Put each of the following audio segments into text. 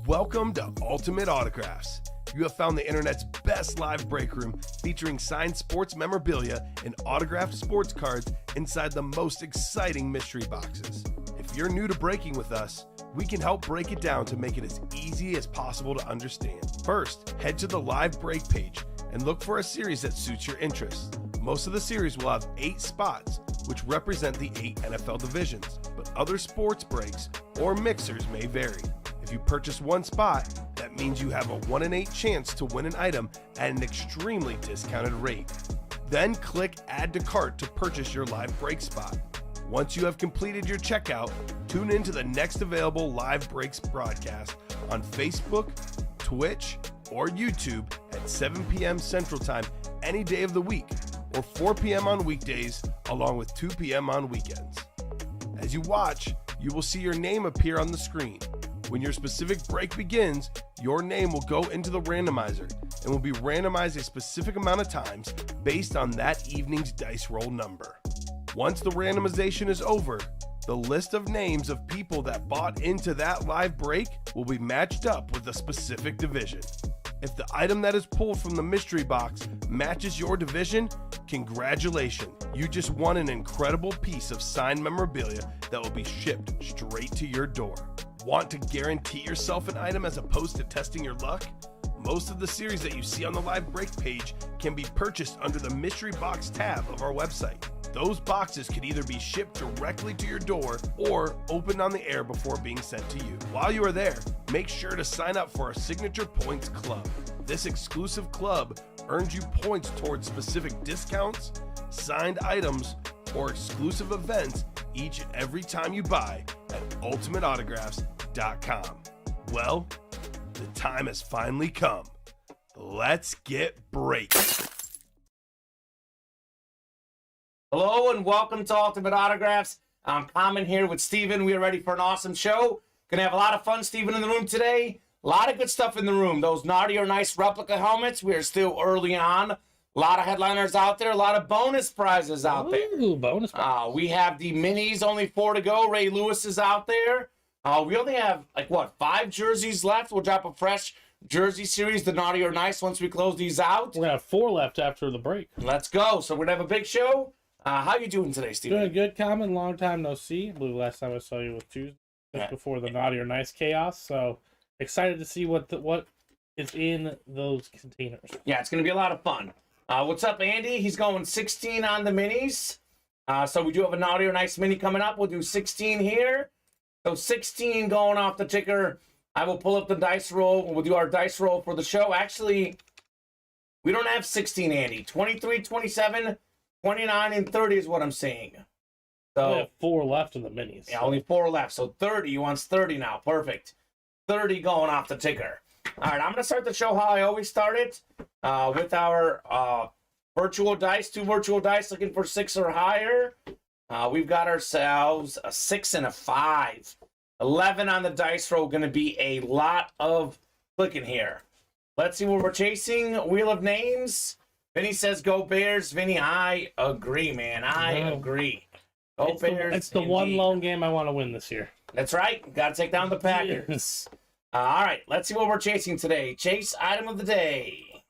Welcome to Ultimate Autographs. You have found the internet's best live break room featuring signed sports memorabilia and autographed sports cards inside the most exciting mystery boxes. If you're new to breaking with us, we can help break it down to make it as easy as possible to understand. First, head to the live break page and look for a series that suits your interests. Most of the series will have 8 spots, which represent the 8 NFL divisions, but other sports breaks or mixers may vary. If you purchase one spot, that means you have a 1 in 8 chance to win an item at an extremely discounted rate. Then click Add to Cart to purchase your live break spot. Once you have completed your checkout, tune in to the next available live breaks broadcast on Facebook, Twitch, or YouTube at 7 p.m. Central Time any day of the week, or 4 p.m. on weekdays, along with 2 p.m. on weekends. As you watch, you will see your name appear on the screen. When your specific break begins, your name will go into the randomizer and will be randomized a specific amount of times based on that evening's dice roll number. Once the randomization is over, the list of names of people that bought into that live break will be matched up with a specific division. If the item that is pulled from the mystery box matches your division, congratulations, you just won an incredible piece of signed memorabilia that will be shipped straight to your door. Want to guarantee yourself an item as opposed to testing your luck? Most of the series that you see on the live break page can be purchased under the mystery box tab of our website. Those boxes could either be shipped directly to your door or opened on the air before being sent to you. While you are there, make sure to sign up for our Signature Points Club. This exclusive club earns you points towards specific discounts, signed items, or exclusive events each and every time you buy at ultimateautographs.com. Well, the time has finally come. Let's get breaking. Hello and welcome to Ultimate Autographs. I'm Kamen here with Steven. We are ready for an awesome show. Gonna have a lot of fun, Steven, in the room today. A lot of good stuff in the room. Those naughty or nice replica helmets, we are still early on. A lot of headliners out there, a lot of bonus prizes out there. Ooh, bonus prizes. We have the minis, only 4 to go. Ray Lewis is out there. We only have, 5 jerseys left. We'll drop a fresh jersey series, the naughty or nice, once we close these out. We're going to have 4 left after the break. Let's go. So we're going to have a big show. How you doing today, Steven? Doing good, Common. Long time no see. I believe last time I saw you was Tuesday, just before the naughty or nice chaos. So excited to see what is in those containers. Yeah, it's going to be a lot of fun. What's up, Andy? He's going 16 on the minis. So we do have a naughty or nice mini coming up. We'll do 16 here. So 16 going off the ticker. I will pull up the dice roll. We'll do our dice roll for the show. Actually, we don't have 16, Andy. 23, 27, 29, and 30 is what I'm saying. So we have 4 left in the minis. Yeah, only 4 left. So 30. He wants 30 now. Perfect. 30 going off the ticker. All right, I'm going to start the show how I always start it, with our virtual dice, 2 virtual dice, looking for 6 or higher. We've got ourselves a 6 and a 5. 11 on the dice roll, going to be a lot of clicking here. Let's see what we're chasing. Wheel of Names. Vinny says go Bears. Vinny, I agree, man. I agree. Go Bears. It's the one lone game I want to win this year. That's right. Got to take down the Packers. Yes. All right, let's see what we're chasing today. Chase item of the day.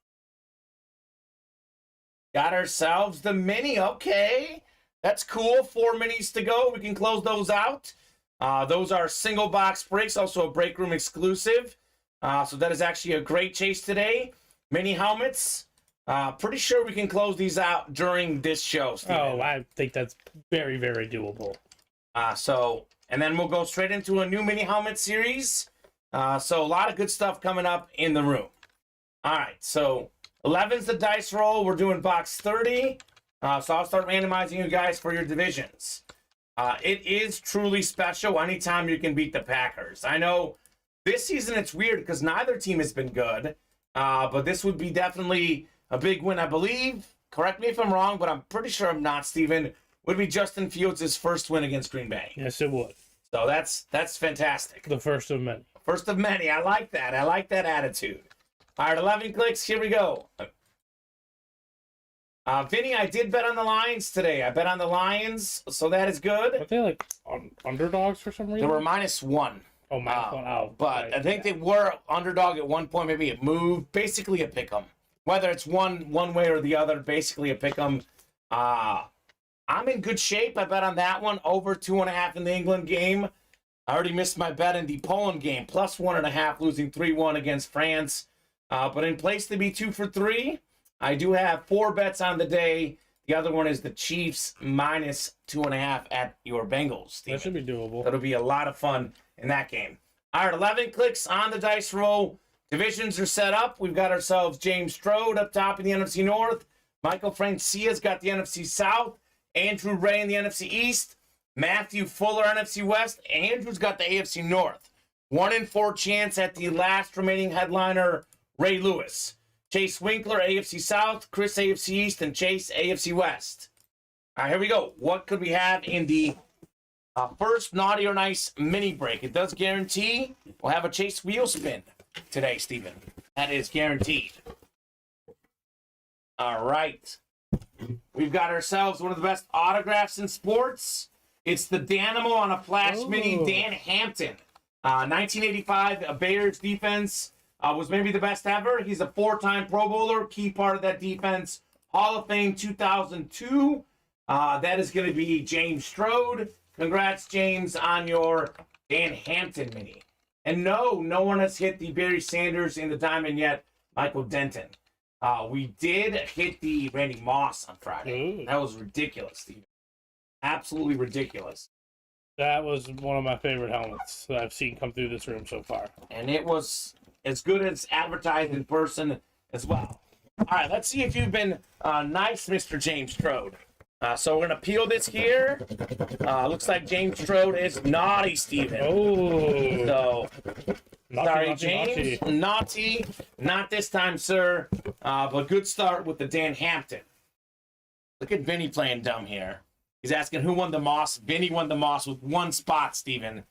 Got ourselves the mini. Okay, that's cool. 4 minis to go. We can close those out. Those are single box breaks, also a break room exclusive. So that is actually a great chase today. Mini helmets. Pretty sure we can close these out during this show, Steven. Oh, I think that's very, very doable. And then we'll go straight into a new mini helmet series. So a lot of good stuff coming up in the room. All right, so 11's the dice roll. We're doing box 30. So I'll start randomizing you guys for your divisions. It is truly special anytime you can beat the Packers. I know this season it's weird because neither team has been good. But this would be definitely a big win, I believe. Correct me if I'm wrong, but I'm pretty sure I'm not, Steven. Would be Justin Fields' first win against Green Bay. Yes, it would. So that's fantastic. The first of many. First of many. I like that. I like that attitude. All right, 11 clicks. Here we go. Vinny, I did bet on the Lions today. I bet on the Lions, so that is good. Were they like underdogs for some reason? They were -1. Oh, math one out. But Right, I think they were underdog at one point. Maybe it moved. Basically a pick 'em. Whether it's one way or the other, basically a pick 'em. I'm in good shape. I bet on that one. Over 2.5 in the England game. I already missed my bet in the Poland game. Plus 1.5, losing 3-1 against France. But in place to be 2 for 3, I do have 4 bets on the day. The other one is the Chiefs minus 2.5 at your Bengals. Steven. That should be doable. That'll be a lot of fun in that game. All right, 11 clicks on the dice roll. Divisions are set up. We've got ourselves James Strode up top in the NFC North. Michael Francia's got the NFC South. Andrew Ray in the NFC East. Matthew Fuller, NFC West. Andrew's got the AFC North. 1 in 4 chance at the last remaining headliner, Ray Lewis. Chase Winkler, AFC South. Chris, AFC East. And Chase, AFC West. All right, here we go. What could we have in the first Naughty or Nice mini break? It does guarantee we'll have a Chase wheel spin today, Steven. That is guaranteed. All right. We've got ourselves one of the best autographs in sports. It's the Danimal on a Flash Mini, Dan Hampton. 1985, a Bears defense. Was maybe the best ever. He's a 4-time Pro Bowler, key part of that defense. Hall of Fame 2002. That is going to be James Strode. Congrats, James, on your Dan Hampton mini. And no one has hit the Barry Sanders in the diamond yet, Michael Denton. We did hit the Randy Moss on Friday. Ooh. That was ridiculous, Steve. Absolutely ridiculous. That was one of my favorite helmets that I've seen come through this room so far. And it was as good as advertised in person as well. All right, let's see if you've been nice, Mr. James Strode. So we're going to peel this here. Looks like James Strode is naughty, Steven. Oh. So, sorry, Naughty. James. Naughty. Not this time, sir. But good start with the Dan Hampton. Look at Vinny playing dumb here. He's asking who won the Moss. Vinny won the Moss with 1 spot, Steven.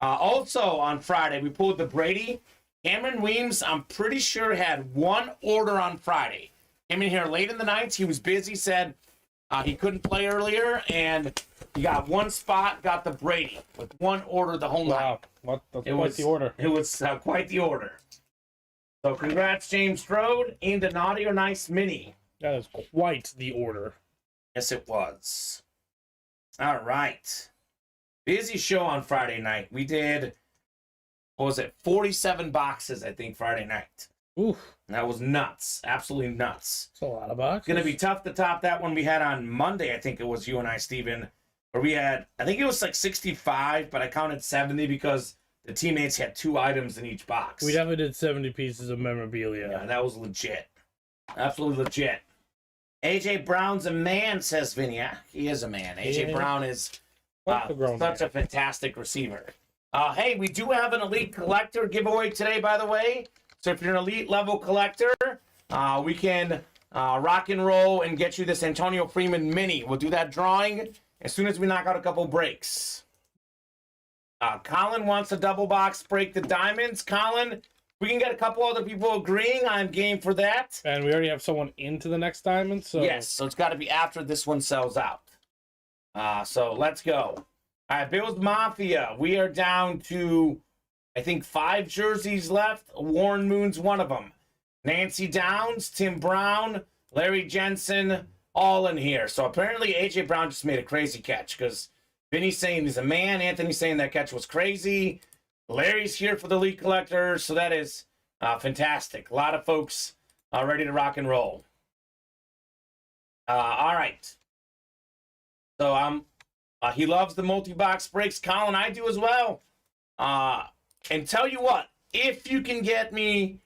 Also, on Friday, we pulled the Brady. Cameron Weems, I'm pretty sure, had 1 order on Friday. Came in here late in the night. He was busy, said he couldn't play earlier, and he got 1 spot, got the Brady with 1 order the whole night. Wow, that's quite the order. It was quite the order. So congrats, James Strode, in the Naughty or Nice mini. That is quite the order. Yes, it was. All right. Busy show on Friday night. We did, 47 boxes, I think, Friday night. Oof. That was nuts. Absolutely nuts. That's a lot of boxes. It's going to be tough to top that one we had on Monday, I think it was you and I, Steven, where we had, I think it was like 65, but I counted 70 because the teammates had 2 items in each box. We definitely did 70 pieces of memorabilia. Yeah, that was legit. Absolutely legit. AJ Brown's a man, says Vinny. Yeah, he is a man. AJ Brown is such a fantastic receiver. Hey, we do have an Elite Collector giveaway today, by the way. So if you're an Elite level collector, we can rock and roll and get you this Antonio Freeman mini. We'll do that drawing as soon as we knock out a couple breaks. Colin wants a double box break the diamonds. Colin, we can get a couple other people agreeing. I'm game for that. And we already have someone into the next diamond, so... Yes, so it's got to be after this one sells out. So let's go. All right, Bills Mafia. We are down to, I think, 5 jerseys left. Warren Moon's one of them. Nancy Downs, Tim Brown, Larry Jensen, all in here. So apparently AJ Brown just made a crazy catch because Vinny's saying he's a man. Anthony's saying that catch was crazy. Larry's here for the Elite Collector, so that is fantastic. A lot of folks ready to rock and roll. All right. So he loves the multi-box breaks. Colin, I do as well. And tell you what, if you can get me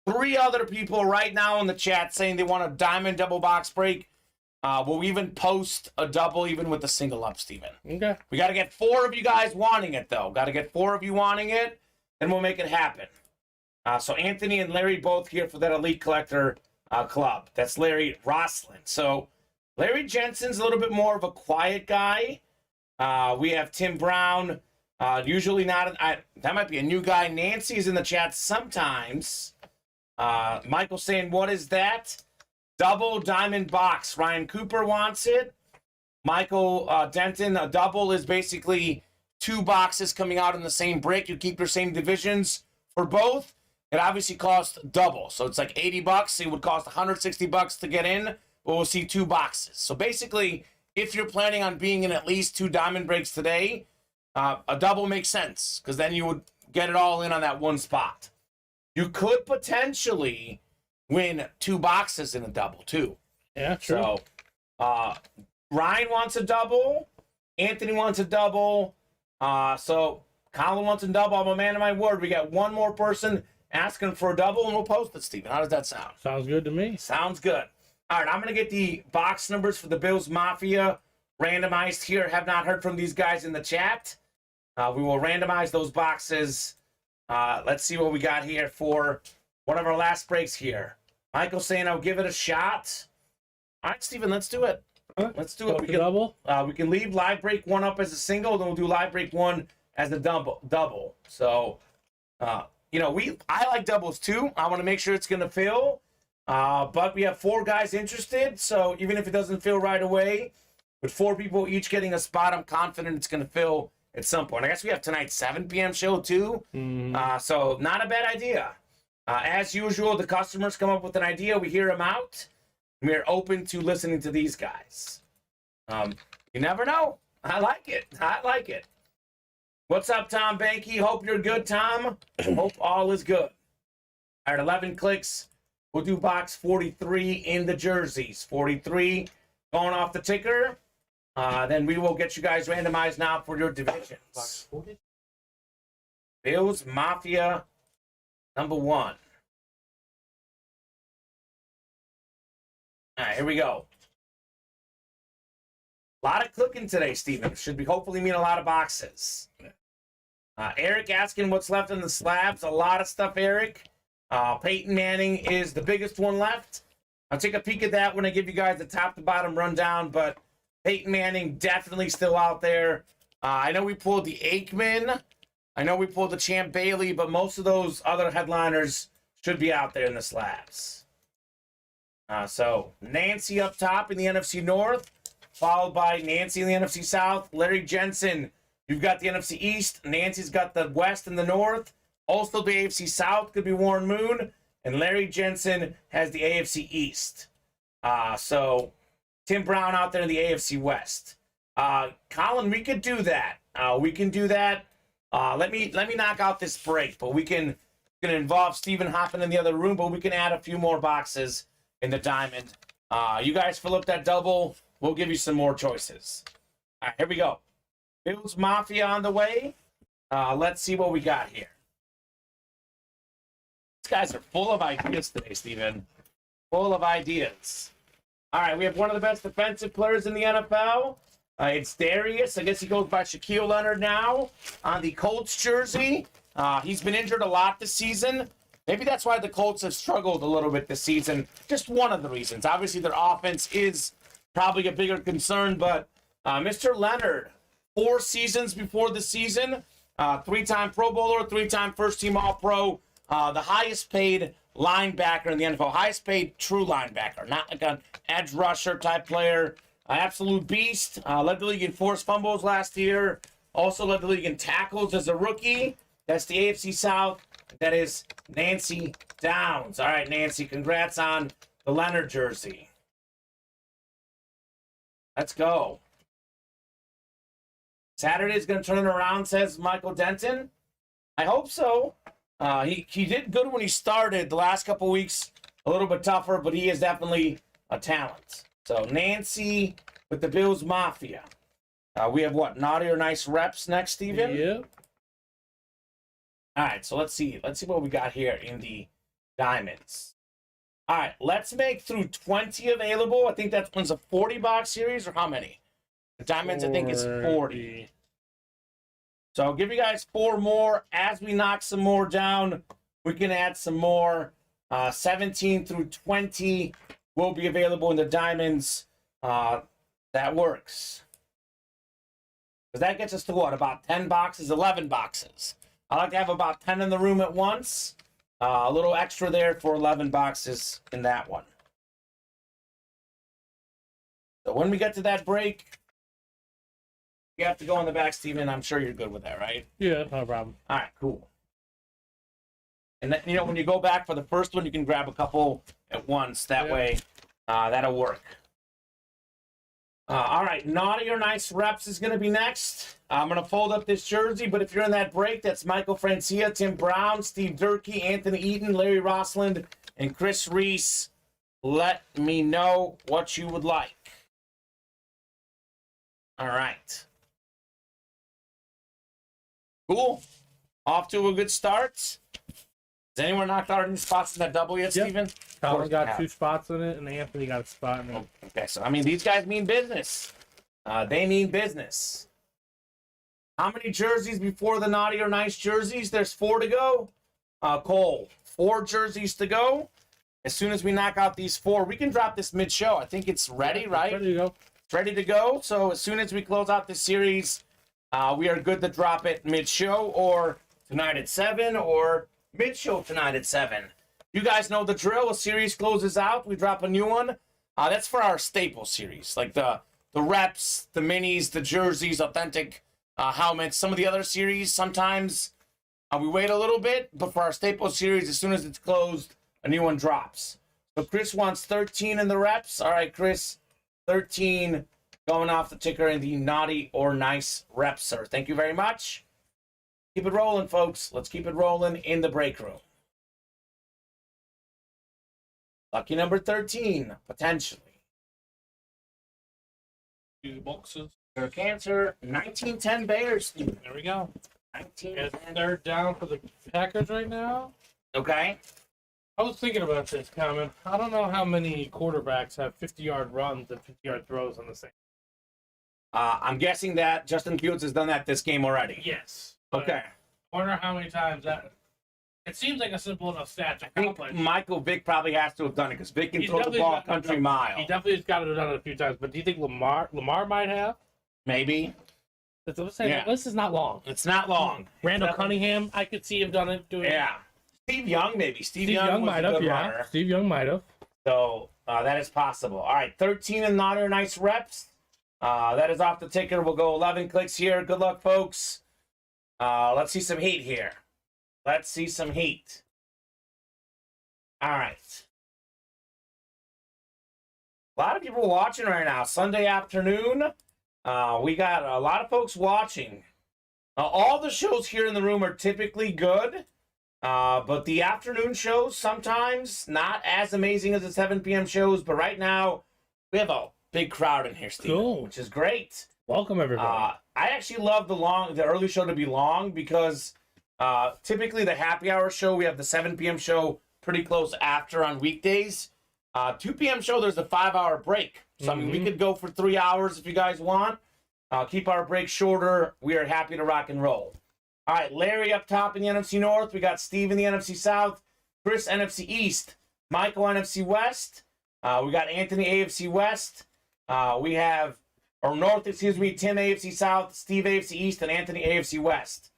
3 other people right now in the chat saying they want a diamond double box break, we'll even post a double even with the single up, Steven. Okay. We got to get 4 of you guys wanting it, though. Got to get 4 of you wanting it, and we'll make it happen. So Anthony and Larry both here for that Elite Collector club. That's Larry Roslin. So Larry Jensen's a little bit more of a quiet guy. We have Tim Brown. Usually not. That might be a new guy. Nancy's in the chat sometimes. Michael saying, what is that? Double diamond box. Ryan Cooper wants it. Michael Denton, a double is basically 2 boxes coming out in the same break. You keep your same divisions for both. It obviously costs double. So it's like $80. It would cost $160 to get in, but we'll see 2 boxes. So basically, if you're planning on being in at least 2 diamond breaks today, a double makes sense because then you would get it all in on that one spot. You could potentially win 2 boxes in a double too. Yeah, true. So Ryan wants a double. Anthony wants a double. So Colin wants a double. I'm a man of my word. We got one more person asking for a double, and we'll post it, Steven. How does that sound? Sounds good to me. Sounds good. All right, I'm going to get the box numbers for the Bills Mafia randomized here. Have not heard from these guys in the chat. We will randomize those boxes. Let's see what we got here for one of our last breaks here. Michael saying I'll give it a shot. All right, Steven, let's do it. Let's do it. We can, double. We can leave live break 1 up as a single, then we'll do live break 1 as a double. So, I like doubles too. I want to make sure it's going to fill. But we have 4 guys interested, so even if it doesn't fill right away, with 4 people each getting a spot, I'm confident it's going to fill at some point. I guess we have tonight's 7 p.m. show too, so not a bad idea. As usual, the customers come up with an idea, we hear them out, and we're open to listening to these guys. You never know. I like it. I like it. What's up, Tom Banky? Hope you're good, Tom. Hope all is good. All right, 11 clicks. We'll do box 43 in the jerseys. 43 going off the ticker. Then we will get you guys randomized now for your divisions. Bills Mafia number 1. All right, here we go. A lot of clicking today, Steven. Should be hopefully mean a lot of boxes. Eric asking what's left in the slabs. A lot of stuff, Eric. Peyton Manning is the biggest one left. I'll take a peek at that when I give you guys the top to bottom rundown, but Peyton Manning definitely still out there. I know we pulled the Aikman. I know we pulled the Champ Bailey, but most of those other headliners should be out there in the slabs. So Nancy up top in the NFC North, followed by Nancy in the NFC South. Larry Jensen, you've got the NFC East. Nancy's got the West and the North. Also the AFC South could be Warren Moon, and Larry Jensen has the AFC East. So Tim Brown out there in the AFC West. Colin, we could do that. We can do that. Let me knock out this break, but we can involve Steven hopping in the other room, but we can add a few more boxes in the diamond. You guys fill up that double. We'll give you some more choices. All right, here we go. Bills Mafia on the way. Let's see what we got here. These guys are full of ideas today, Steven. Full of ideas. All right, we have one of the best defensive players in the NFL. It's Darius. I guess he goes by Shaquille Leonard now on the Colts jersey. He's been injured a lot this season. Maybe that's why the Colts have struggled a little bit this season. Just one of the reasons. Obviously, their offense is probably a bigger concern, but Mr. Leonard, 4 seasons before the season, 3-time Pro Bowler, 3-time first-team All-Pro, the highest paid linebacker in the NFL, highest paid true linebacker, not like an edge rusher type player. Absolute beast. Led the league in forced fumbles last year. Also led the league in tackles as a rookie. That's the AFC South. That is Nancy Downs. All right, Nancy, congrats on the Leonard jersey. Let's go. Saturday's going to turn it around, says Michael Denton. I hope so. He did good when he started. The last couple weeks, a little bit tougher, but he is definitely a talent. So Nancy with the Bills Mafia. We have what, naughty or nice reps next, Steven? Yeah. All right, so let's see. Let's see what we got here in the diamonds. All right, let's make through 20 available. I think that one's a 40-box series, or how many? The diamonds, I think, is 40. So I'll give you guys 4 more. As we knock some more down, we can add some more. 17 through 20 will be available in the diamonds. That works. Because that gets us to what? About 10 boxes, 11 boxes. I like to have about 10 in the room at once. A little extra there for 11 boxes in that one. So when we get to that break, You have to go in the back, Steven. I'm sure you're good with that, right? Yeah, no problem. All right, cool. And then, you know, when you go back for the first one, you can grab a couple at once. That way, that'll work. All right, Naughty or Nice Reps is going to be next. I'm going to fold up this jersey, but if you're in that break, that's Michael Francia, Tim Brown, Steve Durkee, Anthony Eaton, Larry Rossland, and Chris Reese. Let me know what you would like. All right. Cool. Off to a good start. Has anyone knocked out any spots in that double yet, Yep. Steven? Colin got 2 spots in it, and Anthony got a spot in it. Okay, so, I mean, these guys mean business. They mean business. How many jerseys before the Naughty or Nice jerseys? There's 4 to go. Cole, 4 jerseys to go. As soon as we knock out these 4, we can drop this mid-show. I think it's ready, right? Ready to go. It's ready to go. So as soon as we close out this series, we are good to drop it mid-show or tonight at 7 or mid-show tonight at 7. You guys know the drill. A series closes out, we drop a new one. That's for our staple series, like the reps, the minis, the jerseys, authentic helmets. Some of the other series, sometimes we wait a little bit, but for our staple series, as soon as it's closed, a new one drops. So Chris wants 13 in the reps. All right, Chris, 13 going off the ticker in the Naughty or Nice reps, sir. Thank you very much. Keep it rolling, folks. Let's keep it rolling in the break room. Lucky number 13, potentially. 2 boxes. For Cancer, 1910 Bears. There we go. 1910. It's 3rd down for the Packers right now. Okay. I was thinking about this, Kamen. I don't know how many quarterbacks have 50-yard runs and 50-yard throws on the same. I'm guessing that Justin Fields has done that this game already. Yes. Okay. I wonder how many times that. It seems like a simple enough stat to I think accomplish. Michael Vick probably has to have done it because Vick can He's throw the definitely ball got- country mile. He definitely has got to have done it a few times. But do you think Lamar might have? Maybe. That's what I'm saying. Yeah. The list is not long. It's not long. Randall It's Cunningham, I could see him done it. Doing Yeah. Steve Young, maybe. Steve Steve Young was might a have. good Yeah. runner. Steve Young might have. So that is possible. All right, 13 in Naughty or Nice reps. That is off the ticker. We'll go 11 clicks here. Good luck, folks. Let's see some heat here. Let's see some heat. All right. A lot of people watching right now. Sunday afternoon. We got a lot of folks watching. All the shows here in the room are typically good. But the afternoon shows sometimes not as amazing as the 7 p.m. shows. But right now, we have a big crowd in here, Steve, Cool. which is great. Welcome, everybody. I actually love the early show to be long because typically the happy hour show, we have the 7 p.m. show pretty close after on weekdays. 2 p.m. show, there's a 5-hour break. So, I mean, we could go for 3 hours if you guys want. Keep our break shorter. We are happy to rock and roll. All right, Larry up top in the NFC North. We got Steve in the NFC South. Chris, NFC East. Michael, NFC West. We got Anthony, AFC West. We have, or North, excuse me, Tim, AFC South. Steve, AFC East. And Anthony, AFC West.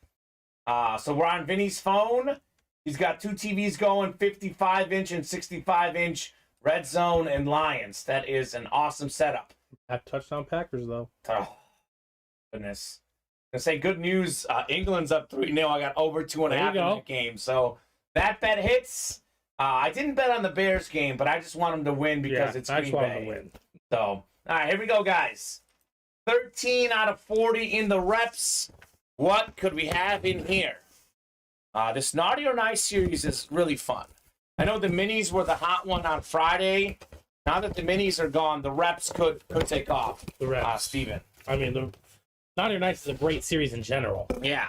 So we're on Vinny's phone. He's got 2 TVs going, 55-inch and 65-inch Red Zone and Lions. That is an awesome setup. Have touchdown Packers, though. Oh, goodness. I say good news. England's up 3-0. I got over 2.5 in that game. So that bet hits. I didn't bet on the Bears game, but I just want them to win because it's Green Bay. To win. So, all right, here we go, guys. 13 out of 40 in the reps. What could we have in here? This Naughty or Nice series is really fun. I know the minis were the hot one on Friday. Now that the minis are gone, the reps could take off. The reps. Steven. I mean, the Naughty or Nice is a great series in general. Yeah.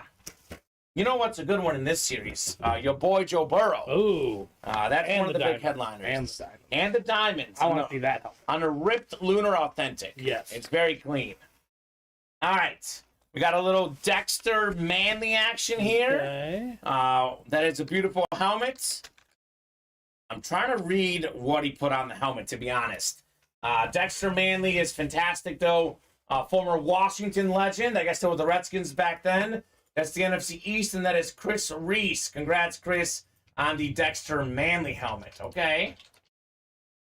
You know what's a good one in this series? Your boy Joe Burrow. Ooh. That's one of the big headliners. And the Diamonds. I want to see that. On a ripped Lunar Authentic. Yes. It's very clean. All right. We got a little Dexter Manley action here. Okay. That is a beautiful helmet. I'm trying to read what he put on the helmet, to be honest. Dexter Manley is fantastic, though. Former Washington legend. I guess they were the Redskins back then. That's the NFC East, and that is Chris Reese. Congrats, Chris, on the Dexter Manley helmet. Okay.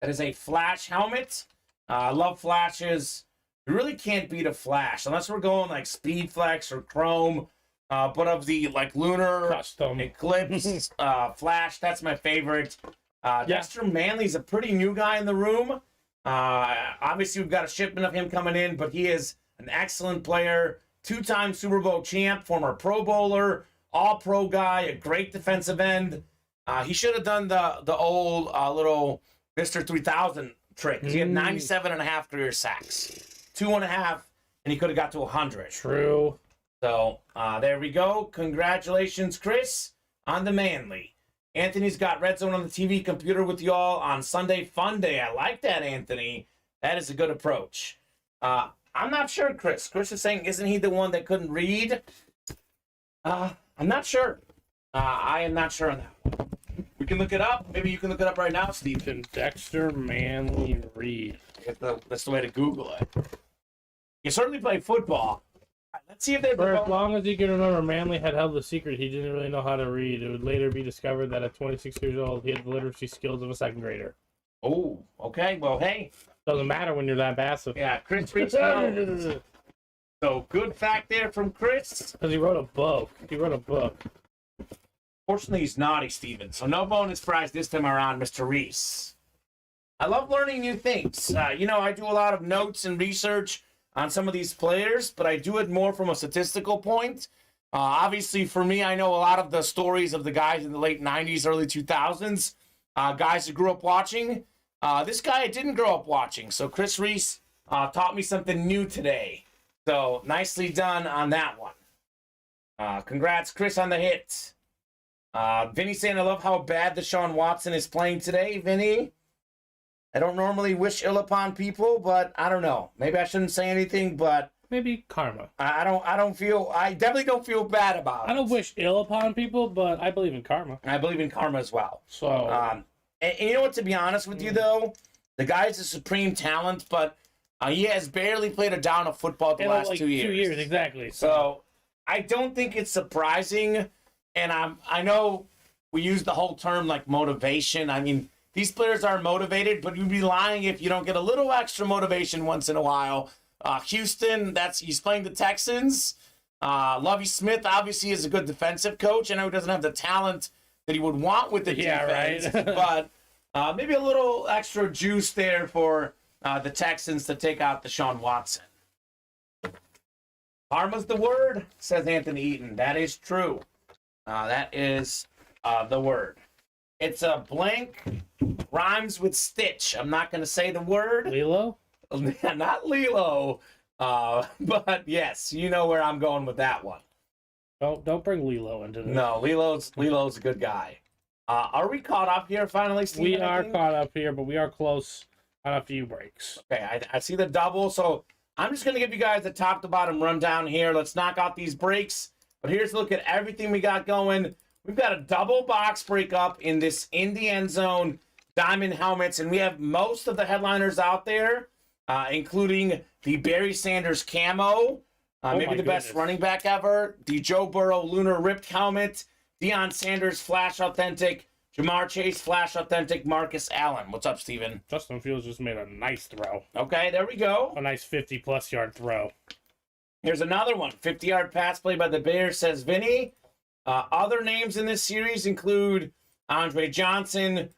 That is a Flash helmet. I love Flashes. you really can't beat a Flash unless we're going like Speed Flex or Chrome. But of the like Lunar, Custom, Eclipse, Flash, that's my favorite. Dexter Manley's a pretty new guy in the room. Obviously, we've got a shipment of him coming in, but he is an excellent player, 2-time Super Bowl champ, former Pro Bowler, all-pro guy, a great defensive end. He should have done the old little Mr. 3000 trick, because he had 97.5 career sacks. 2.5, and he could have got to 100. True. So there we go. Congratulations, Chris, on the Manly. Anthony's got Red Zone on the TV computer with y'all on Sunday Fun Day. I like that, Anthony. That is a good approach. I'm not sure, Chris. Chris is saying, isn't he the one that couldn't read? I'm not sure. I am not sure on that one. We can look it up. Maybe you can look it up right now, Stephen. Dexter Manley Reed. That's the way to Google it. You certainly play football. Let's see if they. For as long as you can remember, Manley had held the secret. He didn't really know how to read. It would later be discovered that at 26 years old, he had the literacy skills of a second grader. Oh, okay. Well, hey. Doesn't matter when you're that massive. Yeah, Chris reads out. So, good fact there from Chris. Because he wrote a book. Fortunately, he's naughty, Steven. So, no bonus prize this time around, Mr. Reese. I love learning new things. I do a lot of notes and research on some of these players, but I do it more from a statistical point. Obviously, for me, I know a lot of the stories of the guys in the late 90s, early 2000s, guys who grew up watching. This guy didn't grow up watching, so Chris Reese taught me something new today. So, nicely done on that one. Congrats, Chris, on the hit. Vinny saying, I love how bad Deshaun Watson is playing today, Vinny. I don't normally wish ill upon people, but I don't know. Maybe I shouldn't say anything, but maybe karma. I definitely don't feel bad about it. I don't wish ill upon people, but I believe in karma. I believe in karma as well. So, and you know what, to be honest with you though, the guy is a supreme talent, but he has barely played a down of football the last 2 years. 2 years, exactly. So I don't think it's surprising, and I know we use the whole term like motivation. I mean, these players are motivated, but you'd be lying if you don't get a little extra motivation once in a while. Houston, he's playing the Texans. Lovie Smith obviously is a good defensive coach. I know he doesn't have the talent that he would want with the defense, right. but maybe a little extra juice there for the Texans to take out Deshaun Watson. Karma's the word, says Anthony Eaton. That is true. That is the word. It's a blank, rhymes with stitch. I'm not going to say the word. Lilo? Not Lilo. But yes, you know where I'm going with that one. Don't bring Lilo into this. No, Lilo's a good guy. Are we caught up here finally, Steve? We are caught up here, but we are close on a few breaks. Okay, I see the double, so I'm just going to give you guys the top to bottom rundown here. Let's knock out these breaks. But here's a look at everything we got going. We've got a double box breakup in this in the end zone diamond helmets, and we have most of the headliners out there, including the Barry Sanders camo, maybe the best running back ever, the Joe Burrow Lunar ripped helmet, Deion Sanders Flash Authentic, Jamar Chase Flash Authentic, Marcus Allen. What's up, Steven? Justin Fields just made a nice throw. Okay, there we go. A nice 50-plus yard throw. Here's another one. 50-yard pass play by the Bears, says Vinny. Other names in this series include Andre Johnson,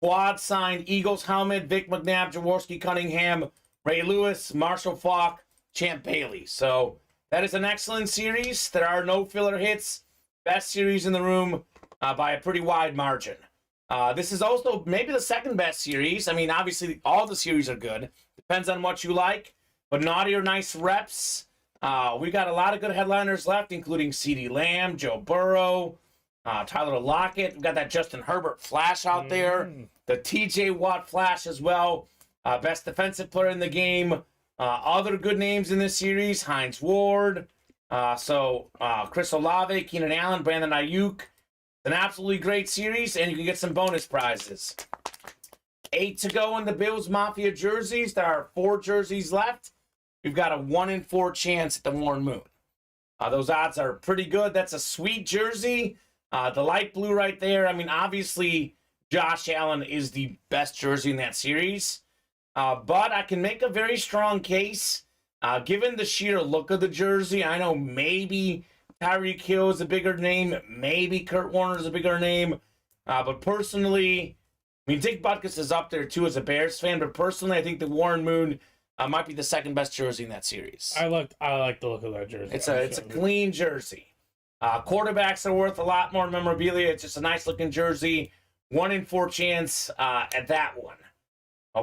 quad signed Eagles helmet, Vic McNabb, Jaworski Cunningham, Ray Lewis, Marshall Faulk, Champ Bailey. So that is an excellent series. There are no filler hits. Best series in the room by a pretty wide margin. This is also maybe the second best series. I mean, obviously all the series are good. Depends on what you like. But naughty or nice reps. We got a lot of good headliners left, including CeeDee Lamb, Joe Burrow, Tyler Lockett. We've got that Justin Herbert flash out there. The TJ Watt flash as well. Best defensive player in the game. Other good names in this series, Hines Ward. Chris Olave, Keenan Allen, Brandon Ayuk. An absolutely great series, and you can get some bonus prizes. 8 to go in the Bills Mafia jerseys. There are 4 jerseys left. We've got a 1 in 4 chance at the Warren Moon. Those odds are pretty good. That's a sweet jersey. The light blue right there. I mean, obviously, Josh Allen is the best jersey in that series. But I can make a very strong case Given the sheer look of the jersey, I know maybe Tyreek Hill is a bigger name, maybe Kurt Warner is a bigger name, but personally, I mean, Dick Butkus is up there too as a Bears fan, but personally, I think the Warren Moon might be the second best jersey in that series. I like the look of that jersey. It's a clean jersey. Quarterbacks are worth a lot more memorabilia. It's just a nice looking jersey. 1 in 4 chance at that one.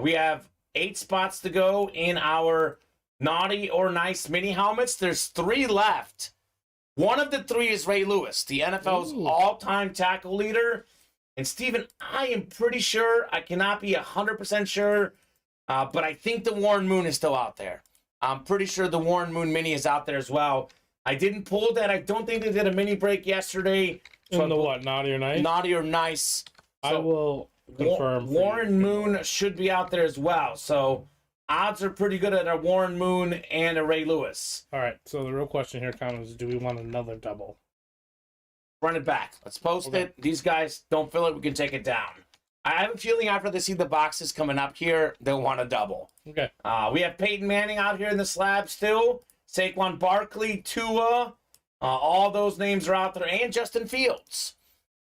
We have 8 spots to go in our naughty or nice mini helmets. There's 3 left. One of the 3 is Ray Lewis, the NFL's all-time tackle leader. And Steven, I am pretty sure, I cannot be 100% sure, but I think the Warren Moon is still out there. I'm pretty sure the Warren Moon mini is out there as well. I didn't pull that. I don't think they did a mini break yesterday. So in the what, naughty or nice? Naughty or nice. So I will confirm. Warren Moon should be out there as well. So odds are pretty good at a Warren Moon and a Ray Lewis. All right. So the real question here, Kamen, is do we want another double? Run it back. Let's post it. These guys don't fill it. We can take it down. I have a feeling after they see the boxes coming up here, they'll want a double. Okay. We have Peyton Manning out here in the slab still. Saquon Barkley, Tua. All those names are out there. And Justin Fields.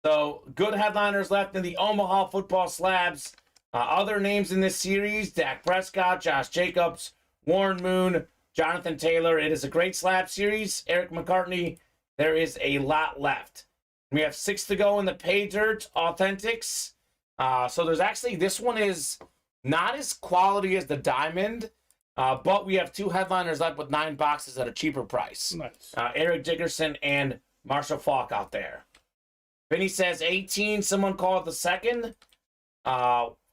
So good headliners left in the Omaha football slabs. Other names in this series, Dak Prescott, Josh Jacobs, Warren Moon, Jonathan Taylor. It is a great slab series. Eric McCartney, there is a lot left. We have 6 to go in the Pay Dirt Authentics. So there's actually, this one is not as quality as the Diamond, but we have 2 headliners left with 9 boxes at a cheaper price. Nice. Eric Dickerson and Marshall Faulk out there. Vinny says 18. Someone called the second.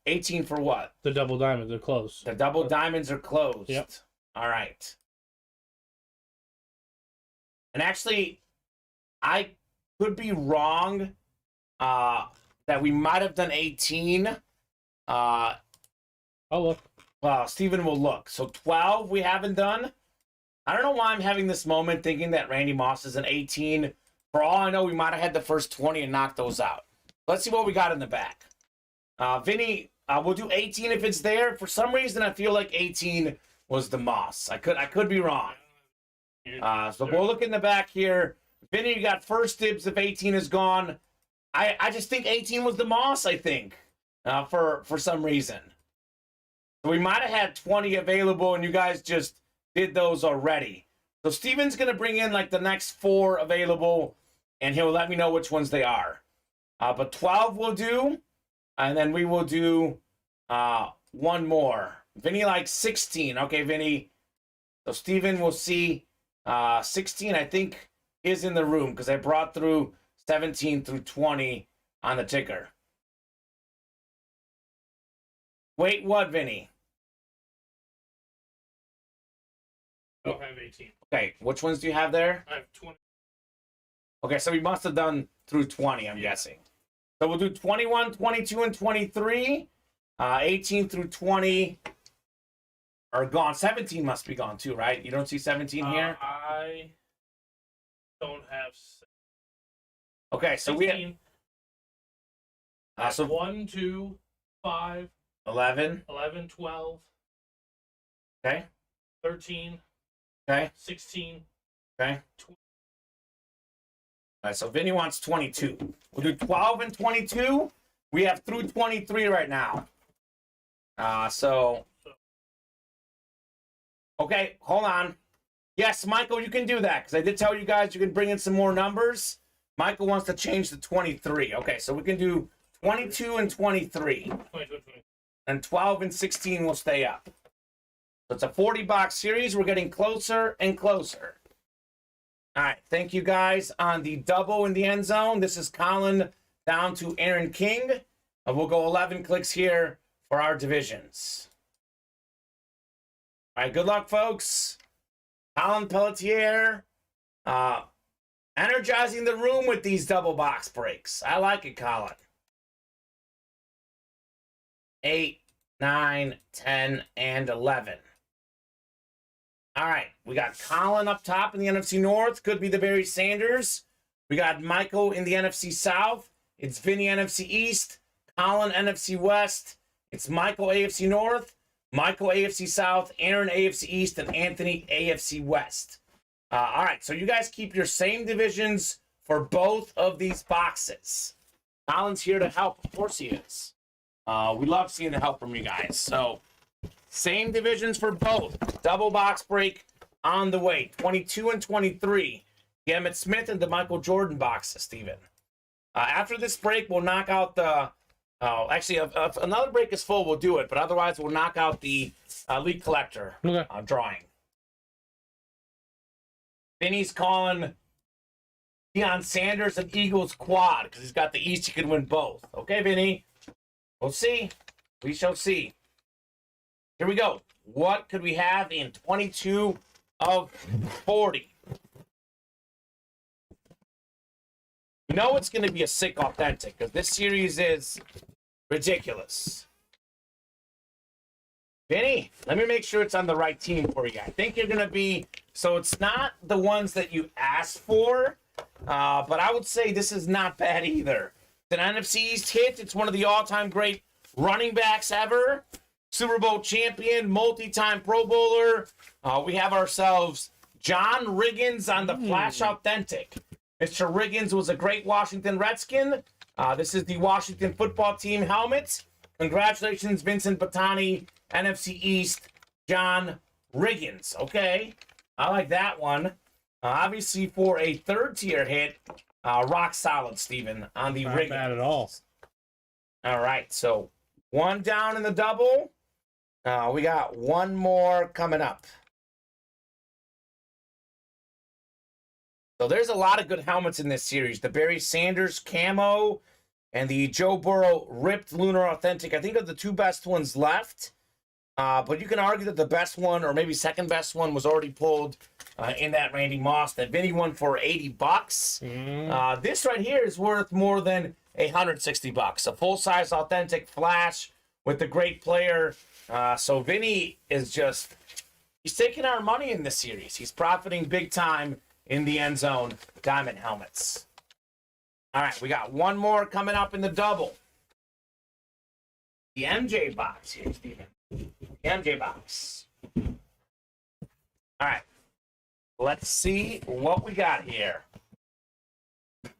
18 for what? The double diamonds are closed. The double diamonds are closed. Yep. All right. And actually, I could be wrong that we might have done 18. Oh, look. Well, Steven will look. So 12 we haven't done. I don't know why I'm having this moment thinking that Randy Moss is an 18. For all I know, we might have had the first 20 and knocked those out. Let's see what we got in the back. Vinny, we'll do 18 if it's there. For some reason, I feel like 18 was the Moss. I could be wrong. So we'll look in the back here. Vinny, you got first dibs if 18 is gone. I just think 18 was the Moss, I think, for some reason. So we might have had 20 available, and you guys just did those already. So Steven's going to bring in like the next 4 available, and he'll let me know which ones they are. But 12 we'll do, and then we will do 1 more. Vinny likes 16. Okay, Vinny. So Steven will see 16, I think, is in the room because I brought through 17 through 20 on the ticker. Wait, what, Vinny? I don't have 18. Okay, which ones do you have there? I have 20. Okay, so we must have done through 20, I'm guessing. So we'll do 21, 22, and 23. 18 through 20 are gone. 17 must be gone too, right? You don't see 17 here? I don't have. Okay, so 16. we have... so 1, 2, 5, 11. 11, 12. Okay. 13. Okay. 16. Okay. All right, so Vinny wants 22. We'll do 12 and 22. We have through 23 right now. Okay, hold on. Yes, Michael, you can do that, because I did tell you guys you can bring in some more numbers. Michael wants to change to 23. Okay, so we can do 22 and 23. 22. And 12 and 16 will stay up. So it's a 40-box series. We're getting closer and closer. All right, thank you guys on the double in the end zone. This is Colin down to Aaron King. We'll go 11 clicks here for our divisions. All right, good luck, folks. Colin Pelletier, energizing the room with these double box breaks. I like it, Colin. 8, 9, 10, and 11. All right, we got Colin up top in the NFC North. Could be the Barry Sanders. We got Michael in the NFC South. It's Vinny NFC East. Colin NFC West. It's Michael AFC North. Michael AFC South, Aaron AFC East, and Anthony AFC West. All right, so you guys keep your same divisions for both of these boxes. Colin's here to help. Of course he is. We love seeing the help from you guys. So, same divisions for both. Double box break on the way. 22 and 23. The Emmitt Smith and the Michael Jordan boxes, Steven. After this break, we'll knock out the... actually, if another break is full, we'll do it. But otherwise, we'll knock out the Elite Collector drawing. Vinny's calling Deion Sanders and Eagles quad because he's got the East. He can win both. Okay, Vinny. We'll see. We shall see. Here we go. What could we have in 22 of 40? You know it's going to be a sick authentic because this series is ridiculous. Vinny, let me make sure it's on the right team for you. I think you're going to be... So it's not the ones that you asked for, but I would say this is not bad either. It's an NFC East hit. It's one of the all-time great running backs ever. Super Bowl champion, multi-time Pro Bowler. We have ourselves John Riggins on the Flash Authentic. Mr. Riggins was a great Washington Redskin. This is the Washington football team helmet. Congratulations, Vincent Battani, NFC East, John Riggins. Okay, I like that one. Obviously, for a third-tier hit, rock solid, Steven, on the Riggins. Not bad at all. All right, so one down in the double. We got one more coming up. So there's a lot of good helmets in this series. The Barry Sanders camo and the Joe Burrow ripped Lunar Authentic, I think, are the two best ones left. But you can argue that the best one, or maybe second best one, was already pulled in that Randy Moss that Vinny won for $80. This right here is worth more than $160. A full-size authentic Flash with the great player. So Vinny is just, he's taking our money in this series. He's profiting big time in the end zone. Diamond helmets. All right, we got one more coming up in the double. The MJ box here, Steven. The MJ box. All right. Let's see what we got here. I'm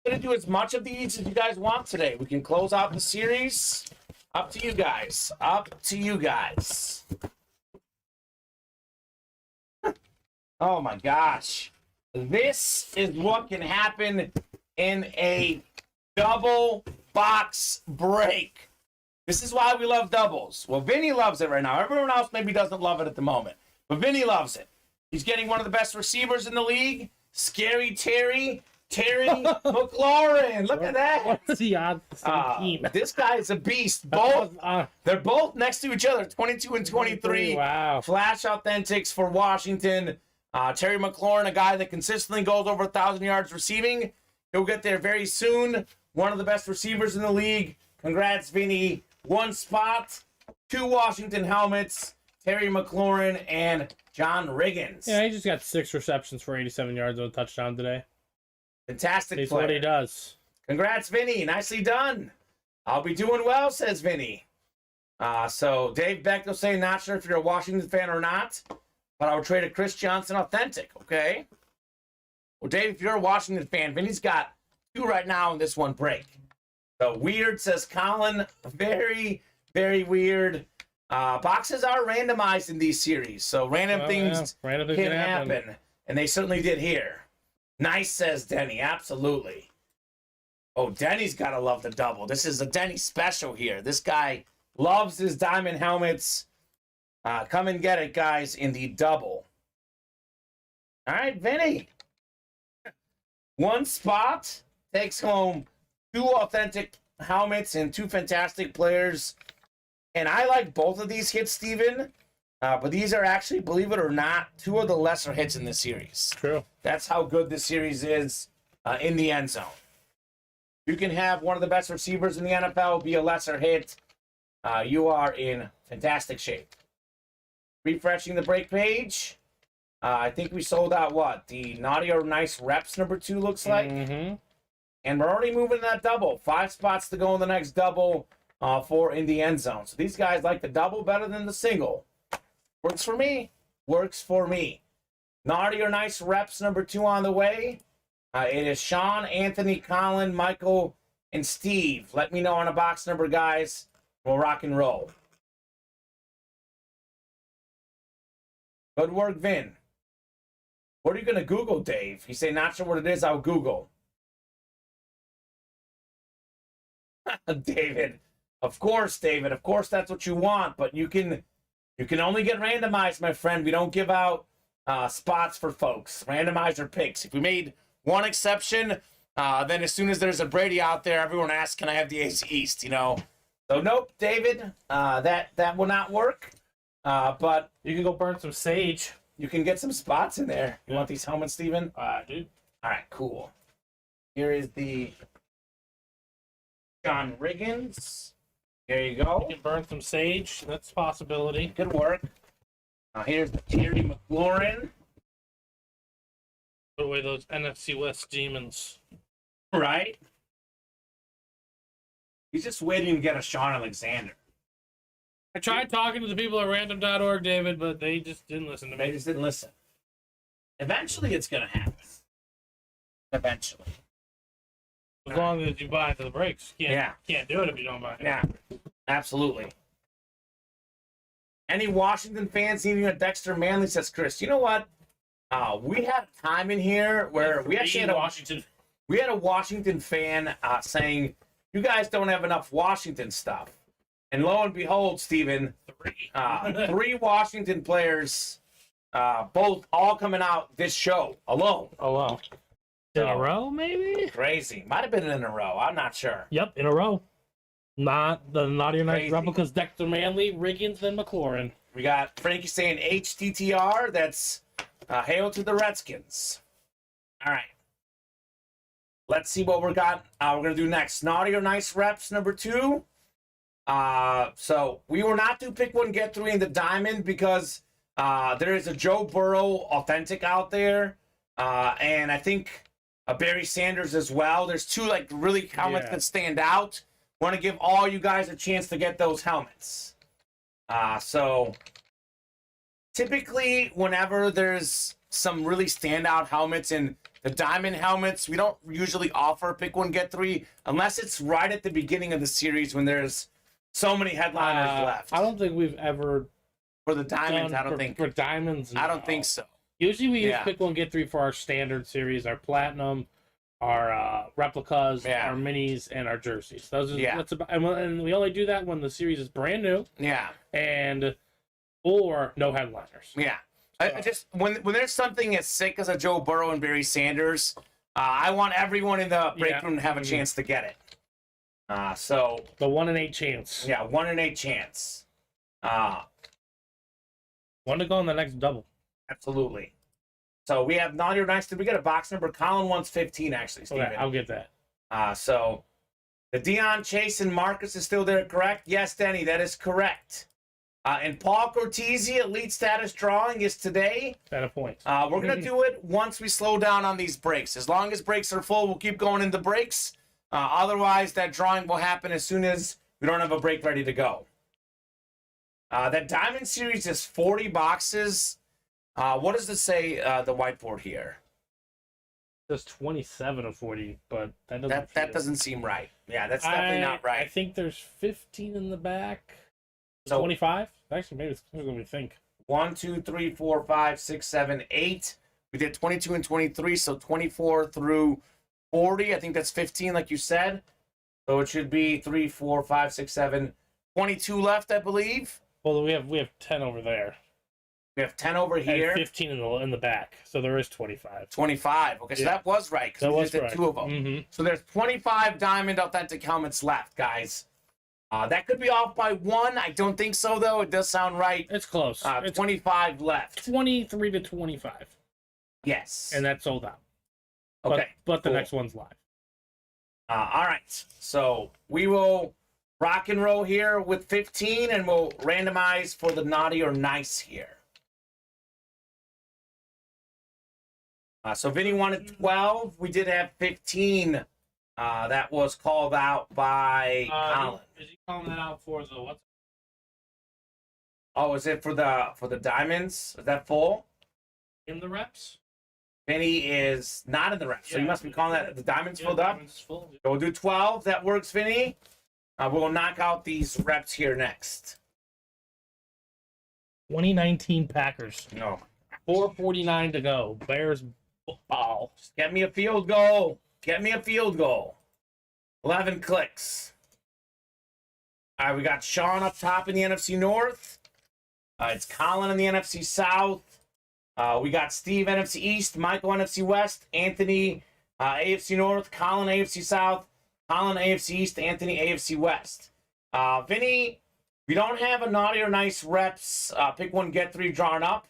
going to do as much of these as you guys want today. We can close out the series. Up to you guys. Up to you guys. Oh, my gosh. This is what can happen in a double box break. This is why we love doubles. Well, Vinny loves it right now. Everyone else maybe doesn't love it at the moment. But Vinny loves it. He's getting one of the best receivers in the league. Scary Terry McLaurin. Look at that. What's the odds? Team. This guy is a beast. They're both next to each other. 22 and 23. Wow. Flash Authentics for Washington. Terry McLaurin, a guy that consistently goes over 1,000 yards receiving. He'll get there very soon. One of the best receivers in the league. Congrats, Vinny. One spot, two Washington helmets, Terry McLaurin and John Riggins. Yeah, he just got 6 receptions for 87 yards on a touchdown today. Fantastic That's player. what he does. Congrats, Vinny. Nicely done. I'll be doing well, says Vinny. So Dave Beckle saying, not sure if you're a Washington fan or not, but I would trade a Chris Johnson Authentic, okay? Well, Dave, if you're a Washington fan, Vinny's got 2 right now in this one break. So weird, says Colin. Very, very weird. Boxes are randomized in these series, so random things can happen. And they certainly did here. Nice, says Denny. Absolutely. Oh, Denny's got to love the double. This is a Denny special here. This guy loves his diamond helmets. Come and get it, guys, in the double. All right, Vinny. One spot takes home 2 authentic helmets and 2 fantastic players. And I like both of these hits, Steven. But these are actually, believe it or not, 2 of the lesser hits in the series. True. That's how good this series is in the end zone. You can have one of the best receivers in the NFL be a lesser hit. You are in fantastic shape. Refreshing the break page. I think we sold out what? The Naughty or Nice Reps number 2 looks like. Mm-hmm. And we're already moving that double. 5 spots to go in the next double. for in the end zone. So these guys like the double better than the single. Works for me. Works for me. Naughty or Nice reps number 2 on the way. It is Sean, Anthony, Colin, Michael, and Steve. Let me know on a box number, guys. We'll rock and roll. Good work, Vin. What are you going to Google, Dave? You say, not sure what it is, I'll Google. David. Of course, David. Of course, that's what you want, but you can only get randomized, my friend. We don't give out spots for folks. Randomizer picks. If we made one exception, then as soon as there's a Brady out there, everyone asks, can I have the Ace East, you know? So, nope, David, that will not work. But You can go burn some sage. you can get some spots in there. You want these helmets, Steven? Dude. All right, cool. Here is the John Riggins. There you go. You can burn some sage. That's a possibility. Good work. Here's the Terry McLaurin. Put away those NFC West demons. Right? He's just waiting to get a Sean Alexander. I tried talking to the people at random.org, David, but they just didn't listen to They me. just didn't listen. Eventually, it's going to happen. Eventually. As long as you buy into the breaks. Yeah. Can't do it if you don't buy it. Yeah, absolutely. Any Washington fans needing a Dexter Manley, says Chris. You know what? We had a time in here where we actually had a Washington fan saying, you guys don't have enough Washington stuff. And lo and behold, Steven, 3 Washington players, all coming out this show alone. Oh, wow. In a row, maybe? Crazy. Might have been in a row. I'm not sure. Yep, in a row. Not the Naughty or Nice Crazy. replicas, Dexter Manley, Riggins, and McLaurin. We got Frankie saying HTTR. That's hail to the Redskins. All right. Let's see what we're going to do next. Naughty or Nice reps number 2. So we will not do pick 1, get 3 in the diamond because there is a Joe Burrow authentic out there. And I think Barry Sanders as well. There's 2 like really helmets that stand out. Want to give all you guys a chance to get those helmets. So typically whenever there's some really standout helmets in the diamond helmets, we don't usually offer pick 1, get 3 unless it's right at the beginning of the series when there's so many headliners left. I don't think we've ever For the diamonds, done I don't think. for diamonds. I don't no. think so. Usually we use Yeah. pick 1, get 3 for our standard series, our platinum, our replicas, Yeah. our minis, and our jerseys. Those are Yeah. that's about, and we only do that when the series is brand new Yeah, and or no headliners. yeah. I just when there's something as sick as a Joe Burrow and Barry Sanders, I want everyone in the break room to have a chance to get it. So The 1 in 8 chance. yeah, 1 in 8 chance. 1 to go on the next double. Absolutely. So we have Naughty or Nice. Did we get a box number? Colin wants 15, actually, Steven. Okay, I'll get that. So the Deion, Chase, and Marcus is still there, correct? Yes, Denny, that is correct. And Paul Cortese, Elite Status Drawing, is today. At a point. We're going to do it once we slow down on these breaks. As long as breaks are full, we'll keep going into breaks. Otherwise, that drawing will happen as soon as we don't have a break ready to go. That Diamond Series is 40 boxes. What does it say, the whiteboard here? There's 27 of 40, but that doesn't That doesn't seem right. Yeah, that's definitely not I right. think there's 15 in the back. So 25? Actually, maybe it's more than we think. 1, 2, 3, 4, 5, 6, 7, 8. We did 22 and 23, so 24 through 40. I think that's 15, like you said. So it should be 3, 4, 5, 6, 7, 22 left, I believe. Well, we have 10 over there. We have 10 over here. And 15 in the back, so there is 25. 25. Okay, so Yeah. that was right because That we was just did correct. 2 of them. Mm-hmm. So there's 25 Diamond Authentic helmets left, guys. That could be off by 1. I don't think so, though. It does sound right. It's close. It's 25 left. 23 to 25, Yes. and that's sold out. Okay. But the cool. next one's live. All right. So we will rock and roll here with 15, and we'll randomize for the Naughty or Nice here. So Vinny wanted 12. We did have 15 That was called out by Colin. Is he calling that out for the what? Oh, is it for the diamonds? Is that full? In the reps? Vinny is not in the reps, so you must be calling that the diamonds filled up. Diamonds full. So we'll do 12. That works, Vinny. We'll knock out these reps here next. 2019 Packers. No. 4:49 to go. Bears football. Just get me a field goal. Get me a field goal. 11 clicks. All right, we got Sean up top in the NFC North. It's Colin in the NFC South. We got Steve NFC East, Michael NFC West, Anthony AFC North, Colin AFC South, Colin AFC East, Anthony AFC West. Vinny, we don't have a naughty or nice reps, pick one, get three drawn up.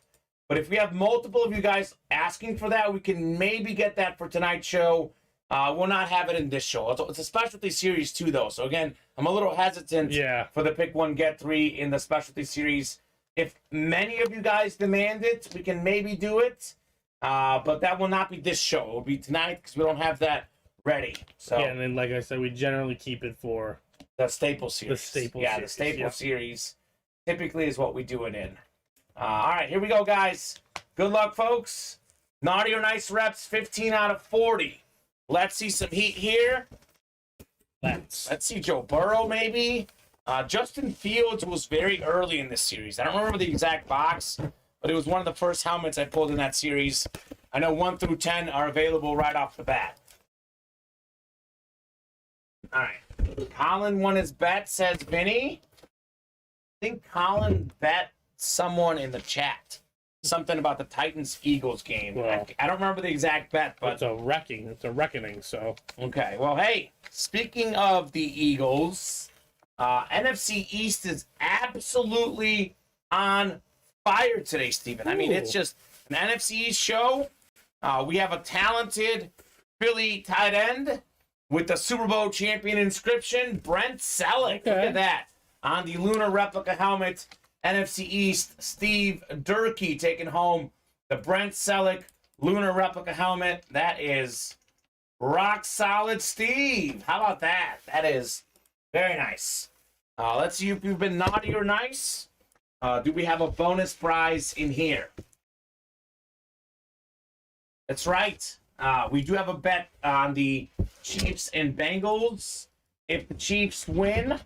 But if we have multiple of you guys asking for that, we can maybe get that for tonight's show. We'll not have it in this show. It's a specialty series too, though. So again, I'm a little hesitant for the pick one, get three in the specialty series. If many of you guys demand it, we can maybe do it. But that will not be this show. It will be tonight because we don't have that ready. So yeah, and then like I said, we generally keep it for the staple series. the staple yeah, series. the staple series typically is what we do it in. All right, here we go, guys. Good luck, folks. Naughty or nice reps, 15 out of 40. Let's see some heat here. Let's see Joe Burrow, maybe. Justin Fields was very early in this series. I don't remember the exact box, but it was one of the first helmets I pulled in that series. I know 1 through 10 are available right off the bat. All right. Colin won his bet, says Vinny. I think Colin bet someone in the chat something about the Titans-Eagles game. Well, I don't remember the exact bet, but it's a wrecking. It's a reckoning. So okay. Well, hey, speaking of the Eagles, NFC East is absolutely on fire today, Steven. I mean, it's just an NFC East show. We have a talented Philly tight end with the Super Bowl champion inscription, Brent Selleck. Okay. Look at that. On the Lunar replica helmet, NFC East, Steve Durkee taking home the Brent Selleck Lunar replica helmet. That is rock solid, Steve. How about that? That is very nice. Let's see if you've been naughty or nice. Do we have a bonus prize in here? That's right. We do have a bet on the Chiefs and Bengals. If the Chiefs win...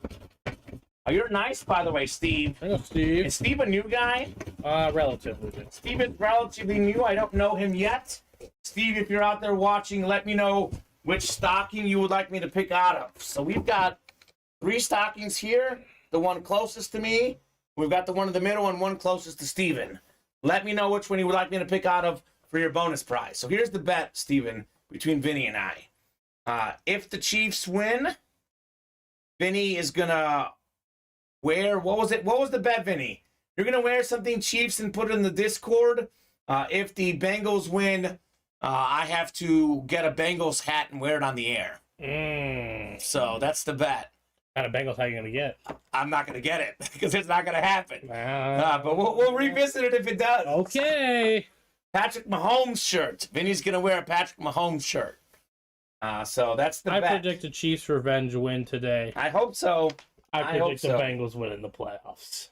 Oh, you're nice, by the way, Steve. hello, Steve. Is Steve a new guy? Relatively. Steve is relatively new. I don't know him yet. Steve, if you're out there watching, let me know which stocking you would like me to pick out of. So we've got 3 stockings here. The one closest to me. We've got the one in the middle and one closest to Steven. Let me know which one you would like me to pick out of for your bonus prize. So here's the bet, Steven, between Vinny and I. If the Chiefs win, Vinny is going to wear, what was it? What was the bet, Vinny? You're going to wear something Chiefs and put it in the Discord. If the Bengals win, I have to get a Bengals hat and wear it on the air. So that's the bet. What kind of Bengals hat are you going to get? I'm not going to get it because it's not going to happen. But we'll revisit it if it does. Okay. Patrick Mahomes shirt. Vinny's going to wear a Patrick Mahomes shirt. So that's the bet. I predict a Chiefs revenge win today. I hope so. I hope predict the so. Bengals win in the playoffs.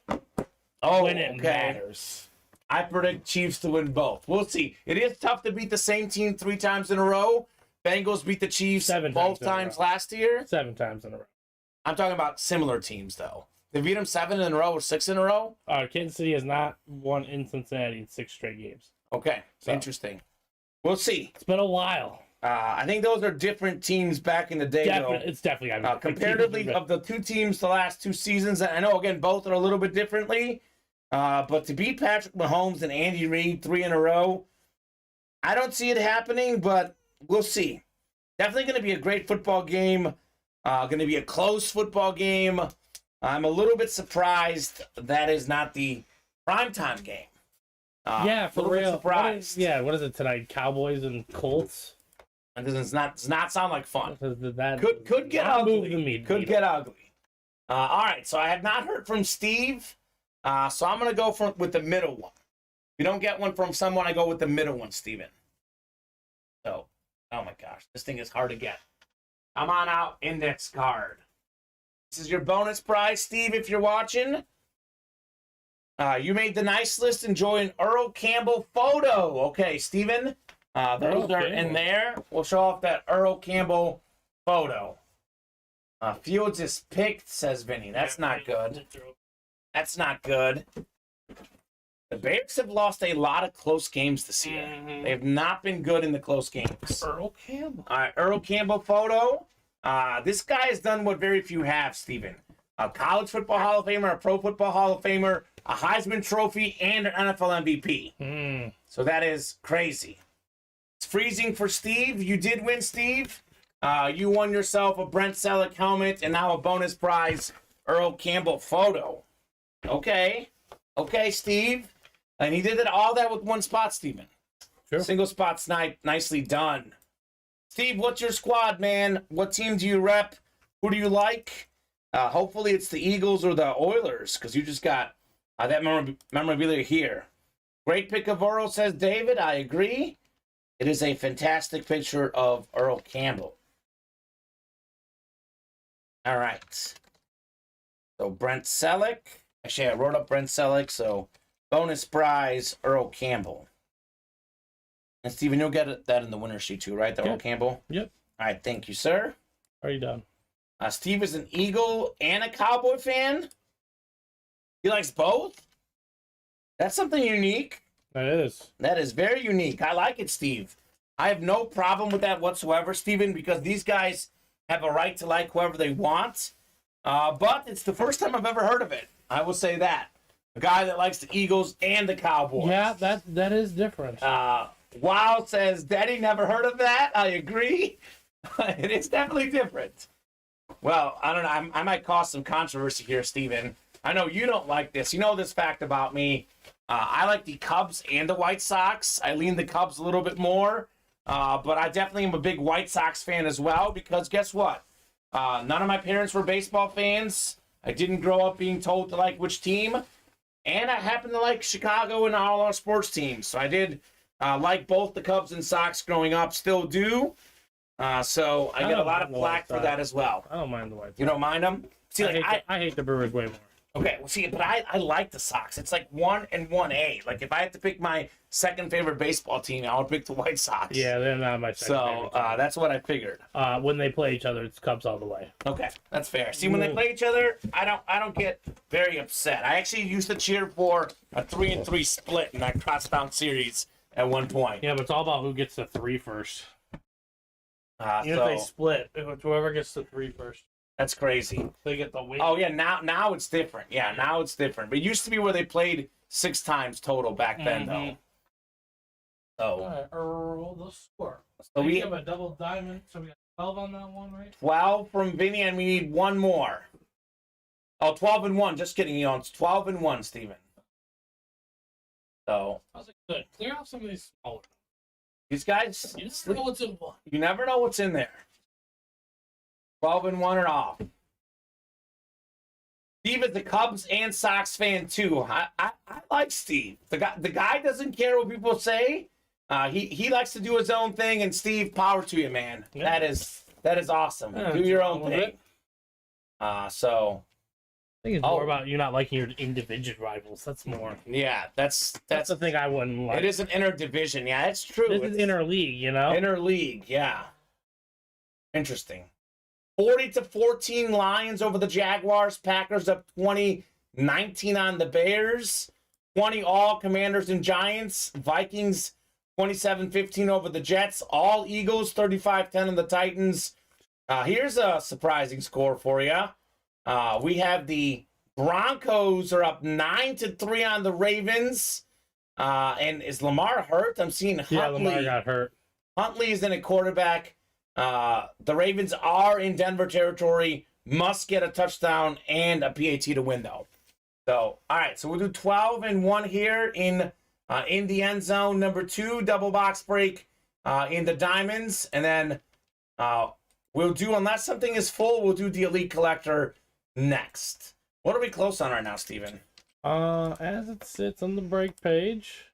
Oh, when it okay. matters. I predict Chiefs to win both. We'll see. It is tough to beat the same team 3 times in a row. Bengals beat the Chiefs 7 both times times last year. 7 times in a row. I'm talking about similar teams, though. They beat them 7 in a row or 6 in a row? Kansas City has not won in Cincinnati in 6 straight games. Okay, So. Interesting. We'll see. It's been a while. I think those are different teams back in the day, though. It's definitely got to be Comparatively, of the 2 teams the last 2 seasons, I know, again, both are a little bit differently, but to beat Patrick Mahomes and Andy Reid 3 in a row, I don't see it happening, but we'll see. Definitely going to be a great football game. Going to be a close football game. I'm a little bit surprised that is not the primetime game. yeah, for real. Surprised. What is it tonight? Cowboys and Colts? It does not sound like fun. That Could get not ugly. move the meat Could needle. get ugly. All right, so I have not heard from Steve, so I'm going to go with the middle one. If you don't get one from someone, I go with the middle one, Steven. So, oh my gosh, this thing is hard to get. Come on out, index card. This is your bonus prize, Steve, if you're watching. You made the nice list. Enjoy an Earl Campbell photo. Okay, Steven. Those are in there. We'll show off that Earl Campbell photo. Fields is picked, says Vinny. That's not good. That's not good. The Bears have lost a lot of close games this year. They have not been good in the close games. Earl Campbell. All right, Earl Campbell photo. This guy has done what very few have, Steven. A college football Hall of Famer, a pro football Hall of Famer, a Heisman Trophy, and an NFL MVP. So that is crazy. It's freezing for Steve. You did win, Steve. You won yourself a Brent Selleck helmet and now a bonus prize Earl Campbell photo. Okay. Okay, Steve. And he did all that with one spot, Steven. Sure. Single spot snipe. Nicely done. Steve, what's your squad, man? What team do you rep? Who do you like? Hopefully it's the Eagles or the Oilers, because you just got that memorabilia here. Great pick of Earl, says David. I agree. It is a fantastic picture of Earl Campbell. All right. So Brent Selleck. Actually, I wrote up Brent Selleck, so bonus prize, Earl Campbell. And Steven, you'll get that in the winner sheet too, right? The Earl Campbell? Yep. All right, thank you, sir. Are you done? Steve is an Eagle and a Cowboy fan. He likes both. That's something unique. That is. That is very unique. I like it, Steve. I have no problem with that whatsoever, Steven, because these guys have a right to like whoever they want. But it's the first time I've ever heard of it. I will say that. A guy that likes the Eagles and the Cowboys. Yeah, that is different. Wow says, Daddy, never heard of that. I agree. It is definitely different. Well, I don't know. I might cause some controversy here, Steven. I know you don't like this. You know this fact about me. I like the Cubs and the White Sox. I lean the Cubs a little bit more. But I definitely am a big White Sox fan as well, because guess what? None of my parents were baseball fans. I didn't grow up being told to like which team. And I happen to like Chicago and all our sports teams. So I did like both the Cubs and Sox growing up. Still do. So I get a lot of flack for that as well. I don't mind the White Sox. You don't mind them? See, I hate the Brewers way more. Okay, well, see, but I like the Sox. It's like 1 and 1A. Like, if I had to pick my second favorite baseball team, I would pick the White Sox. Yeah, they're not my second favorite team. That's what I figured. When they play each other, it's Cubs all the way. Okay, that's fair. See, when they play each other, I don't get very upset. I actually used to cheer for a 3-3 split in that crosstown series at one point. Yeah, but it's all about who gets the 3 first. Even So if they split, whoever gets the 3 first, that's crazy. they get the win. Oh yeah, now it's different. Yeah, now it's different. But it used to be where they played 6 times total back then, though. So Earl the score. So we have a double diamond, so we got 12 on that one, right? 12 from Vinny, and we need one more. Oh, 12 and 1. Just kidding, it's 12 and 1, Steven. So I was like, good. Clear off some of these smaller. These guys, You never know what's in one. you never know what's in there. 12 and 1 and off. Steve is the Cubs and Sox fan too. I like Steve. The guy doesn't care what people say. He likes to do his own thing. And Steve, power to you, man. Yeah. That is awesome. Yeah, do your own wrong with thing. So I think it's more about you not liking your individual rivals. That's more. yeah, that's the thing I wouldn't like. it is an inner division. Yeah, it's true. This is inner league, you know. Inner league, yeah. Interesting. 40-14 Lions over the Jaguars. Packers up 20-19 on the Bears. 20 all Commanders and Giants. Vikings 27-15 over the Jets. All Eagles 35-10 on the Titans. Here's a surprising score for you. We have the Broncos are up 9-3 on the Ravens. And is Lamar hurt? I'm seeing Huntley. Yeah, Lamar got hurt. Huntley is in a quarterback. The Ravens are in Denver territory. Must get a touchdown and a PAT to win, though. So, all right. So we'll do 12 and 1 here in the end zone. Number 2, double box break in the diamonds, and then we'll do, unless something is full, we'll do the elite collector next. What are we close on right now, Steven? As it sits on the break page,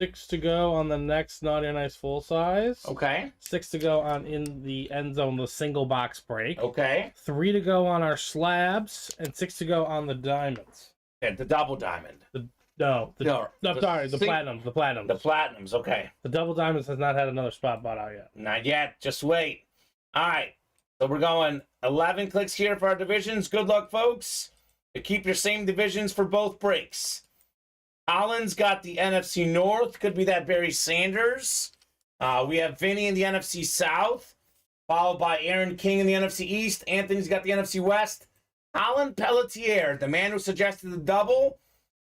6 to go on the next Naughty or Nice full size. Okay. 6 to go on in the end zone, the single box break. Okay. 3 to go on our slabs, and 6 to go on the diamonds. Okay, the double diamond. The platinums. platinums. The platinums, okay. The double diamonds has not had another spot bought out yet. Not yet. Just wait. All right. So we're going 11 clicks here for our divisions. Good luck, folks. To keep your same divisions for both breaks. Colin's got the NFC North. Could be that Barry Sanders. We have Vinny in the NFC South, followed by Aaron King in the NFC East. Anthony's got the NFC West. Colin Pelletier, the man who suggested the double.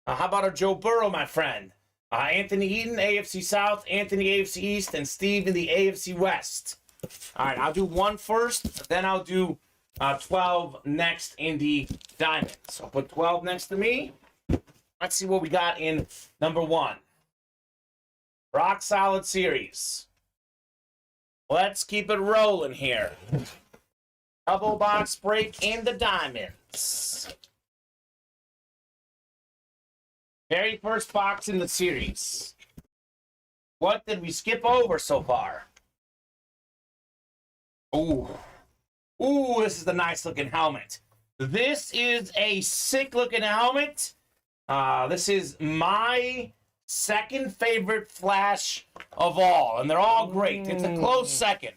How about our Joe Burrow, my friend? Anthony Eaton, AFC South. Anthony, AFC East. And Steve in the AFC West. All right, I'll do 1 first. Then I'll do 12 next in the diamonds. So I'll put 12 next to me. Let's see what we got in number 1. Rock solid series. Let's keep it rolling here. Double box break in the diamonds. Very first box in the series. What did we skip over so far? Ooh. Ooh, this is a nice looking helmet. This is a sick looking helmet. This is my second favorite Flash of all, and they're all great. It's a close second.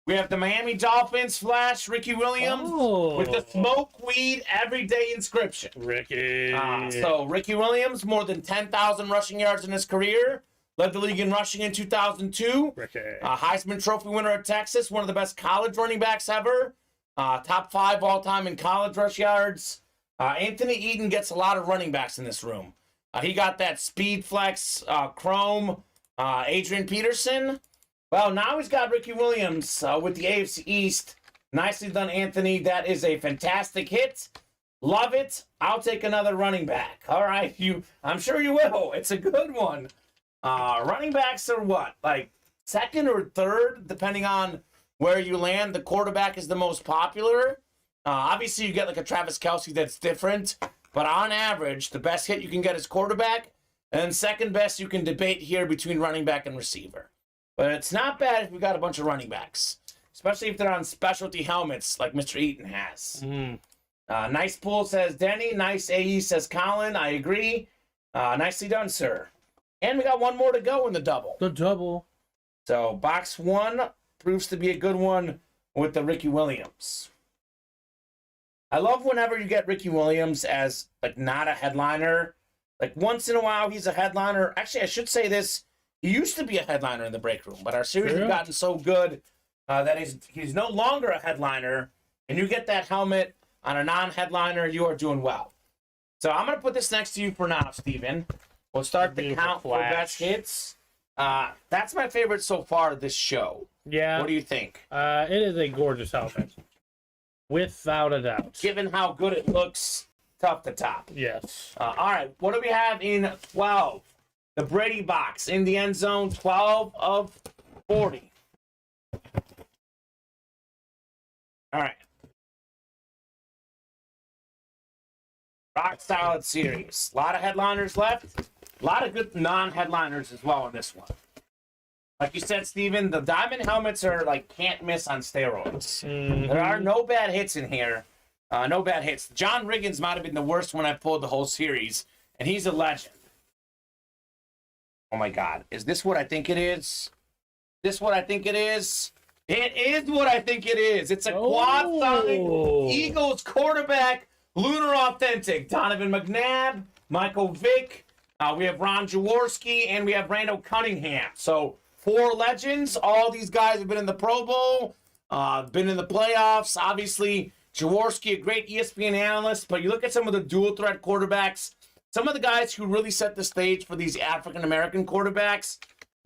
We have the Miami Dolphins Flash, Ricky Williams, with the smoke weed everyday inscription. Ricky. So Ricky Williams, more than 10,000 rushing yards in his career, led the league in rushing in 2002. Ricky. Heisman Trophy winner at Texas, one of the best college running backs ever. Top 5 all time in college rush yards. Anthony Eaton gets a lot of running backs in this room. He got that Speed Flex Chrome Adrian Peterson. Well, now he's got Ricky Williams with the AFC East. Nicely done, Anthony. That is a fantastic hit. Love it. I'll take another running back. All right, I'm sure you will. It's a good one. Running backs are what? Like second or third, depending on where you land. The quarterback is the most popular. Obviously, you get like a Travis Kelce that's different. But on average, the best hit you can get is quarterback. And second best you can debate here between running back and receiver. But it's not bad if we got a bunch of running backs. Especially if they're on specialty helmets like Mr. Eaton has. Nice pull, says Denny. Nice AE, says Colin. I agree. Nicely done, sir. And we got one more to go in the double. The double. So box 1 proves to be a good one with the Ricky Williams. I love whenever you get Ricky Williams as like not a headliner. Like once in a while he's a headliner. Actually, I should say this. He used to be a headliner in the break room, but our series has gotten so good that he's no longer a headliner. And you get that helmet on a non-headliner, you are doing well. So I'm going to put this next to you for now, Steven. We'll start the count for best hits. That's my favorite so far this show. Yeah. What do you think? It is a gorgeous helmet. Without a doubt. Given how good it looks, tough to top. Yes. All right, what do we have in 12? The Brady box in the end zone, 12 of 40. All right. Rock solid series. A lot of headliners left. A lot of good non-headliners as well in this one. Like you said, Steven, the diamond helmets are like can't miss on steroids. There are no bad hits in here. No bad hits. John Riggins might have been the worst one I pulled the whole series, and he's a legend. Oh my God. Is this what I think it is? This what I think it is? It is what I think it is. It's a quad sign Eagles quarterback, Lunar Authentic. Donovan McNabb, Michael Vick. We have Ron Jaworski, and we have Randall Cunningham. So 4 legends. All these guys have been in the Pro Bowl, been in the playoffs. Obviously, Jaworski, a great ESPN analyst. But you look at some of the dual threat quarterbacks, some of the guys who really set the stage for these African-American quarterbacks,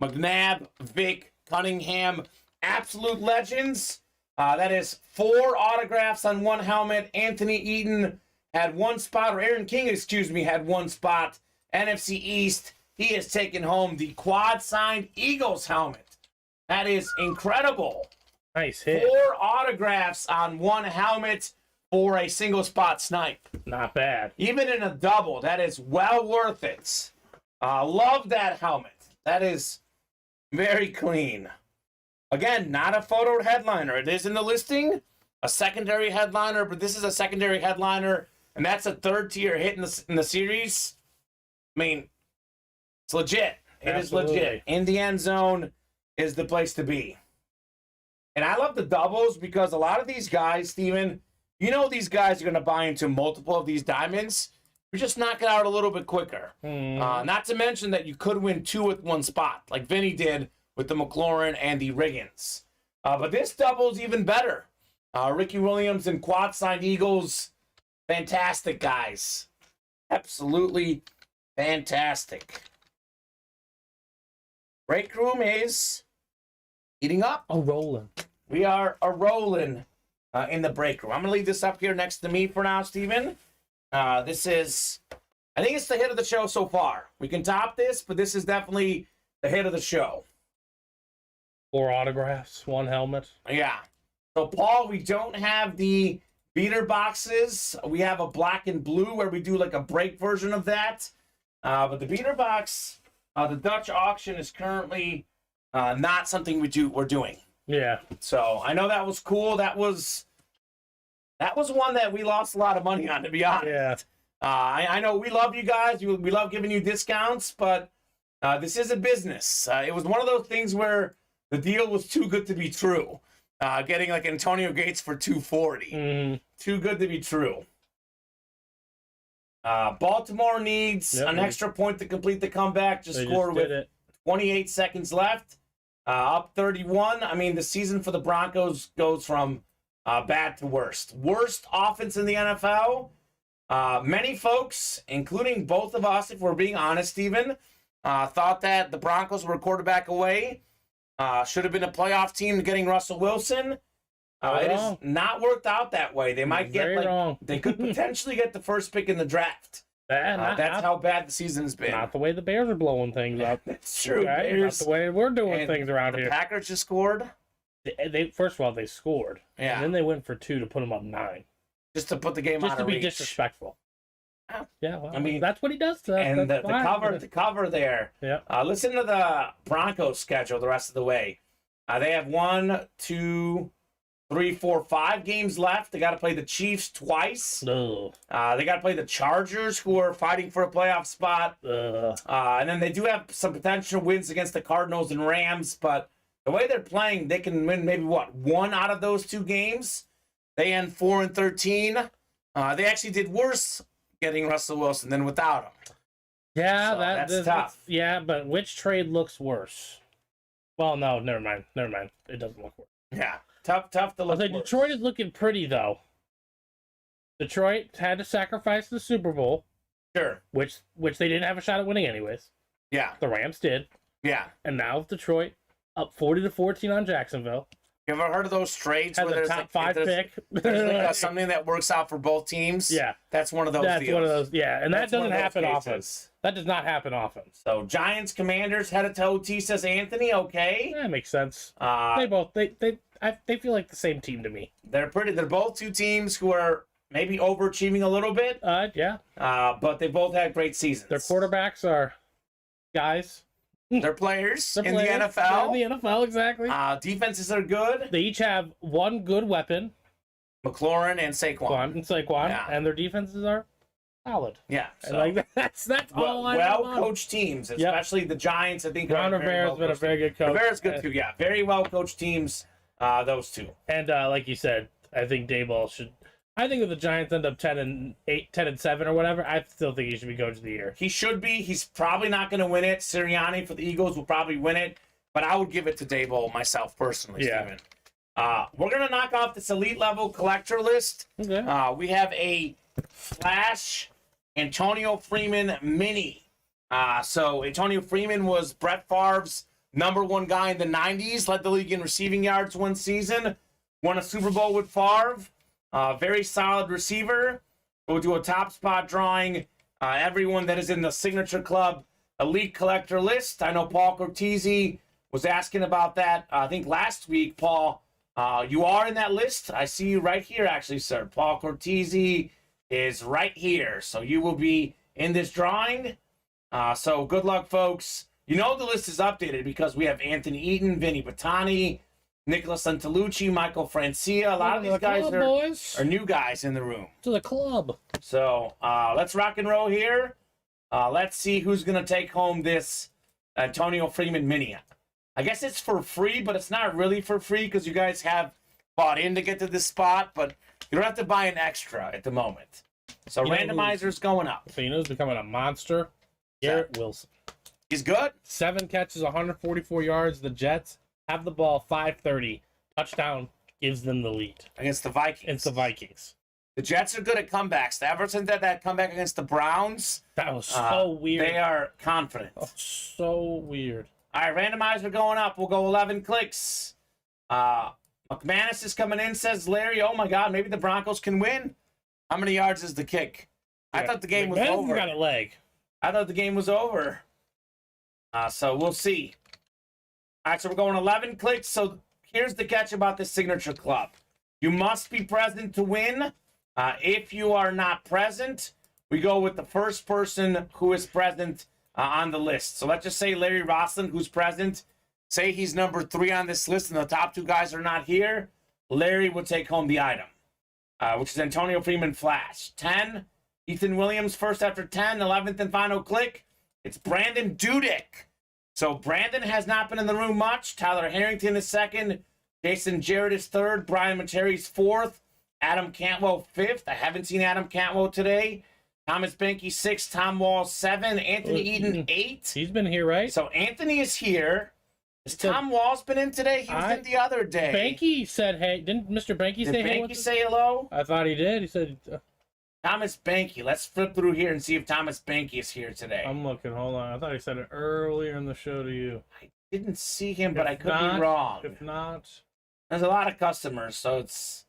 McNabb, Vick, Cunningham, absolute legends. That is 4 autographs on 1 helmet. Anthony Eaton had 1 spot, or Aaron King, excuse me, had 1 spot. NFC East, he has taken home the quad-signed Eagles helmet. That is incredible. Nice hit. 4 autographs on 1 helmet for a single spot snipe. Not bad. Even in a double, that is well worth it. Love that helmet. That is very clean. Again, not a photo headliner. It is in the listing, a secondary headliner, but this is a secondary headliner, and that's a third tier hit in the series. I mean, it's legit. It Absolutely. is legit. In the end zone is the place to be. And I love the doubles because a lot of these guys, Steven, you know these guys are going to buy into multiple of these diamonds. You just knock it out a little bit quicker. Not to mention that you could win 2 at one spot, like Vinny did with the McLaurin and the Riggins. But this double's even better. Ricky Williams and quad signed Eagles, fantastic guys. Absolutely fantastic. Break room is heating up. Oh, rolling. We are a-rolling in the break room. I'm going to leave this up here next to me for now, Steven. This is, I think it's the hit of the show so far. We can top this, but this is definitely the hit of the show. 4 autographs, 1 helmet. Yeah. So, Paul, we don't have the beater boxes. We have a black and blue where we do like a break version of that. But the beater box, the Dutch auction is currently not something we're doing. Yeah. So I know that was cool. That was one that we lost a lot of money on, to be honest. Yeah. I know we love you guys. We love giving you discounts, but this is a business. It was one of those things where the deal was too good to be true. Getting like Antonio Gates for $240. Too good to be true. Baltimore needs an extra point to complete the comeback. Just scored with 28 seconds left. Up 31. I mean, the season for the Broncos goes from bad to worst. Worst offense in the NFL. Many folks, including both of us, if we're being honest, Steven, thought that the Broncos were a quarterback away. Should have been a playoff team getting Russell Wilson. It has not worked out that way. They might get they could potentially get the first pick in the draft. That's how bad the season's been. Not the way the Bears are blowing things up. That's true. Okay? Bears, not the way we're doing things around the here. Packers just scored. They first of all, they scored. Yeah. And then they went for 2 to put them up 9. Just to put the game out of reach. Just to be disrespectful. Yeah, well, I mean, that's what he does to us. And the cover there. Yeah. Listen to the Broncos schedule the rest of the way. They have 1, 2, 3, 4, 5 games left. They got to play the Chiefs twice. Ugh. They got to play the Chargers, who are fighting for a playoff spot. And then they do have some potential wins against the Cardinals and Rams. But the way they're playing, they can win maybe, 1 out of those 2 games. They end 4-13. They actually did worse getting Russell Wilson than without him. Yeah, so that's tough. Yeah, but which trade looks worse? Well, no, never mind. It doesn't look worse. Yeah, tough to look worse. Detroit is looking pretty, though. Detroit had to sacrifice the Super Bowl. Sure. Which they didn't have a shot at winning anyways. Yeah. The Rams did. Yeah. And now Detroit up 40-14 on Jacksonville. You ever heard of those trades where there's top 5 pick? There's something that works out for both teams. Yeah. That's one of those deals. That's one of those, yeah. And that doesn't happen often. That does not happen often. So Giants, Commanders, headed to OT, says Anthony. Okay. That makes sense. They feel like the same team to me. They're both 2 teams who are maybe overachieving a little bit. Yeah. But they both had great seasons. Their quarterbacks are guys. They're players in the NFL. In the NFL, exactly. Defenses are good. They each have 1 good weapon. McLaurin and Saquon. Yeah. And their defenses are solid. Yeah. So. And that's all I know. Well-coached teams, especially the Giants, I think. Ron Rivera's been a very good coach. Rivera's good, too, yeah. Very well-coached teams, those 2. And like you said, I think Daboll should... I think if the Giants end up 10-8, 10-7 or whatever, I still think he should be coach of the year. He should be. He's probably not going to win it. Sirianni for the Eagles will probably win it, but I would give it to Daboll myself personally, Steven. We're going to knock off this elite level collector list. Okay. We have a Flash Antonio Freeman mini. So Antonio Freeman was Brett Favre's #1 guy in the 90s, led the league in receiving yards one season, won a Super Bowl with Favre. Very solid receiver. We'll do a top spot drawing. Everyone that is in the Signature Club Elite Collector list. I know Paul Cortese was asking about that. I think last week, Paul, you are in that list. I see you right here, actually, sir. Paul Cortese is right here. So you will be in this drawing. So good luck, folks. You know the list is updated because we have Anthony Eaton, Vinny Battani, Nicholas Santalucci, Michael Francia. A lot of these guys are new guys in the room. To the club. So let's rock and roll here. Let's see who's going to take home this Antonio Freeman Mini. I guess it's for free, but it's not really for free because you guys have bought in to get to this spot, but you don't have to buy an extra at the moment. So randomizer's going up. So you know who's becoming a monster? Garrett Wilson. He's good. 7 catches, 144 yards. The Jets have the ball, 5:30. Touchdown gives them the lead. Against the Vikings. It's the Vikings. The Jets are good at comebacks. Ever since that comeback against the Browns. That was so weird. They are confident. Oh, so weird. All right, randomizer going up. We'll go 11 clicks. McManus is coming in, says Larry. Oh, my God, maybe the Broncos can win. How many yards is the kick? I thought the game was over. Got a leg. I thought the game was over. So we'll see. All right, so we're going 11 clicks. So here's the catch about this signature club. You must be present to win. If you are not present, we go with the first person who is present on the list. So let's just say Larry Rossland, who's present. Say he's number 3 on this list and the top 2 guys are not here. Larry would take home the item, which is Antonio Freeman Flash. 10, Ethan Williams first after 10, 11th and final click. It's Brandon Dudek. So Brandon has not been in the room much. Tyler Harrington is 2nd. Jason Jarrett is 3rd. Brian Materi's 4th. Adam Cantwell 5th. I haven't seen Adam Cantwell today. Thomas Benke 6th. Tom Wall 7. Anthony Eaton 8. He's been here, right? So Anthony is here. Has Tom Wall's been in today? He was in the other day. Benke said, hey. Didn't Mr. Benke say hey? Did Benke say hello? I thought he did. He said... Thomas Benke. Let's flip through here and see if Thomas Benke is here today. I'm looking. Hold on. I thought he said it earlier in the show to you. I didn't see him, but I could be wrong. If not... There's a lot of customers, so it's...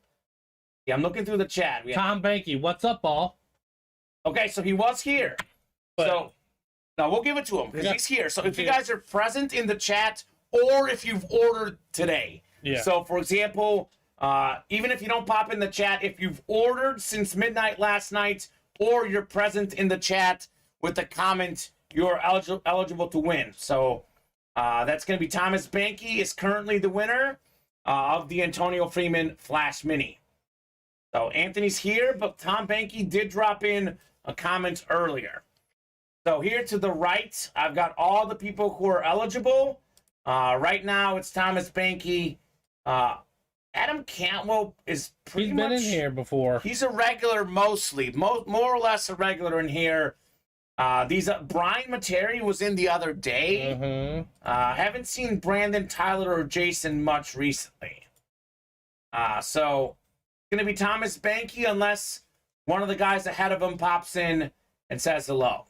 Yeah, I'm looking through the chat. Tom Benke, what's up, ball? Okay, so he was here. So, no, we'll give it to him because he's here. So if you guys are present in the chat or if you've ordered today. Yeah. So, for example, even if you don't pop in the chat, if you've ordered since midnight last night or you're present in the chat with the comment, you're eligible to win. So that's going to be Thomas Benke is currently the winner of the Antonio Freeman Flash Mini. So Anthony's here, but Tom Benke did drop in a comment earlier. So here to the right, I've got all the people who are eligible. Right now, it's Thomas Benke. Adam Cantwell is pretty much... He's been in here before. He's a regular mostly. More or less a regular in here. Brian Materi was in the other day. Mm-hmm. Haven't seen Brandon, Tyler, or Jason much recently. So it's going to be Thomas Benke unless one of the guys ahead of him pops in and says hello.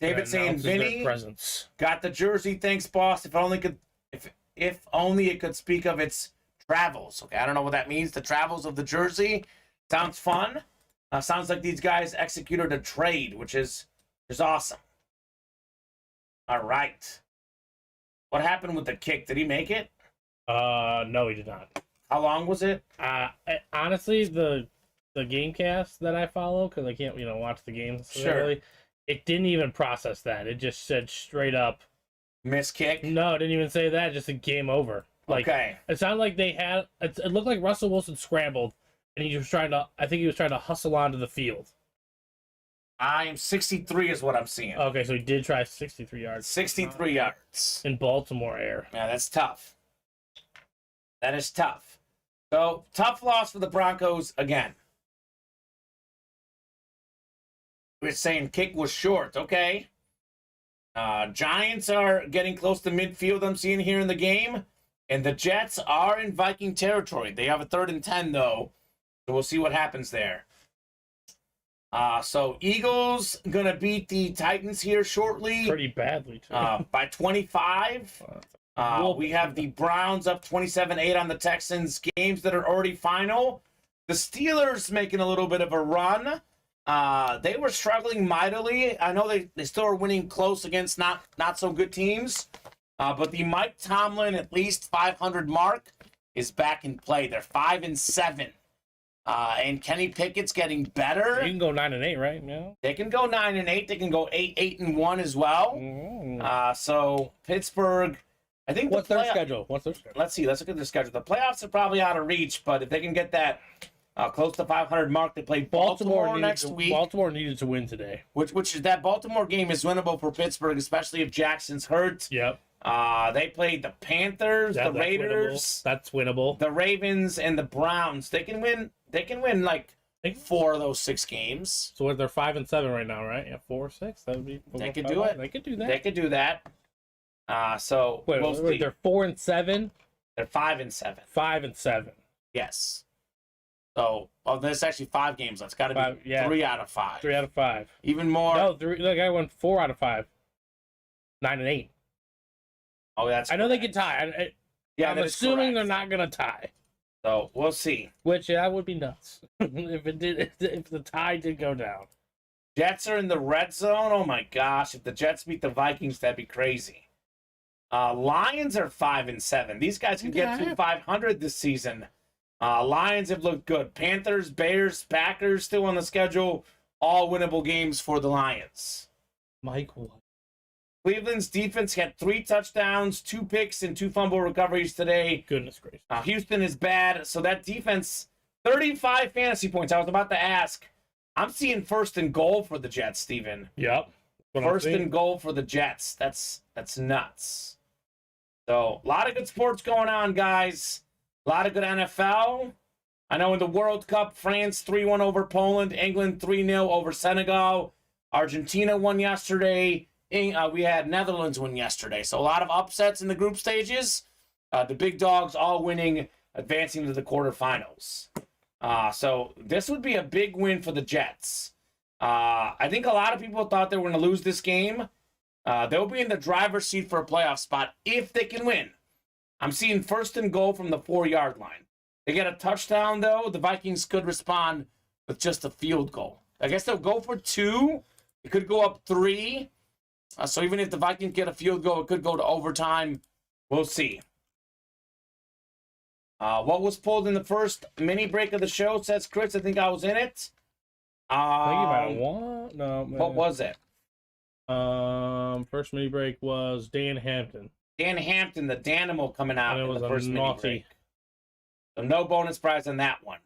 David saying, Vinny got the jersey. Thanks, boss. If only it could speak of its travels. Okay, I don't know what that means. The travels of the jersey sounds fun. Sounds like these guys executed a trade, which is awesome. All right. What happened with the kick? Did he make it? No, he did not. How long was it? Honestly, the Gamecast that I follow, because I can't, watch the games. Sure. It didn't even process that. It just said straight up. Miss kick? No, it didn't even say that. Just a game over. Okay. It sounded like it looked like Russell Wilson scrambled, and he was trying to hustle onto the field. I'm 63 is what I'm seeing. Okay, so he did try 63 yards. 63 yards. In Baltimore air. Yeah, that's tough. That is tough. So, tough loss for the Broncos again. We're saying kick was short. Okay. Giants are getting close to midfield, I'm seeing here in the game. And the Jets are in Viking territory. They have a 3rd and 10, though. So we'll see what happens there. So Eagles going to beat the Titans here shortly. Pretty badly, too. By 25. We have the Browns up 27-8 on the Texans. Games that are already final. The Steelers making a little bit of a run. They were struggling mightily. I know they still are winning close against not so good teams. But the Mike Tomlin at least 500 mark is back in play. They're 5-7 And Kenny Pickett's getting better. You can go 9-8, right? Yeah. They can go 9-8. They can go 8-1 as well. So Pittsburgh, I think. What's their schedule? Let's see. Let's look at their schedule. The playoffs are probably out of reach, but if they can get that close to 500 mark, they play Baltimore next week. Baltimore needed to win today. Which is that Baltimore game is winnable for Pittsburgh, especially if Jackson's hurt. Yep. They played the Panthers, the Winnable. Raiders, That's winnable. the Ravens, and the Browns. They can win. They can win like 4 of those 6 games. So they're 5-7 right now, right? Yeah, 4 or 6. That would be. They could do it. They could do that. They could do that. So Wait, they're 4-7. They're 5-7. 5-7. Yes. So, there's actually 5 games. That's got to be 3 out of 5. 3 out of 5. Even more. No, the guy went 4 out of 5. 9-8. Oh, that's. I know they can tie. I'm assuming they're not gonna tie. So we'll see. Which that would be nuts if it did. If the tie did go down. Jets are in the red zone. Oh my gosh! If the Jets beat the Vikings, that'd be crazy. Lions are 5-7. These guys can get to 500 this season. Lions have looked good. Panthers, Bears, Packers still on the schedule. All winnable games for the Lions. Mike White. Cleveland's defense had 3 touchdowns, 2 picks, and 2 fumble recoveries today. Goodness gracious. Houston is bad, so that defense, 35 fantasy points. I was about to ask. I'm seeing 1st and goal for the Jets, Steven. Yep. 1st and goal for the Jets. That's nuts. So, a lot of good sports going on, guys. A lot of good NFL. I know in the World Cup, France 3-1 over Poland. England 3-0 over Senegal. Argentina won yesterday. We had Netherlands win yesterday. So a lot of upsets in the group stages. The big dogs all winning, advancing to the quarterfinals. So this would be a big win for the Jets. I think a lot of people thought they were going to lose this game. They'll be in the driver's seat for a playoff spot if they can win. I'm seeing 1st and goal from the 4-yard line. They get a touchdown, though. The Vikings could respond with just a field goal. I guess they'll go for 2. It could go up 3. So even if the Vikings get a field goal, it could go to overtime. We'll see. What was pulled in the first mini break of the show, says Chris. I think I was in it. I think you might have won. No. What was it? First mini break was Dan Hampton. Dan Hampton, the Danimal coming out and it in was the first mini break. So no bonus prize on that one.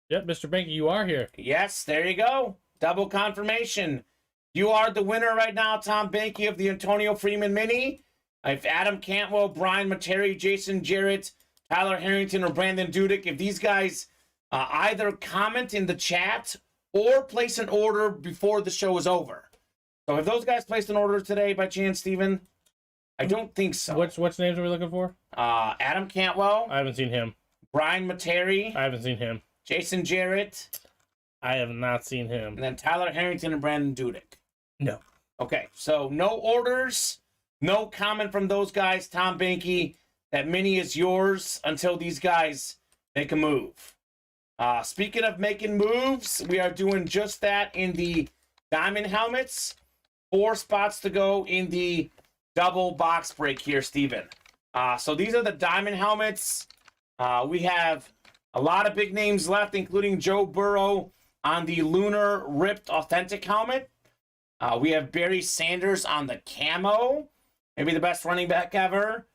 Yep, Mr. Banky, you are here. Yes, there you go. Double confirmation. You are the winner right now, Tom Banky, of the Antonio Freeman Mini. If Adam Cantwell, Brian Materi, Jason Jarrett, Tyler Harrington, or Brandon Dudek, if these guys either comment in the chat or place an order before the show is over. So if those guys placed an order today by chance, Steven? I don't think so. Which names are we looking for? Adam Cantwell. I haven't seen him. Brian Materi. I haven't seen him. Jason Jarrett. I have not seen him. And then Tyler Harrington and Brandon Dudek. No. Okay, so no orders, no comment from those guys. Tom Banky, that mini is yours until these guys make a move. Speaking of making moves, we are doing just that in the diamond helmets. 4 spots to go in the double box break here, Steven. So these are the diamond helmets. We have a lot of big names left, including Joe Burrow on the Lunar Ripped Authentic helmet. We have Barry Sanders on the camo. Maybe the best running back ever.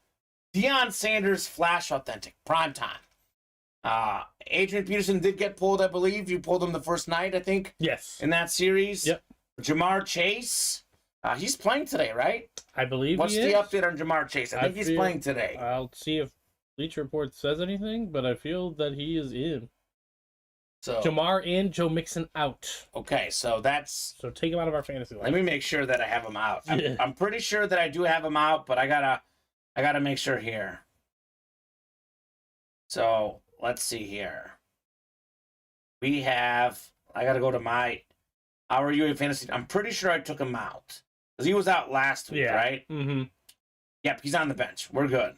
Deion Sanders Flash Authentic. Prime time. Adrian Peterson did get pulled, I believe. You pulled him the first night, I think. Yes. In that series. Yep. Jamar Chase. He's playing today, right? I believe What's he the is. update on Jamar Chase? I think he's playing today. I'll see if Bleacher Report says anything, but I feel that he is in. So Jamar in, Joe Mixon out. Okay, so that's... So take him out of our fantasy line. Let me make sure that I have him out. Yeah. I'm pretty sure that I do have him out, but I gotta make sure here. So let's see here. We have... I gotta go to my... Our UA Fantasy... I'm pretty sure I took him out. Because he was out last week, right? Mm-hmm. Yep, he's on the bench. We're good.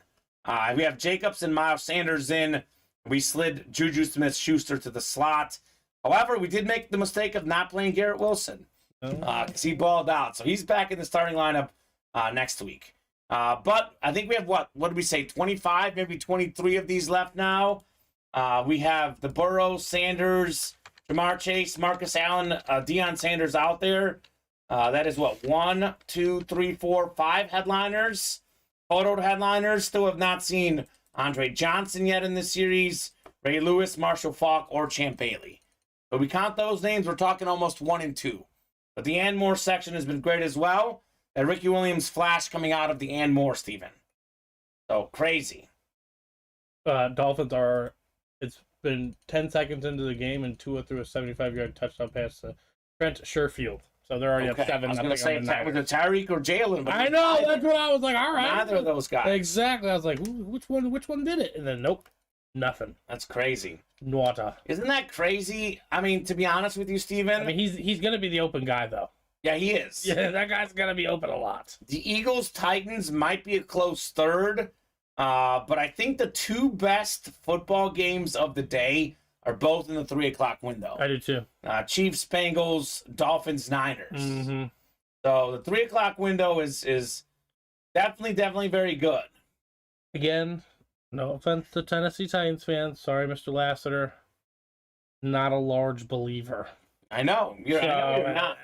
We have Jacobs and Miles Sanders in. We slid Juju Smith-Schuster to the slot. However, we did make the mistake of not playing Garrett Wilson because he balled out. So he's back in the starting lineup next week. But I think we have, what did we say, 25, maybe 23 of these left now. We have the Burrows, Sanders, Jamar Chase, Marcus Allen, Deion Sanders out there. That is what, 1, 2, 3, 4, 5 headliners. Photo headliners. Still have not seen Andre Johnson yet in this series. Ray Lewis, Marshall Faulk, or Champ Bailey. But we count those names, we're talking almost 1 and 2. But the and more section has been great as well. That Ricky Williams flash coming out of the and more, Steven. So crazy. Dolphins are, it's been 10 seconds into the game and Tua threw a 75-yard touchdown pass to Trent Sherfield. So they're already up 7. I was going to say, was it Tyreek or Jalen? I know, that's what I was like, all right. Neither of those guys. Exactly. I was like, which one did it? And then, nope, nothing. That's crazy. Nada. Isn't that crazy? I mean, to be honest with you, Steven. I mean, he's going to be the open guy, though. Yeah, he is. Yeah, that guy's going to be open a lot. The Eagles-Titans might be a close third, but I think the 2 best football games of the day are both in the 3 o'clock window. I do too. Chiefs, Bengals, Dolphins, Niners. Mm-hmm. So the 3 o'clock window is definitely very good. Again, no offense to Tennessee Titans fans. Sorry, Mr. Lassiter. Not a large believer. I know. I know you're not.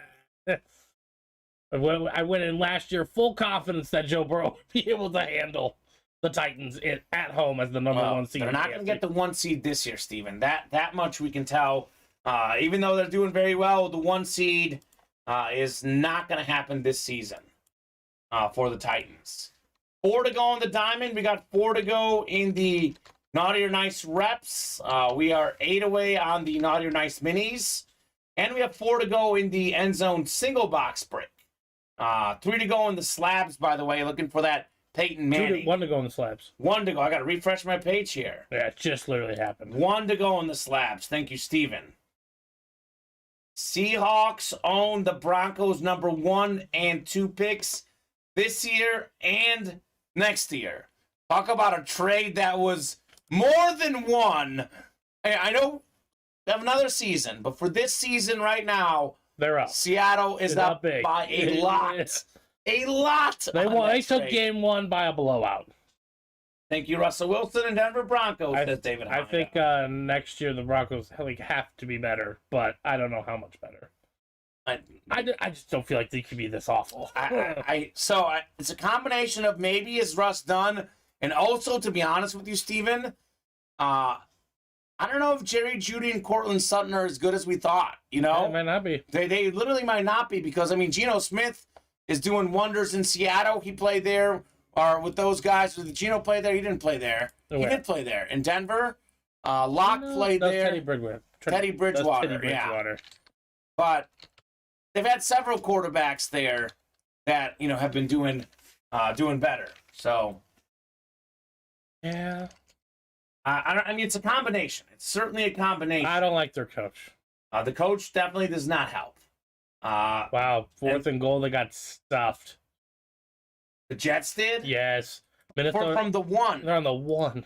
I went in last year full confidence that Joe Burrow would be able to handle the Titans at home as the number 1 seed. They're not going to get the 1 seed this year, Steven. That much we can tell. Even though they're doing very well, the 1 seed is not going to happen this season for the Titans. 4 to go on the diamond. We got 4 to go in the Naughty or Nice reps. We are 8 away on the Naughty or Nice minis. And we have 4 to go in the end zone single box break. 3 to go in the slabs, by the way, looking for that Peyton Manning. 1 to go in the slabs. 1 to go. I got to refresh my page here. Yeah, it just literally happened. 1 to go in the slabs. Thank you, Steven. Seahawks own the Broncos number 1 and 2 picks this year and next year. Talk about a trade that was more than one. I know they have another season, but for this season right now, they're up. Seattle is up big. by a lot. A lot. They won. They took trade. game 1 by a blowout. Thank you, Russell Wilson and Denver Broncos, says David I Honda. think next year the Broncos have to be better, but I don't know how much better. I just don't feel like they could be this awful. It's a combination of maybe is Russ done, and also, to be honest with you, Steven, I don't know if Jerry Jeudy and Cortland Sutton are as good as we thought. You know, It might not be. They literally might not be because Geno Smith is doing wonders in Seattle. He played there, or with those guys. Did Geno play there? He didn't play there. He did play there in Denver. Locke played there. Teddy Bridgewater. Teddy Bridgewater. Yeah. But they've had several quarterbacks there that have been doing better. So yeah. It's a combination. It's certainly a combination. I don't like their coach. The coach definitely does not help. Wow, 4th and goal, they got stuffed. The Jets did? Yes. Minnesota, from the 1. They're on the 1.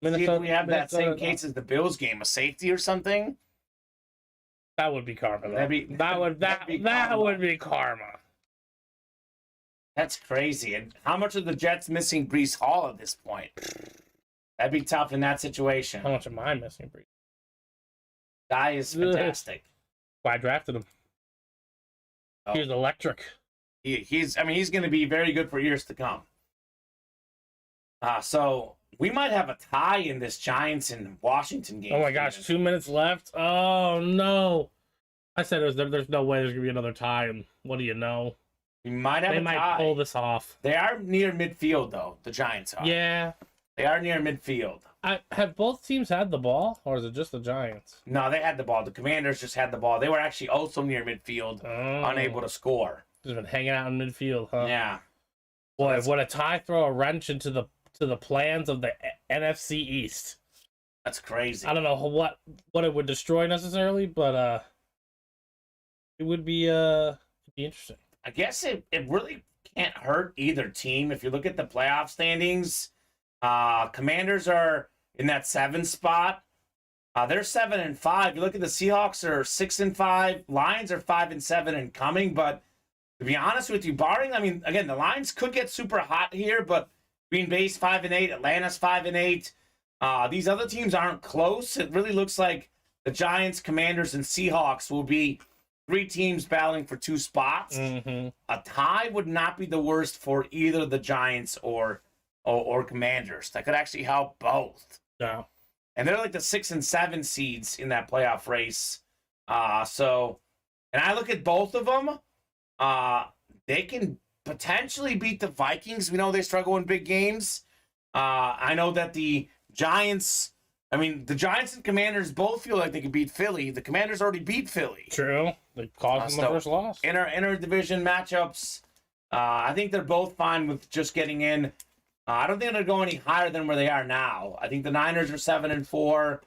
See if we have that same case as the Bills game, a safety or something. That would be karma. That would be karma. That's crazy. And how much are the Jets missing Breece Hall at this point? That'd be tough in that situation. How much am I missing, Breece? Guy is fantastic. Why I drafted him. Oh. He was electric. He's going to be very good for years to come. So we might have a tie in this Giants and Washington game. Oh my gosh, 2 minutes left. Oh no! I said there's no way there's gonna be another tie, and what do you know? We might have. They might pull this off. They are near midfield though. The Giants are. Yeah. They are near midfield. Have both teams had the ball, or is it just the Giants? No, they had the ball. The Commanders just had the ball. They were actually also near midfield, unable to score. Just been hanging out in midfield, huh? Yeah. Boy, would a tie throw a wrench into the plans of the NFC East? That's crazy. I don't know what it would destroy necessarily, but it would be interesting. I guess it really can't hurt either team. If you look at the playoff standings, Commanders are in that 7 spot. They're 7-5. You look at the Seahawks are 6-5. Lions are 5-7 and coming. But to be honest with you, barring, again, the Lions could get super hot here, but Green Bay's 5-8, Atlanta's 5-8. These other teams aren't close. It really looks like the Giants, Commanders, and Seahawks will be 3 teams battling for 2 spots. Mm-hmm. A tie would not be the worst for either the Giants or Commanders. That could actually help both. Yeah. And they're like the 6 and 7 seeds in that playoff race. And I look at both of them. They can potentially beat the Vikings. We know they struggle in big games. I know that the Giants and Commanders both feel like they can beat Philly. The Commanders already beat Philly. True. They caused them the first loss. Inter-division matchups, I think they're both fine with just getting in. I don't think they're going any higher than where they are now. I think the Niners are 7-4.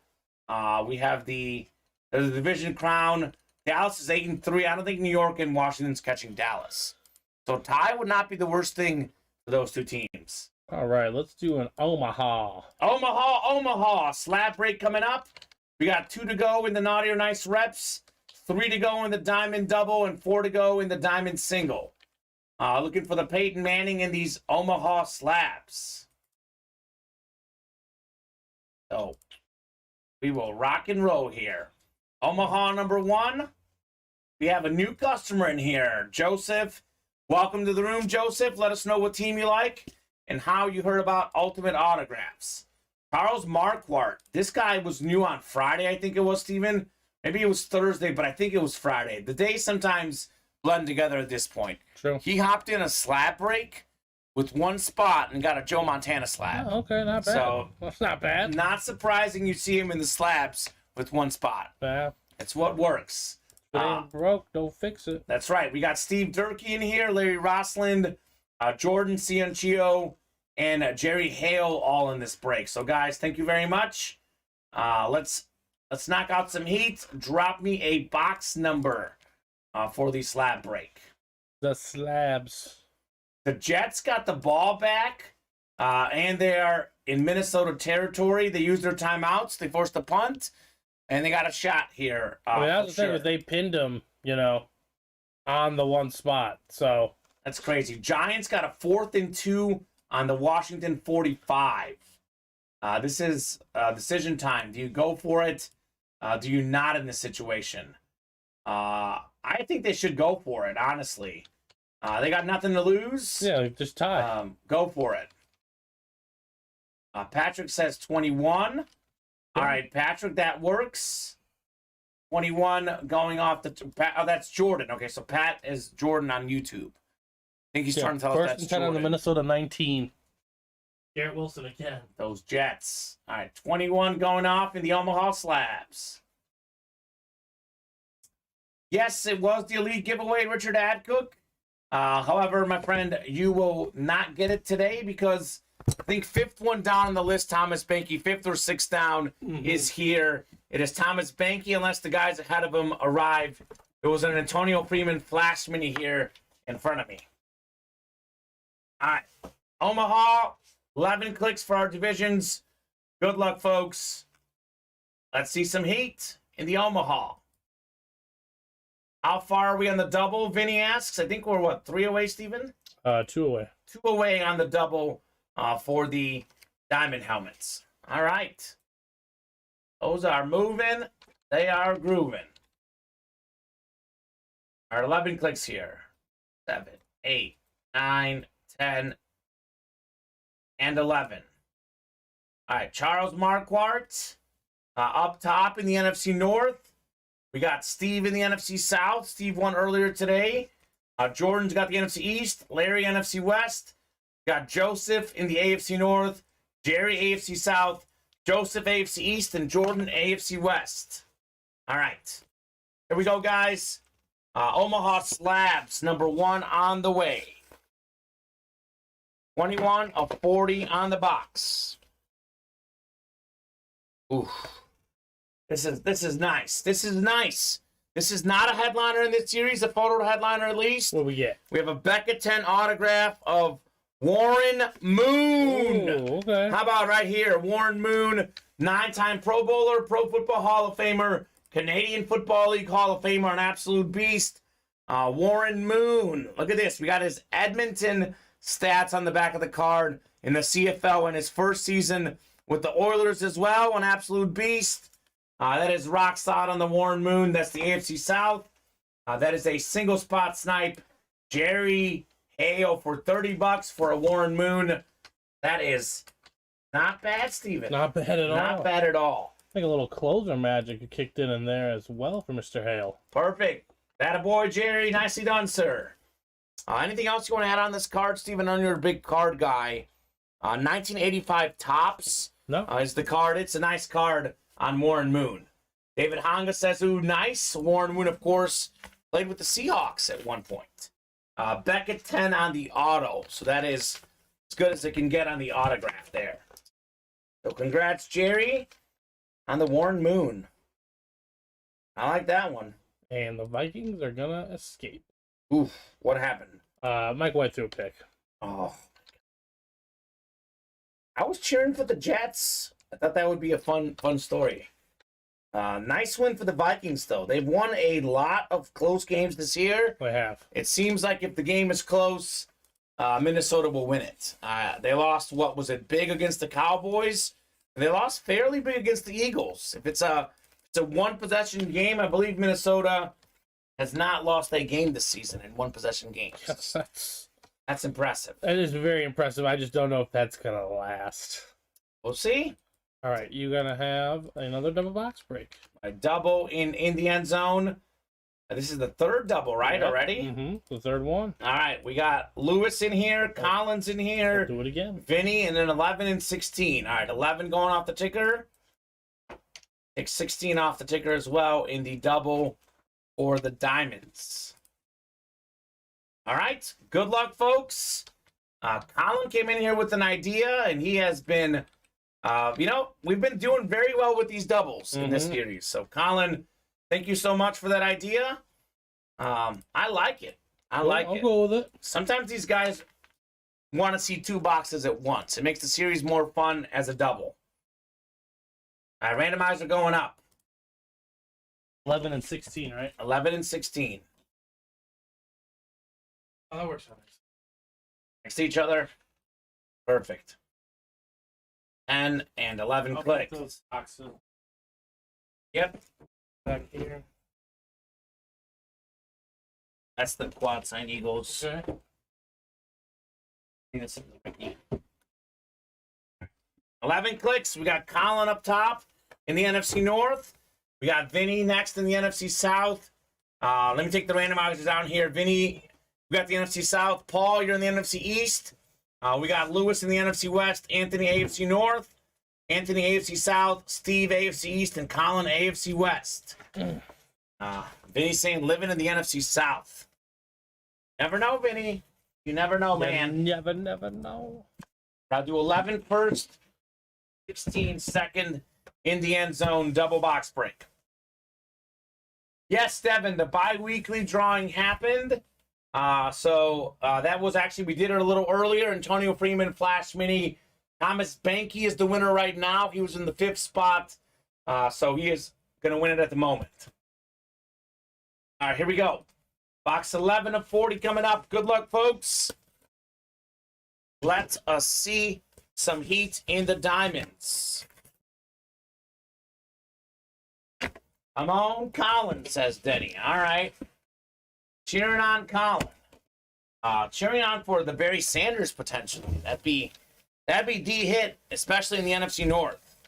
We have there's a division crown. Dallas is 8-3. I don't think New York and Washington's catching Dallas. So tie would not be the worst thing for those 2 teams. All right, let's do an Omaha. Omaha. Slab break coming up. We got 2 to go in the Naughty or Nice reps, 3 to go in the Diamond double, and 4 to go in the Diamond single. Looking for the Peyton Manning in these Omaha slabs. So we will rock and roll here. Omaha number 1. We have a new customer in here, Joseph. Welcome to the room, Joseph. Let us know what team you like and how you heard about Ultimate Autographs. Charles Marquardt. This guy was new on Friday, I think it was, Steven. Maybe it was Thursday, but I think it was Friday. The days sometimes blend together at this point. True. He hopped in a slab break with 1 spot and got a Joe Montana slab. Oh, okay, not bad. So that's not bad. Not surprising you see him in the slabs with 1 spot. Yeah. It's what works. If it ain't broke, don't fix it. That's right. We got Steve Durkee in here, Larry Rossland, Jordan Ciancio, and Jerry Hale all in this break. So, guys, thank you very much. Let's knock out some heat. Drop me a box number for the slab break. The slabs. The Jets got the ball back, and they are in Minnesota territory. They used their timeouts. They forced a punt, and they got a shot here. That's the thing is they pinned them, on the 1 spot. So that's crazy. Giants got a 4th and 2 on the Washington 45. This is decision time. Do you go for it? Do you not in this situation? I think they should go for it, honestly. They got nothing to lose. Yeah, just tie. Go for it. Patrick says 21. All right, Patrick, that works. 21 going off the... that's Jordan. Okay, so Pat is Jordan on YouTube. I think he's trying to tell us that's 1st and 10 Jordan. on the Minnesota 19. Garrett Wilson again. Those Jets. All right, 21 going off in the Omaha slabs. Yes, it was the Elite giveaway, Richard Adcook. However, my friend, you will not get it today because I think 5th one down on the list, Thomas Banky, 5th or 6th down is here. It is Thomas Banky unless the guys ahead of him arrive. There was an Antonio Freeman flash mini here in front of me. All right, Omaha, 11 clicks for our divisions. Good luck, folks. Let's see some heat in the Omaha. How far are we on the double? Vinny asks. I think we're, 3 away, Steven? 2 away. 2 away on the double for the diamond helmets. All right. Those are moving. They are grooving. All right, 11 clicks here. 7, 8, 9, 10, and 11. All right, Charles Marquardt up top in the NFC North. We got Steve in the NFC South. Steve won earlier today. Jordan's got the NFC East. Larry, NFC West. Got Joseph in the AFC North. Jerry, AFC South. Joseph, AFC East. And Jordan, AFC West. All right. Here we go, guys. Omaha Slabs, number 1 on the way. 21 of 40 on the box. Ooh. This is nice. This is nice. This is not a headliner in this series, a photo headliner at least. What we get? We have a Becca 10 autograph of Warren Moon. Ooh, okay. How about right here? Warren Moon, 9-time Pro Bowler, Pro Football Hall of Famer, Canadian Football League Hall of Famer, an absolute beast. Warren Moon. Look at this. We got his Edmonton stats on the back of the card in the CFL in his first season with the Oilers as well, an absolute beast. That is rock solid on the Warren Moon. That's the AFC South. That is a single spot snipe. Jerry Hale for $30 for a Warren Moon. That is not bad, Steven. Not bad at all. Not bad at all. I think a little closer magic kicked in there as well for Mr. Hale. Perfect. That a boy, Jerry. Nicely done, sir. Anything else you want to add on this card, Steven? I know you're a big card guy. 1985 Tops is the card. It's a nice card on Warren Moon. David Honga says, ooh, nice. Warren Moon, of course, played with the Seahawks at one point. Beckett 10 on the auto. So that is as good as it can get on the autograph there. So congrats, Jerry, on the Warren Moon. I like that one. And the Vikings are going to escape. Oof, what happened? Mike White threw a pick. Oh. I was cheering for the Jets. I thought that would be a fun story. Nice win for the Vikings, though. They've won a lot of close games this year. They have. It seems like if the game is close, Minnesota will win it. They lost, what was it, big against the Cowboys? They lost fairly big against the Eagles. If it's a one-possession game, I believe Minnesota has not lost a game this season in one-possession games. That's impressive. That is very impressive. I just don't know if that's going to last. We'll see. All right, you're going to have another double box break. A double in the end zone. This is the third double, right, already? Mm-hmm. The third one. All right, we got Lewis in here, Collins in here. We'll do it again. Vinny, and then 11 and 16. All right, 11 going off the ticker. Take 16 off the ticker as well in the double or the diamonds. All right, good luck, folks. Colin came in here with an idea, and he has been, we've been doing very well with these doubles in this series. So, Colin, thank you so much for that idea. I like it. I'll go with it. Sometimes these guys want to see two boxes at once. It makes the series more fun as a double. All right, randomizer going up. 11 and 16, right? 11 and 16. Oh, that works. Next to each other. Perfect. 10 and 11 click. Those boxes Yep. back here. That's the quad sign Eagles. Okay. 11 clicks. We got Colin up top in the NFC North. We got Vinny next in the NFC South. Let me take the randomizers down here. Vinny, we got the NFC South. Paul, you're in the NFC East. We got Lewis in the NFC West. Anthony, AFC North. Anthony, AFC South. Steve, AFC East. And Colin, AFC West. Vinny saying living in the NFC South. Never know, Vinny. You never know, man. Never know. I'll do 11 first, 16 second in the end zone, double box break. Yes, Devin, the bi-weekly drawing happened. So that was actually, we did it a little earlier. Antonio Freeman, Flash Mini. Thomas Banky is the winner right now. He was in the 5th spot. So he is going to win it at the moment. All right, here we go. Box 11 of 40 coming up. Good luck, folks. Let us see some heat in the diamonds. Come on, Colin, says Denny. All right. Cheering on Colin. Cheering on for the Barry Sanders potentially. That'd be D-hit, especially in the NFC North.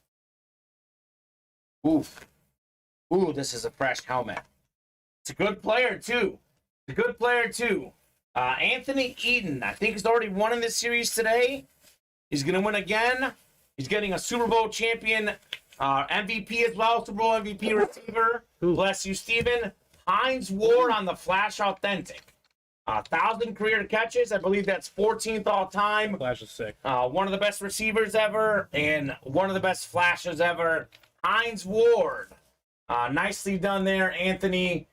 Oof. Ooh, this is a fresh helmet. It's a good player, too. Anthony Eden, I think he's already won in this series today. He's going to win again. He's getting a Super Bowl champion MVP as well, Super Bowl MVP receiver. Ooh. Bless you, Steven. Hines Ward on the Flash Authentic. 1,000 career catches. I believe that's 14th all time. Flash is sick. One of the best receivers ever and one of the best flashes ever. Hines Ward. Nicely done there, Anthony,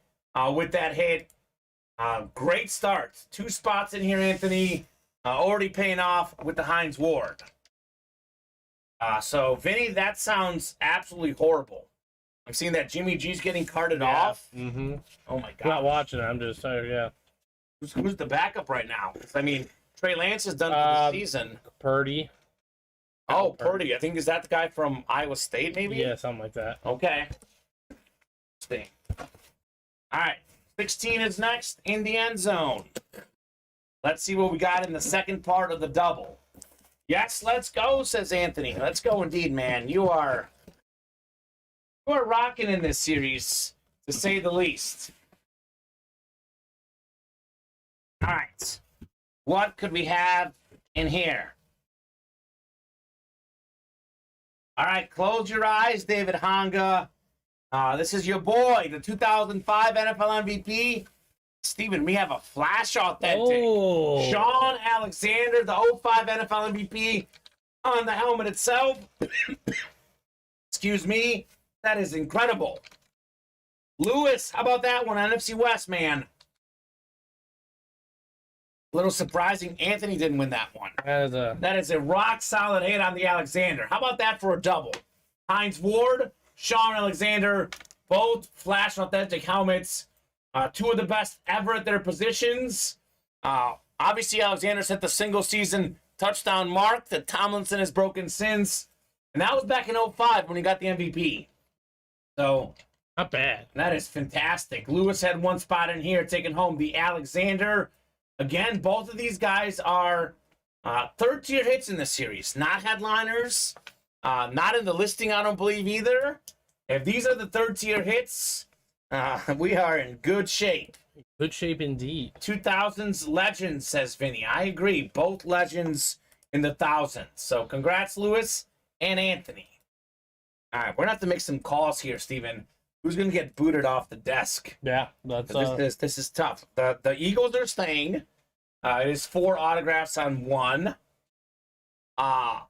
with that hit. Great start. 2 spots in here, Anthony. Already paying off with the Hines Ward. So, Vinny, that sounds absolutely horrible. I'm seeing that Jimmy G's getting carted off. Mm-hmm. Oh, my God. I'm not watching it. I'm just saying, yeah. Who's the backup right now? I mean, Trey Lance is done for the season. Purdy. Oh, Purdy. I think, is that the guy from Iowa State, maybe? Yeah, something like that. Okay. Interesting. All right. 16 is next in the end zone. Let's see what we got in the second part of the double. Yes, let's go, says Anthony. Let's go indeed, man. You are rocking in this series, to say the least. All right. What could we have in here? All right, close your eyes, David Honga. This is your boy, the 2005 NFL MVP. Steven, we have a flash authentic. Oh. Sean Alexander, the 05 NFL MVP, on the helmet itself. Excuse me. That is incredible. Lewis, how about that one? NFC West, man. A little surprising. Anthony didn't win that one. That is a rock-solid hit on the Alexander. How about that for a double? Hines Ward, Sean Alexander, both flash authentic helmets. Two of the best ever at their positions. Obviously, Alexander set the single-season touchdown mark that Tomlinson has broken since. And that was back in 05 when he got the MVP. So, not bad. That is fantastic. Lewis had one spot in here, taking home the Alexander. Again, both of these guys are third-tier hits in this series. Not headliners. Not in the listing, I don't believe, either. If these are the third-tier hits, we are in good shape. Good shape indeed. 2000s legends, says Vinny. I agree. Both legends in the thousands. So congrats, Lewis and Anthony. All right, we're going to have to make some calls here, Steven. Who's going to get booted off the desk? Yeah, that's this is tough. The Eagles are staying. It is 4 autographs on 1. I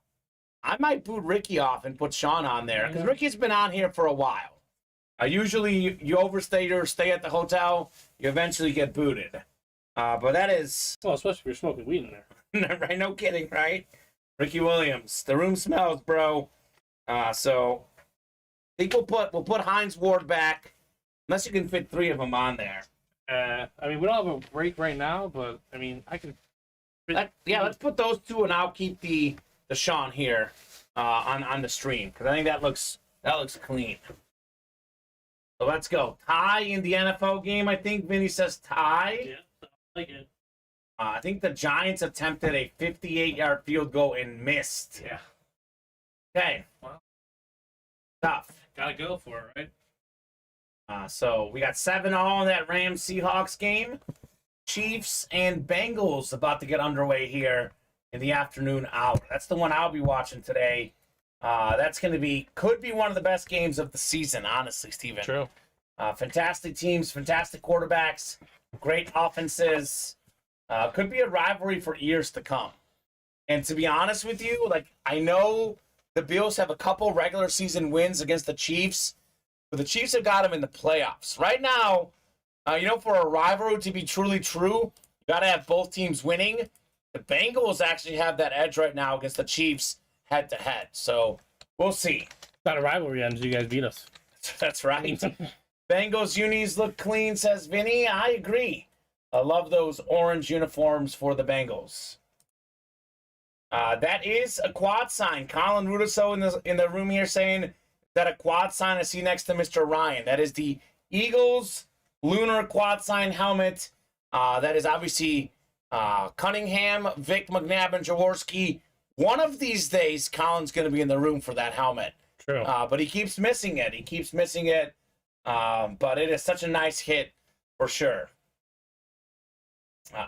might boot Ricky off and put Sean on there because Ricky's been on here for a while. Usually you overstay or stay at the hotel, you eventually get booted. But that is... Well, especially if you're smoking weed in there. Right, no kidding, right? Ricky Williams. The room smells, bro. So I think we'll put Hines Ward back, unless you can fit 3 of them on there. I mean, we don't have a break right now, but I mean, I can. Let's put those 2, and I'll keep the Sean here on the stream because I think that looks clean. So let's go. Tie in the NFL game. I think Vinny says tie. Yeah, I like it. I think the Giants attempted a 58-yard field goal and missed. Yeah. Okay. Well, tough. Gotta go for it, right? So we got 7-all in that Rams-Seahawks game. Chiefs and Bengals about to get underway here in the afternoon hour. That's the one I'll be watching today. That's going to could be one of the best games of the season, honestly, Steven. True. Fantastic teams, fantastic quarterbacks, great offenses. Could be a rivalry for years to come. And to be honest with you, I know the Bills have a couple regular season wins against the Chiefs, but the Chiefs have got them in the playoffs. Right now, for a rivalry to be truly true, you got to have both teams winning. The Bengals actually have that edge right now against the Chiefs head-to-head. So we'll see. Not a rivalry until you guys beat us. That's right. Bengals unis look clean, says Vinny. I agree. I love those orange uniforms for the Bengals. That is a quad sign. Colin Rudiso in the room here saying that a quad sign I see next to Mr. Ryan. That is the Eagles lunar quad sign helmet. That is obviously Cunningham, Vic, McNabb, and Jaworski. One of these days, Colin's going to be in the room for that helmet. True. But he keeps missing it. But it is such a nice hit for sure.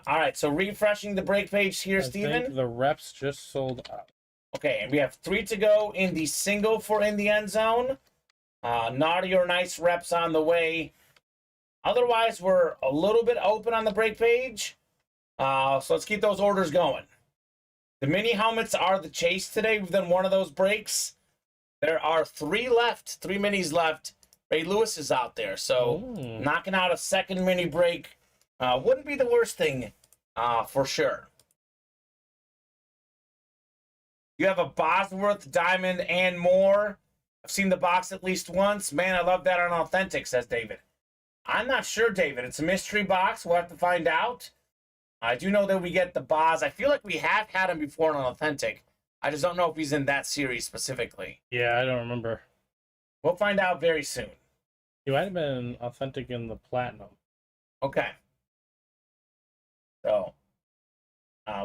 All right, so refreshing the break page here, Steven. The reps just sold out. Okay, and we have 3 to go in the single for in the end zone. Naughty or nice reps on the way. Otherwise, we're a little bit open on the break page. So let's keep those orders going. The mini helmets are the chase today. We've done one of those breaks. There are 3 left, 3 minis left. Ray Lewis is out there, so knocking out a second mini break wouldn't be the worst thing for sure. You have a Bosworth diamond and more. I've seen the box at least once. Man, I love that on Authentic, says David. I'm not sure, David. It's a mystery box. We'll have to find out. I do know that we get the Boz. I feel like we have had him before on Authentic. I just don't know if he's in that series specifically. Yeah, I don't remember. We'll find out very soon. He might have been authentic in the platinum. Okay. So,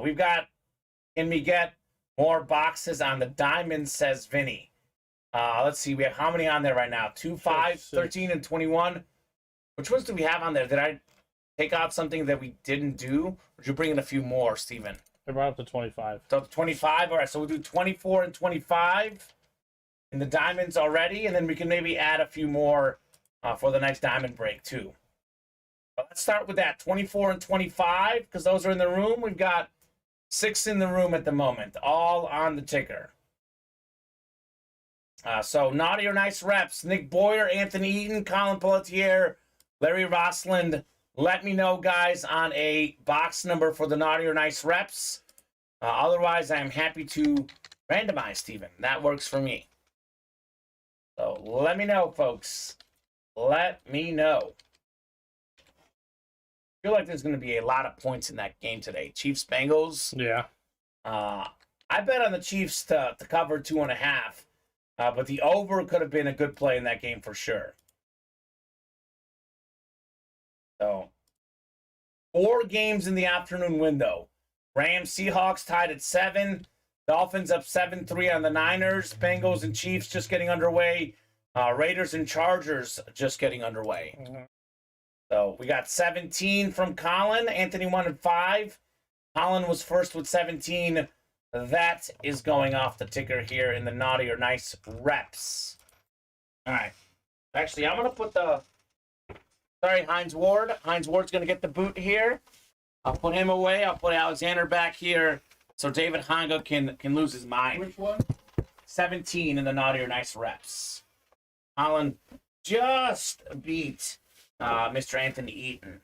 we've got, can we get more boxes on the diamond, says Vinny. Let's see, we have how many on there right now? 2, 5, 13, and 21. Which ones do we have on there? Did I take out something that we didn't do? Or did you bring in a few more, Steven? I brought up to 25. So 25, all right, so we'll do 24 and 25 in the diamonds already, and then we can maybe add a few more for the next diamond break, too. But let's start with that, 24 and 25, because those are in the room. We've got 6 in the room at the moment, all on the ticker. So Naughty or Nice reps, Nick Boyer, Anthony Eaton, Colin Pelletier, Larry Rossland. Let me know, guys, on a box number for the Naughty or Nice reps. Otherwise, I'm happy to randomize, Steven. That works for me. So let me know, folks. Let me know. I feel like there's going to be a lot of points in that game today. Chiefs-Bengals. Yeah. I bet on the Chiefs to cover 2.5. But the over could have been a good play in that game for sure. So, 4 games in the afternoon window. Rams, Seahawks tied at 7. Dolphins up 7-3 on the Niners. Bengals and Chiefs just getting underway. Raiders and Chargers just getting underway. Mm-hmm. So, we got 17 from Colin. Anthony 1 and 5. Colin was first with 17. That is going off the ticker here in the Naughty or Nice reps. All right. Actually, I'm going to put the... Sorry, Hines Ward. Hines Ward's going to get the boot here. I'll put him away. I'll put Alexander back here so David Honga can lose his mind. Which one? 17 in the Naughty or Nice reps. Colin just beat Mr. Anthony Eaton.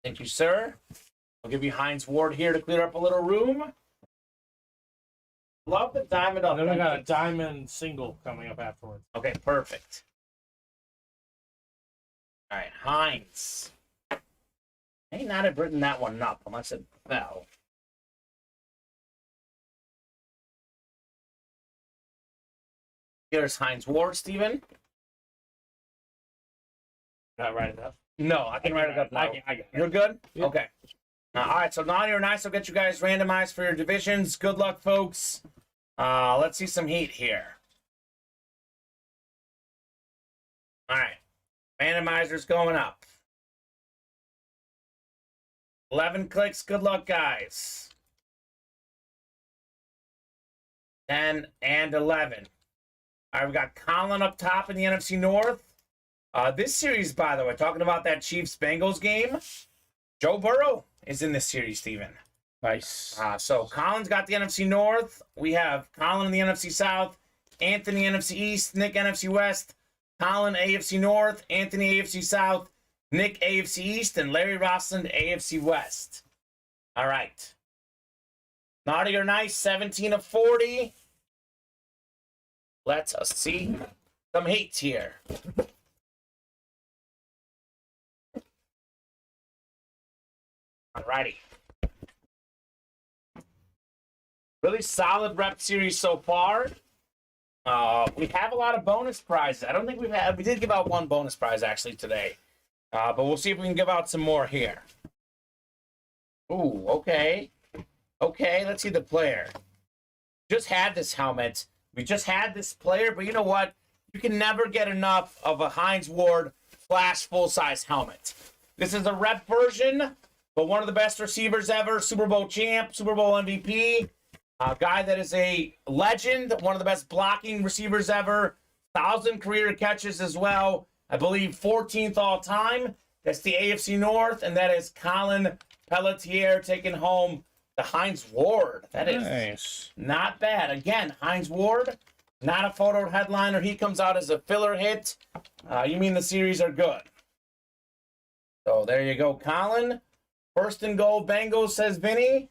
Thank you, sir. I'll give you Hines Ward here to clear up a little room. Love the diamond up. Then we got a diamond single coming up afterwards. Okay, perfect. All right, Hines. May not have written that one up unless it fell. Here's Hines Ward, Steven. Not write it up. No, I can write it up now. I got it. You're good? Yep. Okay. All right, so Naughty or Nice will get you guys randomized for your divisions. Good luck, folks. Let's see some heat here. All right. Randomizer's going up. 11 clicks. Good luck, guys. 10 and 11. All right, we got Colin up top in the NFC North. This series, by the way, talking about that Chiefs-Bengals game, Joe Burrow is in this series, Steven. Nice. So Colin's got the NFC North. We have Colin in the NFC South, Anthony NFC East, Nick NFC West, Colin AFC North, Anthony AFC South, Nick AFC East, and Larry Rossland AFC West. All right. Naughty or Nice, 17 of 40. Let's see some heat here. Alrighty. Really solid rep series so far. We have a lot of bonus prizes. I don't think we did give out one bonus prize actually today. But we'll see if we can give out some more here. Ooh, okay. Okay, let's see the player. Just had this helmet. We just had this player, but you know what? You can never get enough of a Hines Ward Flash full-size helmet. This is a rep version, but one of the best receivers ever, Super Bowl champ, Super Bowl MVP, a guy that is a legend, one of the best blocking receivers ever, 1,000 career catches as well. I believe 14th all time. That's the AFC North, and that is Colin Pelletier taking home the Hines Ward. That is nice. Not bad. Again, Hines Ward, not a photo headliner. He comes out as a filler hit. You mean the series are good. So there you go, Colin. First and goal, Bengals, says Vinny.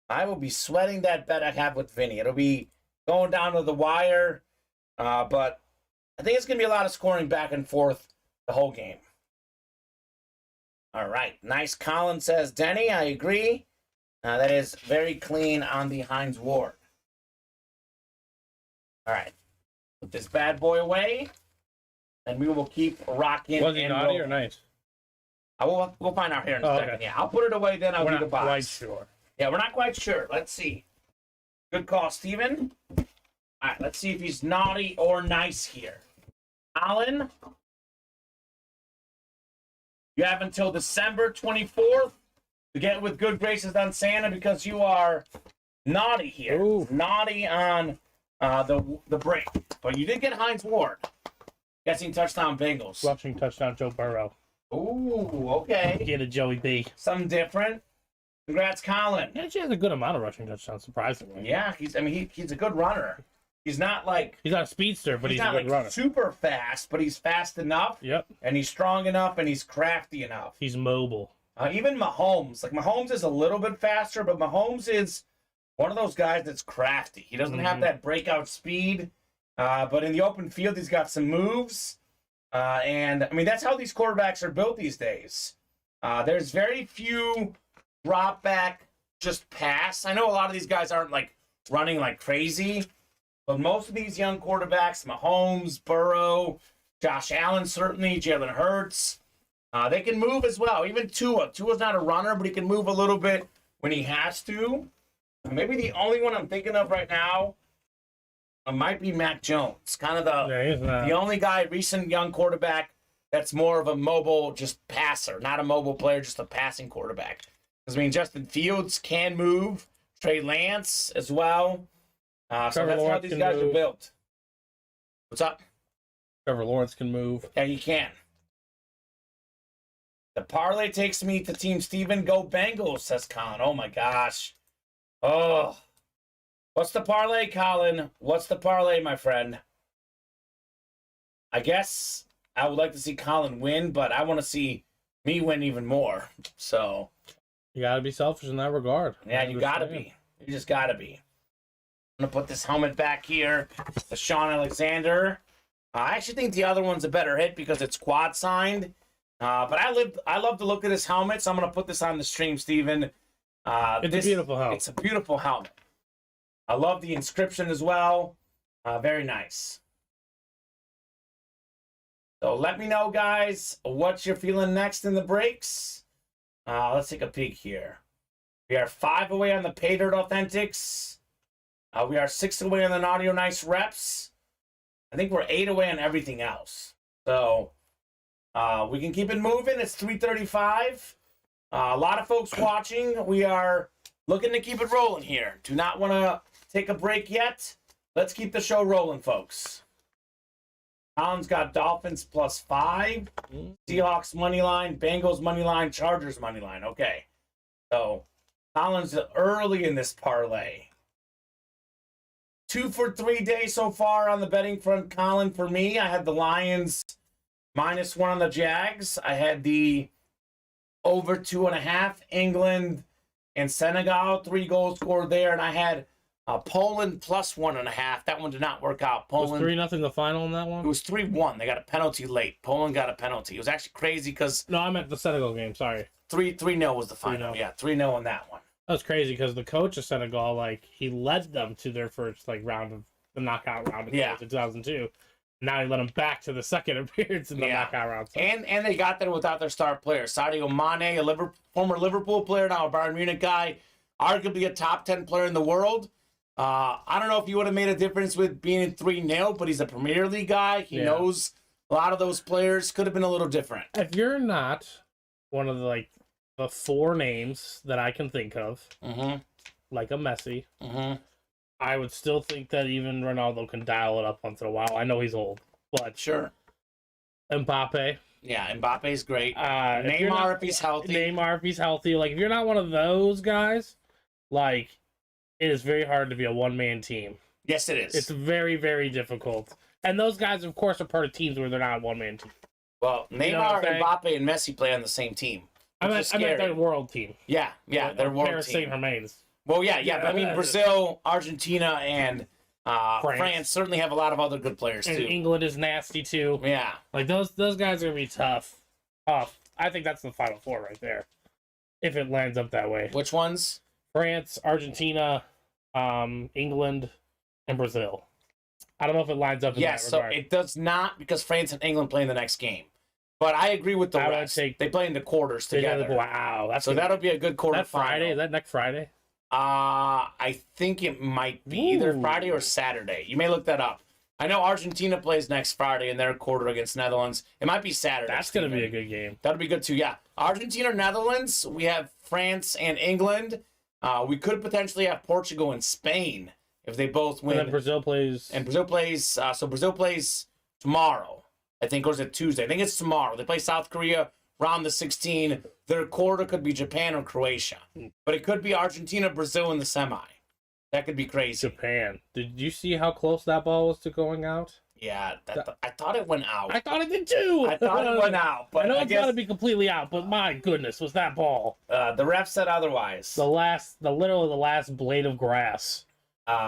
I will be sweating that bet I have with Vinny. It'll be going down to the wire. But I think it's going to be a lot of scoring back and forth the whole game. All right. Nice, Colin, says Denny. I agree. That is very clean on the Heinz Ward. All right. Put this bad boy away, and we will keep rocking. Was he and naughty rolling. or nice? We'll find out here in a second. Okay. Yeah, I'll put it away, then I'll We're do the not box. quite sure. Yeah, we're not quite sure. Let's see. Good call, Steven. All right, let's see if he's naughty or nice here. Alan, you have until December 24th to get with good graces on Santa because you are naughty here. Ooh. Naughty on the break. But you did get Heinz Ward. Guessing touchdown Bengals. Rushing touchdown, Joe Burrow. Ooh, okay. Get a Joey B. Something different. Congrats, Colin. He actually has a good amount of rushing touchdowns, surprisingly. Yeah, he's a good runner. He's not like He's not a speedster, but he's a not good like runner. super fast, but he's fast enough. Yep. And he's strong enough, and he's crafty enough. He's mobile. Even Mahomes, Mahomes is a little bit faster, but Mahomes is one of those guys that's crafty. He doesn't have that breakout speed, but in the open field, he's got some moves. And I mean, that's how these quarterbacks are built these days. There's very few drop back, just pass. I know a lot of these guys aren't like running like crazy, but most of these young quarterbacks, Mahomes, Burrow, Josh Allen, certainly, Jalen Hurts, they can move as well. Even Tua. Tua's not a runner, but he can move a little bit when he has to. Maybe the only one I'm thinking of right now might be Mac Jones. Kind of the only guy, recent young quarterback, that's more of a mobile, just passer. Not a mobile player, just a passing quarterback. Because, I mean, Justin Fields can move. Trey Lance as well. So that's how these guys are built. What's up? Trevor Lawrence can move. Yeah, you can. The parlay takes me to Team Steven. Go Bengals, says Colin. Oh, my gosh. Oh. What's the parlay, Colin? What's the parlay, my friend? I guess I would like to see Colin win, but I want to see me win even more. So You gotta be selfish in that regard. yeah, you gotta be. You just gotta be. I'm gonna put this helmet back here. The Sean Alexander. I actually think the other one's a better hit because it's quad signed. But I love the look of this helmet, so I'm gonna put this on the stream, Steven. It's a beautiful helmet. It's a beautiful helmet. I love the inscription as well. Very nice. So let me know, guys, what you're feeling next in the breaks. Let's take a peek here. We are 5 away on the Pay Dirt Authentics. We are 6 away on the Naughty or Nice Reps. I think we're 8 away on everything else. So we can keep it moving. It's 3:35. A lot of folks watching. We are looking to keep it rolling here. Do not want to take a break yet. Let's keep the show rolling, folks. Colin's got Dolphins +5. Seahawks money line, Bengals money line, Chargers money line. Okay. So Colin's early in this parlay. 2 for 3 days so far on the betting front, Colin. For me, I had the Lions -1 on the Jags. I had the over 2.5, England and Senegal, 3 goals scored there, and I had Poland +1.5. That one did not work out. Poland Was 3-0 the final in that It one? was 3-1. They got a penalty late. Poland got a penalty. It was actually crazy because No, I meant the Senegal game. Sorry. 3-0 was the final. 3-0. Yeah, 3-0 in that one. That was crazy because the coach of Senegal, he led them to their first round of the knockout round in 2002. Now he led them back to the second appearance in the knockout round. So. And they got there without their star player. Sadio Mane, a former Liverpool player, now a Bayern Munich guy, arguably a top 10 player in the world. I don't know if he would have made a difference with being 3-0, but he's a Premier League guy. He knows a lot of those players. Could have been a little different. If you're not one of the 4 names that I can think of, like a Messi, I would still think that even Ronaldo can dial it up once in a while. I know he's old, but sure. Mbappe. Yeah, Mbappe's great. Neymar, if he's healthy. Neymar, if he's healthy. If you're not one of those guys, it is very hard to be a one-man team. Yes, it is. It's very, very difficult. And those guys, of course, are part of teams where they're not a one-man team. Well, Neymar, Mbappe, and Messi play on the same team. I meant their world team. Yeah, their world Paris team. Saint-Germain's. Well, yeah. But I mean, Brazil, Argentina, and France certainly have a lot of other good players, and too. England is nasty, too. Yeah. Those guys are going to be tough. I think that's the Final Four right there. If it lands up that way. Which ones? France, Argentina, England, and Brazil. I don't know if it lines up in that so regard. it does not, because France and England play in the next game. But I agree with the rest. They play in the quarters together. Wow. That'll be a good quarterfinal. That Friday? Is that next Friday? I think it might be either Friday or Saturday. You may look that up. I know Argentina plays next Friday in their quarter against Netherlands. It might be Saturday. That's going to be a good game. That'll be good too, yeah. Argentina, Netherlands. We have France and England. We could potentially have Portugal and Spain if they both win. And then Brazil plays. And Brazil plays. So Brazil plays tomorrow, I think, or is it Tuesday? I think it's tomorrow. They play South Korea round the 16. Their quarter could be Japan or Croatia, but it could be Argentina, Brazil in the semi. That could be crazy. Japan. Did you see how close that ball was to going out? Yeah, I thought it went out. I thought it did too. I thought it went out, but I know I it's guess got to be completely out. But my goodness, was that ball? The ref said otherwise. Literally the last blade of grass.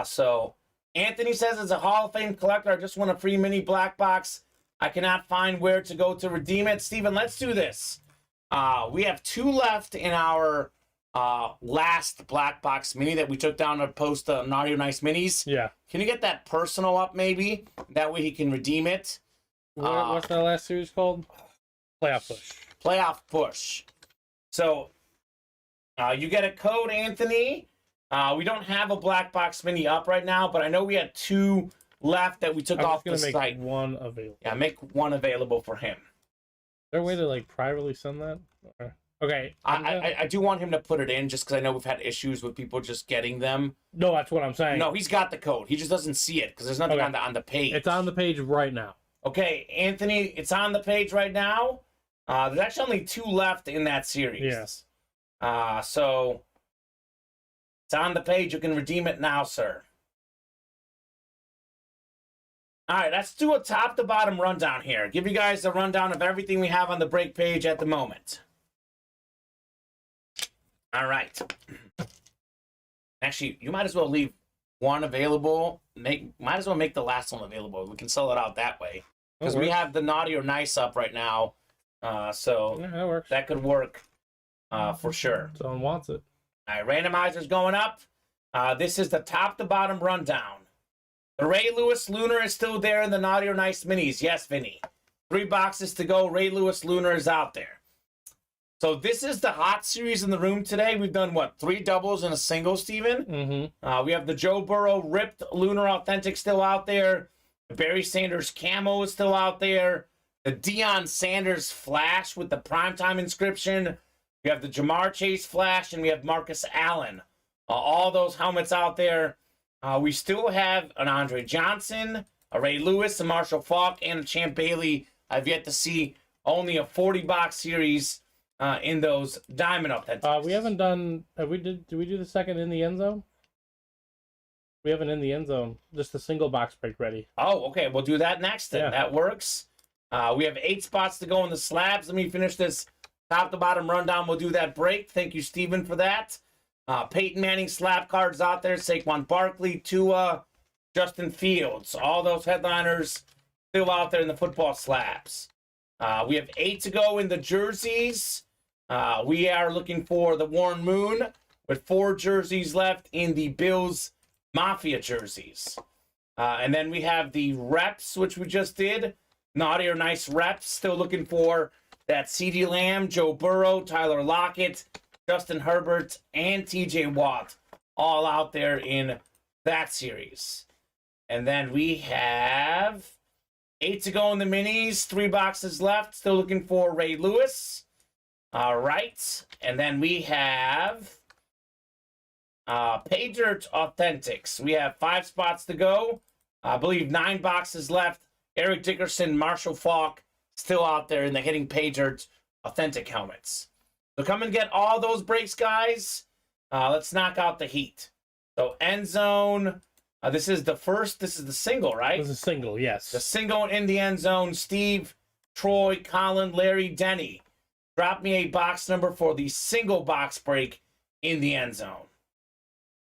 So Anthony says, as a Hall of Fame collector, I just want a free mini black box. I cannot find where to go to redeem it. Steven, let's do this. We have 2 left in our last black box mini that we took down to post the Naughty or Nice minis. Yeah. Can you get that personal up, maybe? That way he can redeem it. What's that last series called? Playoff Push. Playoff Push. So you get a code, Anthony. We don't have a black box mini up right now, but I know we had 2 left that we took off the site. Make one available. Yeah, make one available for him. Is there a way to like privately send that? Okay. I do want him to put it in just because I know we've had issues with people just getting them. No, that's what I'm saying. No, he's got the code. He just doesn't see it because there's nothing on the page. It's on the page right now. Okay, Anthony, it's on the page right now. There's actually only 2 left in that series. Yes. So it's on the page. You can redeem it now, sir. All right, let's do a top to bottom rundown here. Give you guys a rundown of everything we have on the break page at the moment. All right. Actually, you might as well leave one available. Might as well make the last one available. We can sell it out that way. Because we have the Naughty or Nice up right now. So yeah, that works. That could work for sure. Someone wants it. All right, randomizer's going up. This is the top to bottom rundown. The Ray Lewis Lunar is still there in the Naughty or Nice minis. Yes, Vinny. 3 boxes to go. Ray Lewis Lunar is out there. So this is the hot series in the room today. We've done, 3 doubles and a single, Steven? Mm-hmm. We have the Joe Burrow Ripped Lunar Authentic still out there. The Barry Sanders Camo is still out there. The Deion Sanders Flash with the primetime inscription. We have the Jamar Chase Flash, and we have Marcus Allen. All those helmets out there. We still have an Andre Johnson, a Ray Lewis, a Marshall Faulk, and a Champ Bailey. I've yet to see only a 40-box series in those diamond authentics. We haven't done. Did we do the second in the end zone? We haven't in the end zone. Just the single box break ready. Oh, okay. We'll do that next then. Yeah. That works. We have 8 spots to go in the slabs. Let me finish this top to bottom rundown. We'll do that break. Thank you, Steven, for that. Peyton Manning slab cards out there. Saquon Barkley, Tua, Justin Fields. All those headliners still out there in the football slabs. We have 8 to go in the jerseys. We are looking for the Warren Moon with 4 jerseys left in the Bills Mafia jerseys. And then we have the reps, which we just did. Naughty or Nice reps. Still looking for that CeeDee Lamb, Joe Burrow, Tyler Lockett, Justin Herbert, and TJ Watt. All out there in that series. And then we have 8 to go in the minis. 3 boxes left. Still looking for Ray Lewis. All right. And then we have Patriot Authentics. We have 5 spots to go. I believe 9 boxes left. Eric Dickerson, Marshall Faulk, still out there in the Hitting Patriot Authentic helmets. So come and get all those breaks, guys. Let's knock out the heat. So end zone. This is the single, right? This is a single, yes. The single in the end zone. Steve, Troy, Colin, Larry, Denny. Drop me a box number for the single box break in the end zone.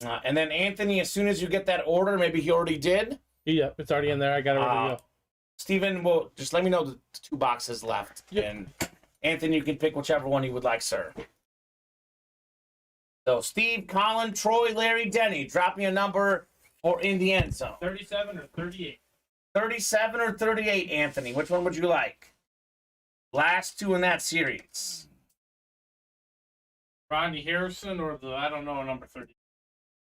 And then Anthony, as soon as you get that order, maybe he already did. Yeah, it's already in there. I got it ready to go. Steven will just let me know the 2 boxes left. Yep. And Anthony, you can pick whichever one you would like, sir. So Steve, Colin, Troy, Larry, Denny, drop me a number for in the end zone. 37 or 38? 37 or 38, Anthony. Which one would you like? Last two in that series. Rodney Harrison or I don't know, number 30.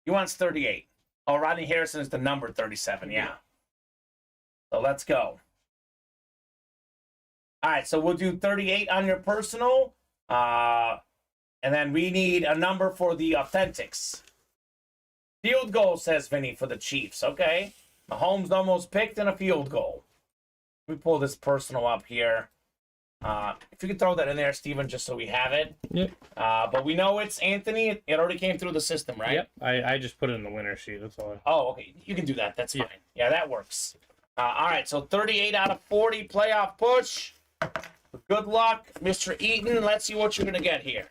He wants 38. Oh, Rodney Harrison is the number 37, yeah. So let's go. All right, so we'll do 38 on your personal. And then we need a number for the authentics. Field goal, says Vinny, for the Chiefs. Okay. Mahomes almost picked in a field goal. Let me pull this personal up here. If you could throw that in there, Steven, just so we have it. Yep. But we know it's Anthony. It already came through the system, right? Yep. I just put it in the winner sheet. That's all. Oh, okay. You can do that. That's fine. Yeah, that works. All right, so 38 out of 40 playoff push. Good luck, Mr. Eaton. Let's see what you're going to get here.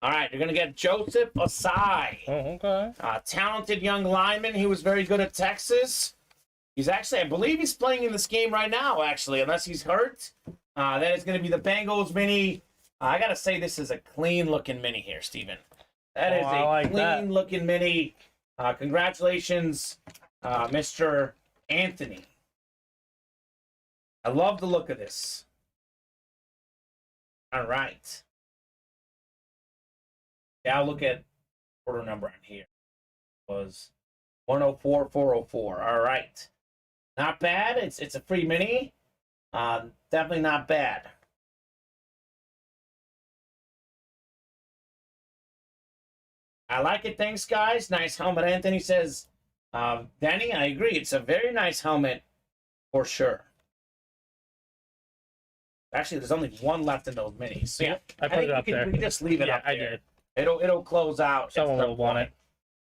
All right, you're going to get Joseph Asai. Oh, okay. Talented young lineman. He was very good at Texas. He's actually, I believe he's playing in this game right now, actually, unless he's hurt. That is going to be the Bengals mini. I got to say, this is a clean-looking mini here, Steven. That is a clean-looking mini. Congratulations, Mr. Anthony. I love the look of this. All right. Now look at order number on here. It was 104404. All right. Not bad. It's a free mini. Definitely not bad. I like it. Thanks, guys. Nice helmet. Anthony says, Danny, I agree. It's a very nice helmet for sure. Actually, there's only one left in those minis. So yeah, I put it up there. We can just leave it up there. I did. It'll close out. Someone will want it.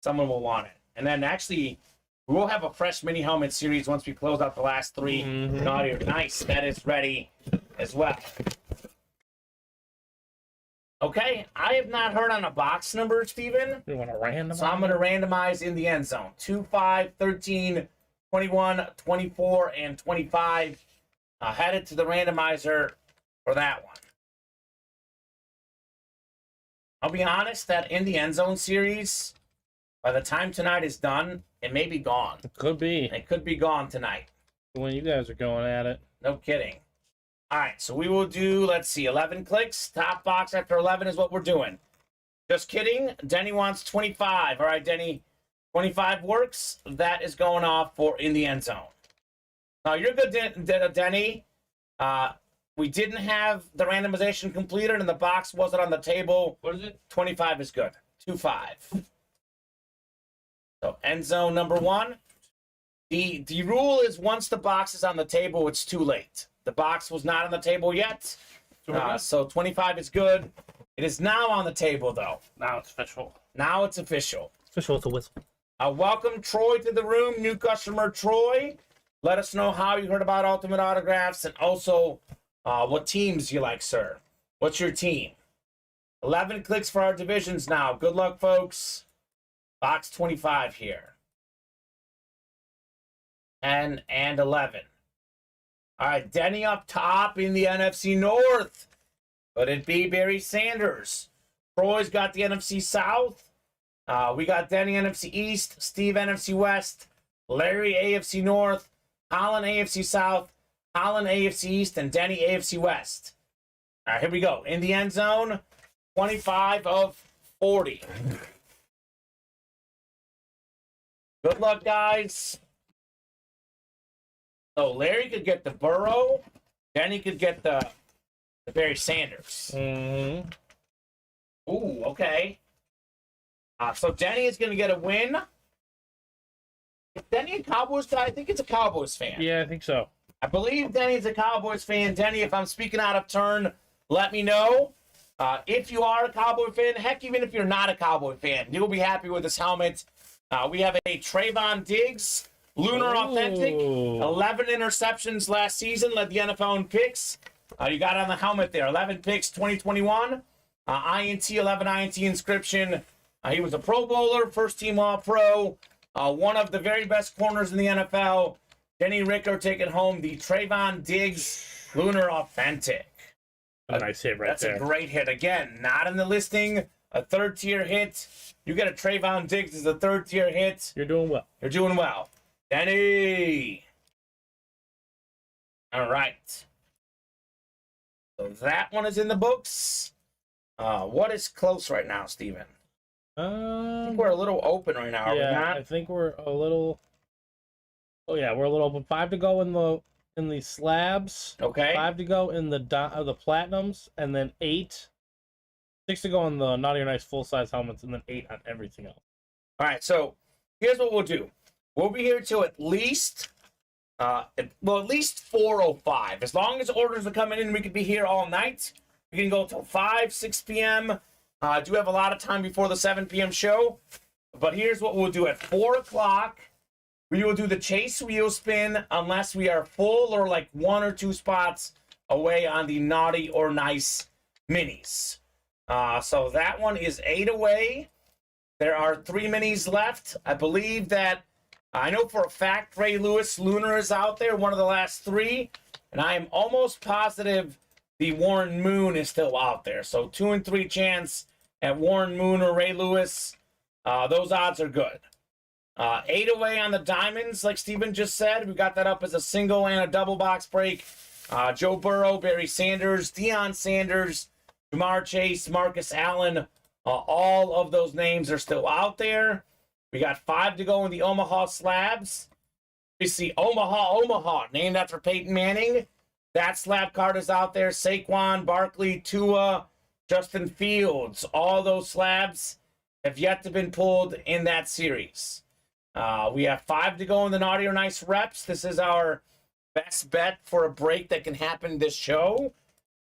Someone will want it. And then actually, we will have a fresh mini helmet series once we close out the last three. Nice. That is ready as well. Okay, I have not heard on a box number, Steven. You want to randomize? So I'm going to randomize in the end zone. 2, 5, 13, 21, 24, and 25. Headed to the randomizer for that one. I'll be honest that in the end zone series, by the time tonight is done, it may be gone. It could be. It could be gone tonight. When you guys are going at it. No kidding. All right, so we will do, let's see, 11 clicks. Top box after 11 is what we're doing. Just kidding. Denny wants 25. All right, Denny, 25 works. That is going off for in the end zone. You're good, Denny. We didn't have the randomization completed, and the box wasn't on the table. What is it? 25 is good. 2-5. So end zone number 1. The rule is once the box is on the table, it's too late. The box was not on the table yet, so 25 is good. It is now on the table, though. Now it's official. Now it's official. Official with a whistle. Welcome Troy to the room. New customer Troy. Let us know how you heard about Ultimate Autographs and also what teams you like, sir. What's your team? 11 clicks for our divisions now. Good luck, folks. Box 25 here. 10 and 11. All right, Denny up top in the NFC North. Could it be Barry Sanders? Troy's got the NFC South. We got Denny NFC East, Steve NFC West, Larry AFC North, Colin AFC South, Colin AFC East, and Denny AFC West. All right, here we go. In the end zone, 25 of 40. Good luck, guys. So Larry could get the Burrow. Denny could get the Barry Sanders. Mm-hmm. Ooh, okay. So Denny is going to get a win. Is Denny a Cowboys guy? I think it's a Cowboys fan. Yeah, I think so. I believe Denny's a Cowboys fan. Denny, if I'm speaking out of turn, let me know. If you are a Cowboy fan, heck, even if you're not a Cowboy fan, you'll be happy with this helmet. We have a Trayvon Diggs Lunar Authentic. 11 interceptions last season, led the NFL in picks. You got on the helmet there. 11 picks, 2021. INT, 11 INT inscription. He was a Pro Bowler, first-team All-Pro. One of the very best corners in the NFL. Denny Ricker taking home the Trayvon Diggs Lunar Authentic. A nice hit right That's there. a great hit. Again, not in the listing. A third-tier hit. You get a Trayvon Diggs as a third-tier hit. You're doing well. You're doing well. Danny. All right. So that one is in the books. What is close right now, Steven? I think we're a little open right now, are we not? I think we're a little... Oh, yeah, we're a little open. 5 to go in the slabs. Okay. 5 to go in the platinums, and then 6 to go on the Naughty or Nice full-size helmets, and then 8 on everything else. All right, so here's what we'll do. We'll be here till at least 4:05. As long as orders are coming in, we could be here all night. We can go till 5, 6 p.m. I do have a lot of time before the 7 p.m. show. But here's what we'll do. At 4 o'clock, we will do the chase wheel spin unless we are full or like 1 or 2 spots away on the Naughty or Nice minis. So that one is 8 away. There are 3 minis left. I believe that, I know for a fact Ray Lewis Lunar is out there, one of the last 3. And I am almost positive the Warren Moon is still out there. So 2 and 3 chance at Warren Moon or Ray Lewis. Those odds are good. 8 away on the diamonds, like Steven just said. We got that up as a single and a double box break. Joe Burrow, Barry Sanders, Deion Sanders, Jamar Chase, Marcus Allen. All of those names are still out there. We got 5 to go in the Omaha slabs. We see Omaha, named after Peyton Manning. That slab card is out there. Saquon, Barkley, Tua, Justin Fields. All those slabs have yet to been pulled in that series. We have 5 to go in the Naughty or Nice reps. This is our best bet for a break that can happen this show.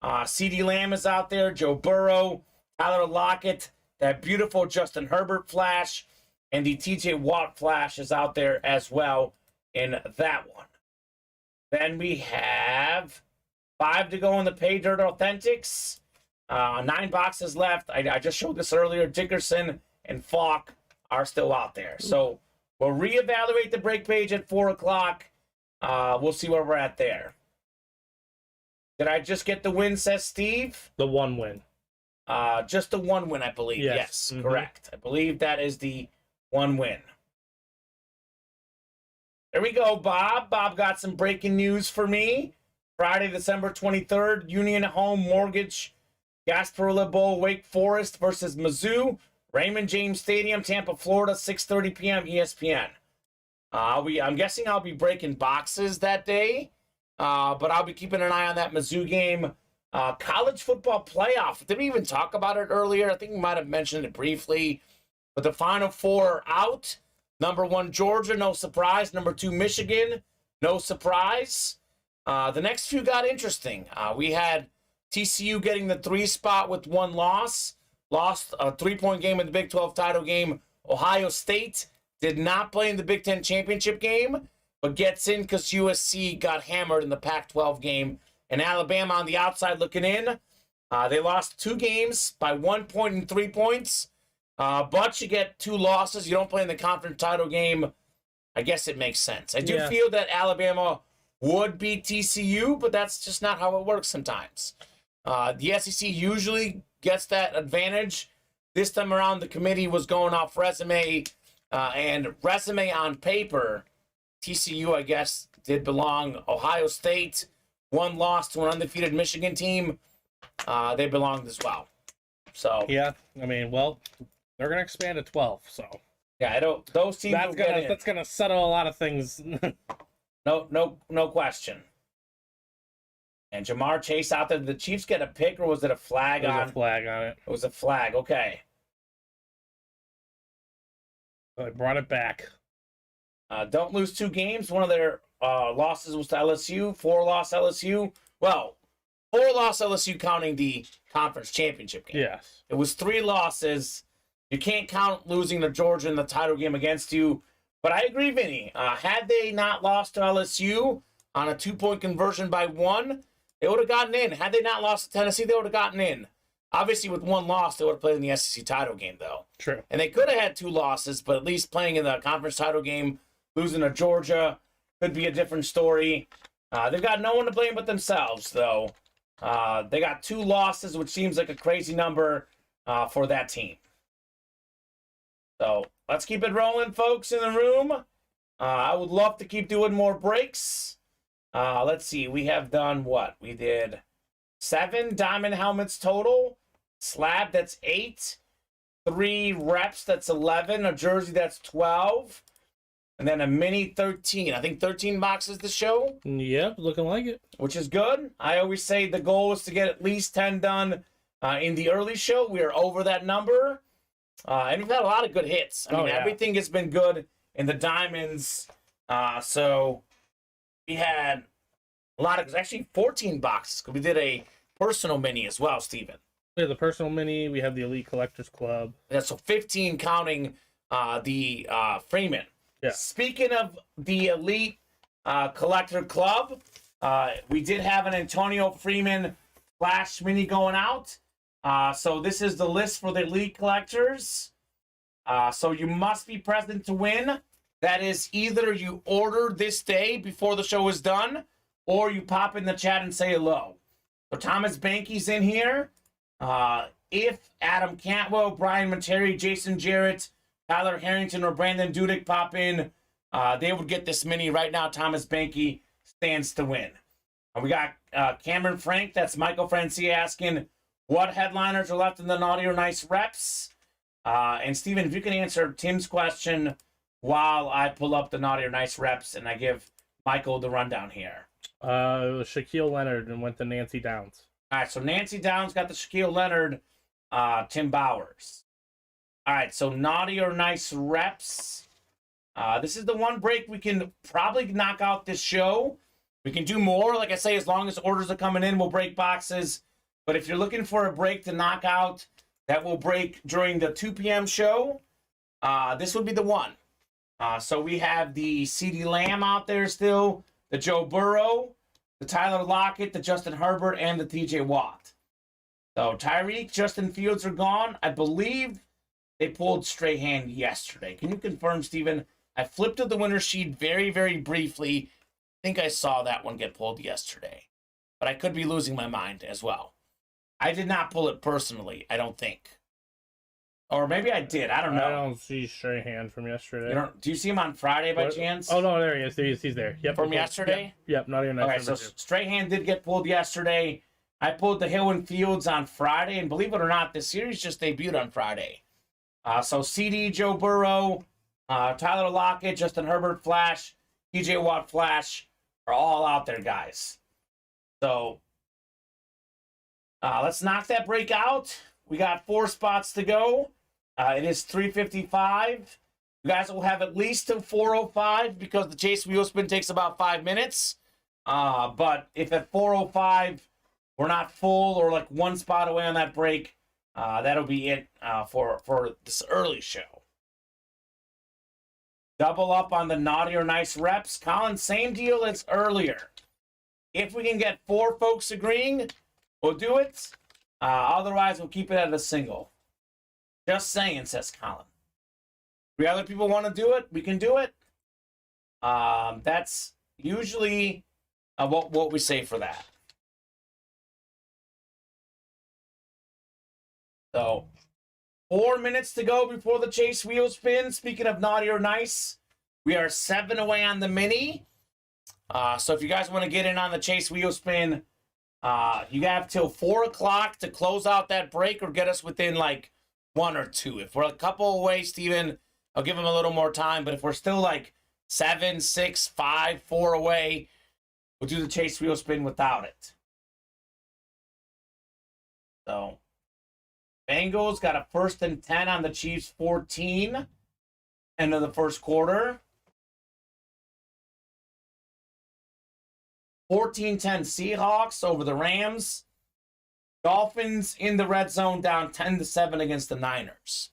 CeeDee Lamb is out there. Joe Burrow, Tyler Lockett, that beautiful Justin Herbert flash, and the TJ Watt flash is out there as well in that one. Then we have 5 to go in the Pay Dirt Authentics. 9 boxes left. I just showed this earlier. Dickerson and Falk are still out there. So we'll reevaluate the break page at 4 o'clock. We'll see where we're at there. Did I just get the win, says Steve? The 1 win. Just the 1 win, I believe. Yes, correct. I believe that is the 1 win. There we go, Bob. Bob got some breaking news for me. Friday, December 23rd, Union Home Mortgage, Gasparilla Bowl, Wake Forest versus Mizzou, Raymond James Stadium, Tampa, Florida, 6:30 p.m. ESPN. I'm guessing I'll be breaking boxes that day, but I'll be keeping an eye on that Mizzou game. College football playoff. Did we even talk about it earlier? I think we might have mentioned it briefly. But the Final Four out. Number 1, Georgia, no surprise. Number 2, Michigan, no surprise. The next few got interesting. We had TCU getting the 3 spot with 1 loss. Lost a 3-point game in the Big 12 title game. Ohio State did not play in the Big 10 championship game, but gets in because USC got hammered in the Pac-12 game. And Alabama on the outside looking in. They lost 2 games by 1 point and 3 points. But you get 2 losses. You don't play in the conference title game. I guess it makes sense. I do feel that Alabama would beat TCU, but that's just not how it works sometimes. The SEC usually gets that advantage. This time around, the committee was going off resume, and resume on paper, TCU, I guess, did belong. Ohio State, 1 loss to an undefeated Michigan team. They belonged as well. So yeah, I mean, well, they're gonna expand to 12, so yeah, I don't. Those teams that's gonna settle a lot of things. No question. And Jamar Chase out there. Did the Chiefs get a pick, or was it a flag on? There's a flag on it. It was a flag. Okay. So they brought it back. Don't lose 2 games. One of their losses was to LSU. 4-loss LSU. Well, 4-loss LSU counting the conference championship game. Yes. It was 3 losses. You can't count losing to Georgia in the title game against you. But I agree, Vinny. Had they not lost to LSU on a 2-point conversion by 1, they would have gotten in. Had they not lost to Tennessee, they would have gotten in. Obviously, with 1 loss, they would have played in the SEC title game, though. True. And they could have had 2 losses, but at least playing in the conference title game, losing to Georgia, could be a different story. They've got no one to blame but themselves, though. They got 2 losses, which seems like a crazy number for that team. So let's keep it rolling, folks in the room. I would love to keep doing more breaks. Let's see. We have done what? We did 7 diamond helmets total. Slab, that's 8. 3 reps, that's 11. A jersey, that's 12. And then a mini, 13. I think 13 boxes to show. Yep, looking like it. Which is good. I always say the goal is to get at least 10 done in the early show. We are over that number. And we've had a lot of good hits. I mean, everything has been good in the diamonds. So we had a lot of, actually 14 boxes. We did a personal mini as well, Steven. We have the personal mini. We have the Elite Collectors Club. Yeah, so 15 counting the Freeman. Yeah. Speaking of the Elite Collector Club, we did have an Antonio Freeman Flash mini going out. So this is the list for the Elite Collectors. So you must be present to win. That is either you order this day before the show is done, or you pop in the chat and say hello. So Thomas Banky's in here. If Adam Cantwell, Brian Materi, Jason Jarrett, Tyler Harrington, or Brandon Dudek pop in, they would get this mini right now. Thomas Banky stands to win. We got Cameron Frank, that's Michael Francia, asking what headliners are left in the Naughty or Nice reps. And Steven, if you can answer Tim's question while I pull up the Naughty or Nice reps and I give Michael the rundown here. It was Shaquille Leonard and went to Nancy Downs. All right, so Nancy Downs got the Shaquille Leonard, Tim Bowers. All right, so Naughty or Nice reps. This is the one break we can probably knock out this show. We can do more. Like I say, as long as orders are coming in, we'll break boxes. But if you're looking for a break to knock out that will break during the 2 p.m. show, this would be the one. So we have the CeeDee Lamb out there still, the Joe Burrow, the Tyler Lockett, the Justin Herbert, and the TJ Watt. So Tyreek, Justin Fields are gone. I believe they pulled Strahan yesterday. Can you confirm, Steven? I flipped to the winner sheet very, very briefly. I think I saw that one get pulled yesterday. But I could be losing my mind as well. I did not pull it personally, I don't think. Or maybe I did. I don't know. I don't see Strahan from yesterday. Do you see him on Friday by chance? Oh, no, there he is. He's there. Yep. From yesterday? Yep, not even nice. Okay, so Strahan did get pulled yesterday. I pulled the Hill and Fields on Friday, and believe it or not, this series just debuted on Friday. So CD, Joe Burrow, Tyler Lockett, Justin Herbert, Flash, TJ Watt, Flash are all out there, guys. So let's knock that break out. We got 4 spots to go. It is 3:55. You guys will have at least till 4:05 because the Chase Wheel Spin takes about 5 minutes. But if at 4:05 we're not full or like 1 spot away on that break, that'll be it for this early show. Double up on the Naughty or Nice reps. Colin, same deal as earlier. If we can get 4 folks agreeing, we'll do it. Otherwise, we'll keep it at a single. Just saying, says Colin. 3 other people want to do it, we can do it. That's usually what we say for that. So, 4 minutes to go before the Chase Wheel Spin. Speaking of Naughty or Nice, we are 7 away on the mini. So if you guys want to get in on the Chase Wheel Spin, you have till 4 o'clock to close out that break or get us within like 1 or 2. If we're a couple away, Steven, I'll give him a little more time. But if we're still like 7, 6, 5, 4 away, we'll do the Chase Wheel Spin without it. So, Bengals got a 1st and 10 on the Chiefs 14. End of the first quarter. 14-10 Seahawks over the Rams. Dolphins in the red zone down 10-7 against the Niners.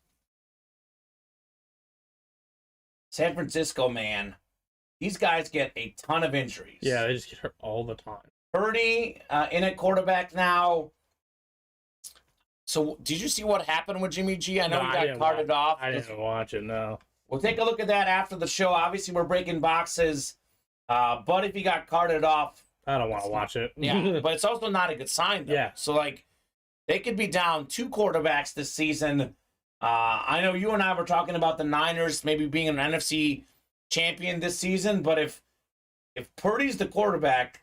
San Francisco, man. These guys get a ton of injuries. Yeah, they just get hurt all the time. Purdy in at quarterback now. So, did you see what happened with Jimmy G? I know he got carted off. I didn't watch it, no. We'll take a look at that after the show. Obviously, we're breaking boxes. But if he got carted off, I don't want to watch it. Yeah, but it's also not a good sign, though. Yeah. So, like, they could be down 2 quarterbacks this season. I know you and I were talking about the Niners maybe being an NFC champion this season, but if Purdy's the quarterback,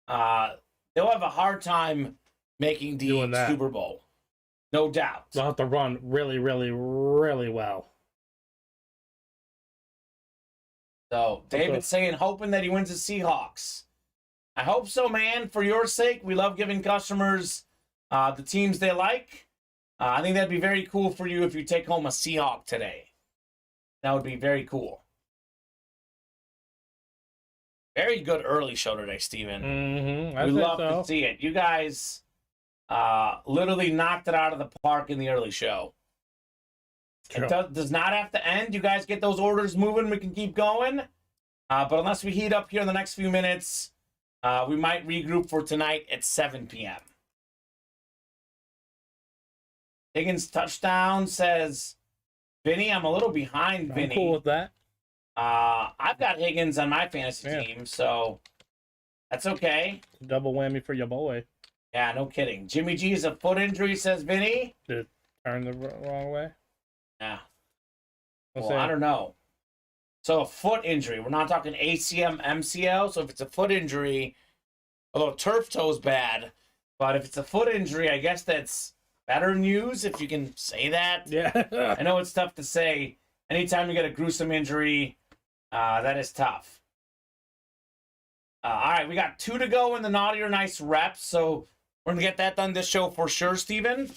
they'll have a hard time making the Super Bowl. No doubt. They'll have to run really, really, really well. So, David's saying, hoping that he wins the Seahawks. I hope so, man. For your sake, we love giving customers the teams they like. I think that'd be very cool for you if you take home a Seahawk today. That would be very cool. Very good early show today, Steven. Mm-hmm. We love to see it. You guys literally knocked it out of the park in the early show. True. It does not have to end. You guys get those orders moving. We can keep going. But unless we heat up here in the next few minutes, we might regroup for tonight at 7 p.m. Higgins touchdown says, Vinny, I'm a little behind Vinny. I'm cool with that. I've got Higgins on my fantasy team, so that's okay. Double whammy for your boy. Yeah, no kidding. Jimmy G is a foot injury, says Vinny. Did it turn the wrong way? Yeah. I don't know. So a foot injury. We're not talking ACM, MCL. So if it's a foot injury, although turf toe's bad, but if it's a foot injury, I guess that's better news, if you can say that. Yeah. I know it's tough to say. Anytime you get a gruesome injury, that is tough. All right, we got 2 to go in the Naughty or Nice reps, so we're going to get that done this show for sure, Steven.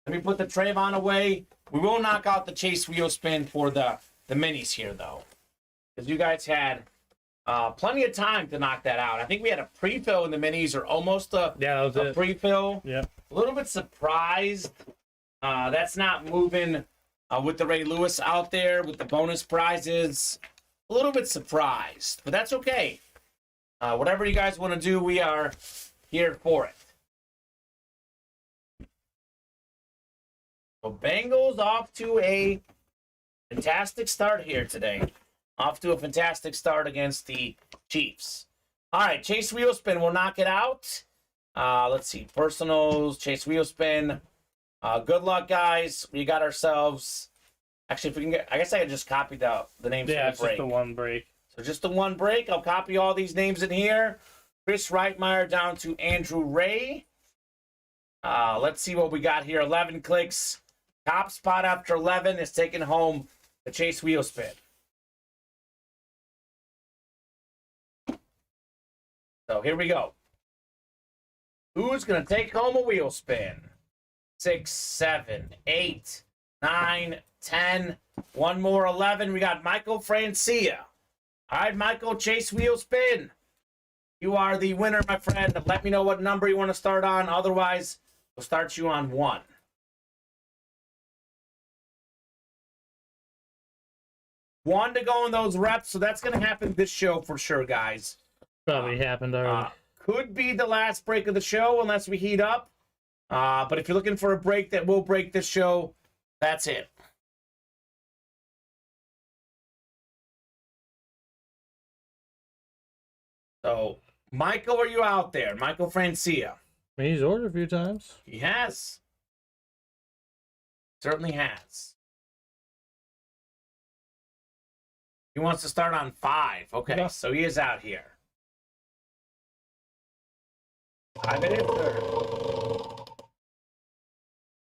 Let me put the Trayvon away. We will knock out the Chase Wheel Spin for the minis here, though, because you guys had plenty of time to knock that out. I think we had a pre-fill in the minis, or almost a pre-fill. Yeah. A little bit surprised that's not moving with the Ray Lewis out there with the bonus prizes. A little bit surprised, but that's okay. Whatever you guys want to do, we are here for it. So Bengals off to a fantastic start here today. Off to a fantastic start against the Chiefs. All right, Chase Wheel Spin will knock it out. Let's see. Personals, Chase Wheel Spin. Good luck, guys. We got ourselves... Actually, if we can get... I guess I could just copy the names Yeah, for the break. just the one break. So just the one break. I'll copy all these names in here. Chris Reitmeyer down to Andrew Ray. Let's see what we got here. 11 clicks. Top spot after 11 is taking home the Chase Wheel Spin. So here we go. Who's going to take home a wheel spin? 6, 7, 8, 9, 10. One more, 11. We got Michael Francia. All right, Michael, Chase Wheel Spin. You are the winner, my friend. Let me know what number you want to start on. Otherwise, we'll start you on 1. One to go in those reps, so that's going to happen this show for sure, guys. Probably happened already. Could be the last break of the show unless we heat up. But if you're looking for a break that will break this show, that's it. So, Michael, are you out there? Michael Francia. He's ordered a few times. He has. Certainly has. He wants to start on 5. Okay, Yeah. so he is out here. 5 minutes.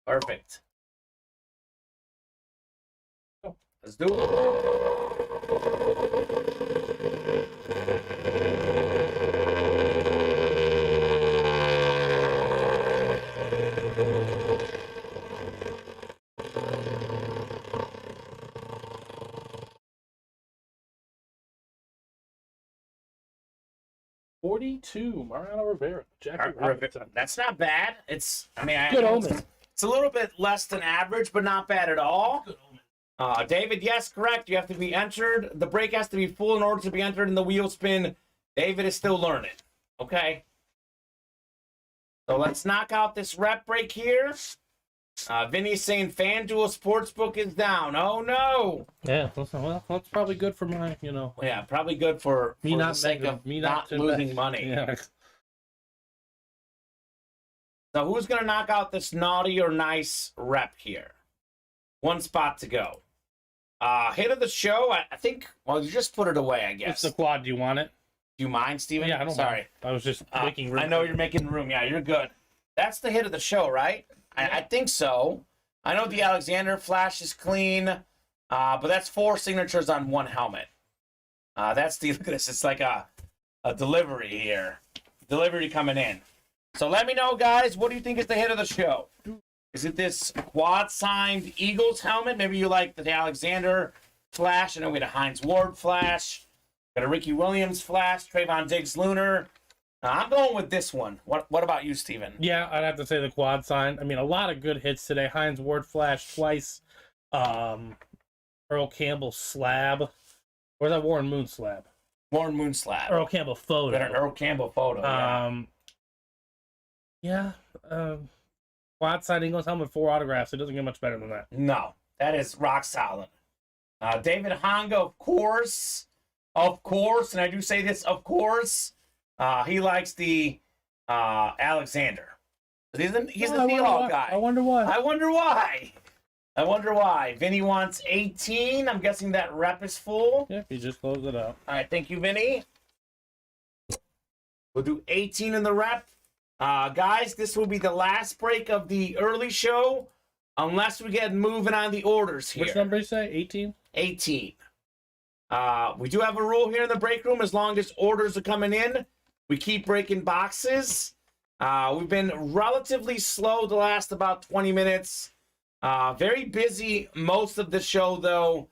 Perfect. Let's do $42, Mariano Rivera. Jackie Robinson. That's not bad. It's, I mean, Good omen. It's a little bit less than average, but not bad at all. Good omen. David, yes, correct. You have to be entered. The break has to be full in order to be entered in the wheel spin. David is still learning. Okay. So let's knock out this rep break here. Vinny's saying FanDuel Sportsbook is down. Oh, no. Yeah, well, that's probably good for my, Yeah, probably good for me the not sake making, of me not losing money. Yeah. So who's going to knock out this naughty or nice rep here? One spot to go. Hit of the show, I think, well, you just put it away, I guess. It's the quad. Do you want it? Do you mind, Steven? Yeah, I don't Sorry. mind. I was just making room. I know you're making room. Yeah, you're good. That's the hit of the show, right? I think so. I know the Alexander flash is clean, but that's 4 signatures on 1 helmet. That's the, look at this. It's like a delivery here. Delivery coming in. So let me know, guys, what do you think is the hit of the show? Is it this quad-signed Eagles helmet? Maybe you like the Alexander flash. I know we had a Hines Ward flash. Got a Ricky Williams flash. Trayvon Diggs Lunar. I'm going with this one. What about you, Steven? Yeah, I'd have to say the quad sign. I mean, a lot of good hits today. Hines Ward flash twice. Earl Campbell slab. Or is that Warren Moon slab? Warren Moon slab. Earl Campbell photo. Got an Earl Campbell photo. Quad side Eagles helmet, 4 autographs. It doesn't get much better than that. No, that is rock solid. David Honga, of course, and I do say this, of course. He likes the Alexander. He's the Seahawk guy. I wonder why. I wonder why. Vinny wants 18. I'm guessing that rep is full. Yep, he just closed it out. All right, thank you, Vinny. We'll do 18 in the rep. Guys, this will be the last break of the early show, unless we get moving on the orders here. Which number you say? 18? 18. We do have a rule here in the break room. As long as orders are coming in, we keep breaking boxes. We've been relatively slow the last about 20 minutes. Very busy most of the show, though.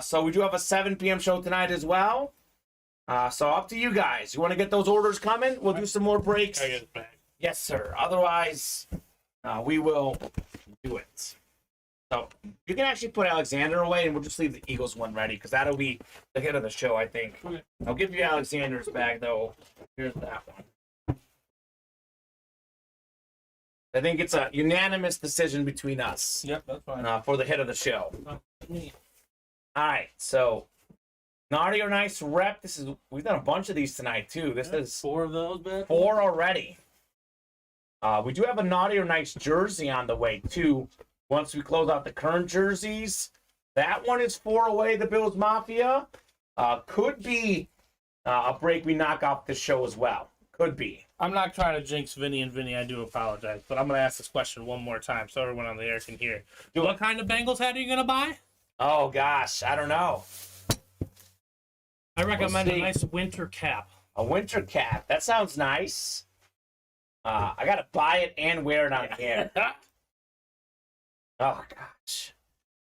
So we do have a 7 p.m. show tonight as well. So up to you guys. You want to get those orders coming? We'll do some more breaks. I get it back. Yes, sir. Otherwise, we will do it. So you can actually put Alexander away, and we'll just leave the Eagles one ready, because that'll be the hit of the show, I think. Okay. I'll give you Alexander's bag, though. Here's that one. I think it's a unanimous decision between us. Yep, that's fine. For the hit of the show. Me. All right, so naughty or nice rep. We've done a bunch of these tonight too. This is 4 of those, man. 4 already. We do have a naughty or nice jersey on the way too. Once we close out the current jerseys, that one is 4 away. The Bills Mafia could be a break we knock off this show as well. Could be. I'm not trying to jinx Vinny and Vinny. I do apologize, but I'm going to ask this question one more time so everyone on the air can hear. What kind of Bengals hat are you going to buy? Oh gosh, I don't know. I recommend a nice winter cap. A winter cap. That sounds nice. I gotta buy it and wear it on air. Oh gosh.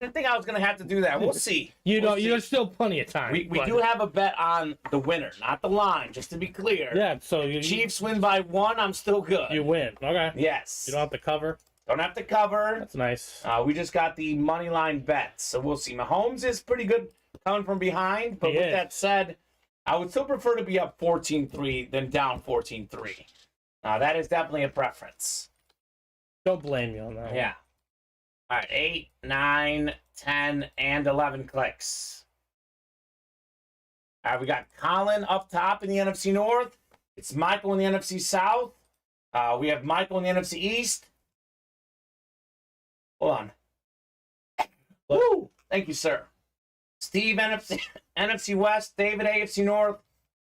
I didn't think I was gonna have to do that. We'll see. There's still plenty of time. We do have a bet on the winner, not the line, just to be clear. Yeah, so Chiefs win by 1, I'm still good. You win. Okay. Yes. You don't have to cover. Don't have to cover. That's nice. We just got the money line bet, so we'll see. Mahomes is pretty good coming from behind, but with that said, I would still prefer to be up 14-3 than down 14-3. That is definitely a preference. Don't blame me on that. Yeah. All right, 8, 9, 10, and 11 clicks. All right, we got Colin up top in the NFC North. It's Michael in the NFC South. We have Michael in the NFC East. Hold on. Woo! Thank you, sir. Steve, NFC West. David, AFC North.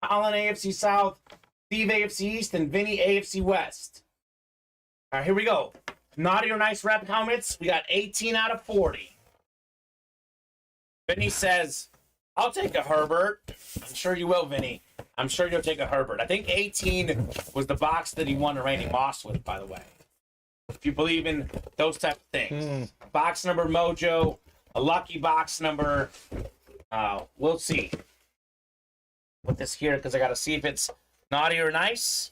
Colin, AFC South. Steve, AFC East. And Vinny, AFC West. All right, here we go. Naughty or nice rep helmets. We got 18 out of 40. Vinny says, I'll take a Herbert. I'm sure you will, Vinny. I'm sure you'll take a Herbert. I think 18 was the box that he won a Randy Moss with, by the way. If you believe in those type of things. Box number mojo. A lucky box number. We'll see. Put this here because I got to see if it's naughty or nice.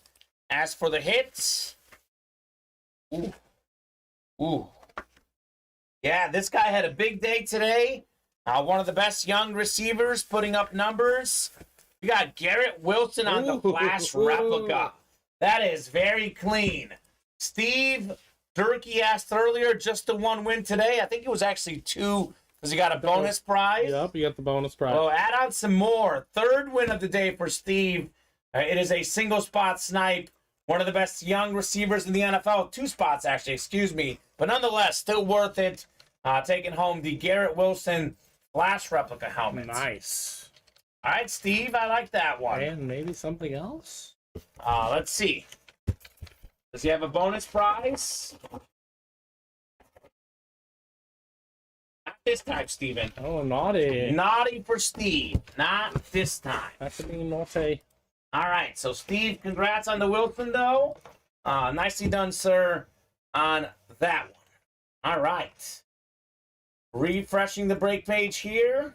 As for the hits. Ooh. Ooh. Yeah, this guy had a big day today. One of the best young receivers putting up numbers. We got Garrett Wilson on the Flash replica. That is very clean. Steve Durkee asked earlier, just the one win today. I think it was actually 2 because he got a bonus prize. Yep, you got the bonus prize. Well, add on some more. 3rd win of the day for Steve. It is a single spot snipe. One of the best young receivers in the NFL. 2 spots, actually, excuse me. But nonetheless, still worth it. Taking home the Garrett Wilson Flash replica helmet. Nice. All right, Steve, I like that one. And maybe something else? Let's see. Does he have a bonus prize? Not this time, Steven. Oh, naughty. Naughty for Steve. Not this time. That's to be naughty. All right, so Steve, congrats on the Wilson, though. Nicely done, sir, on that one. All right. Refreshing the break page here.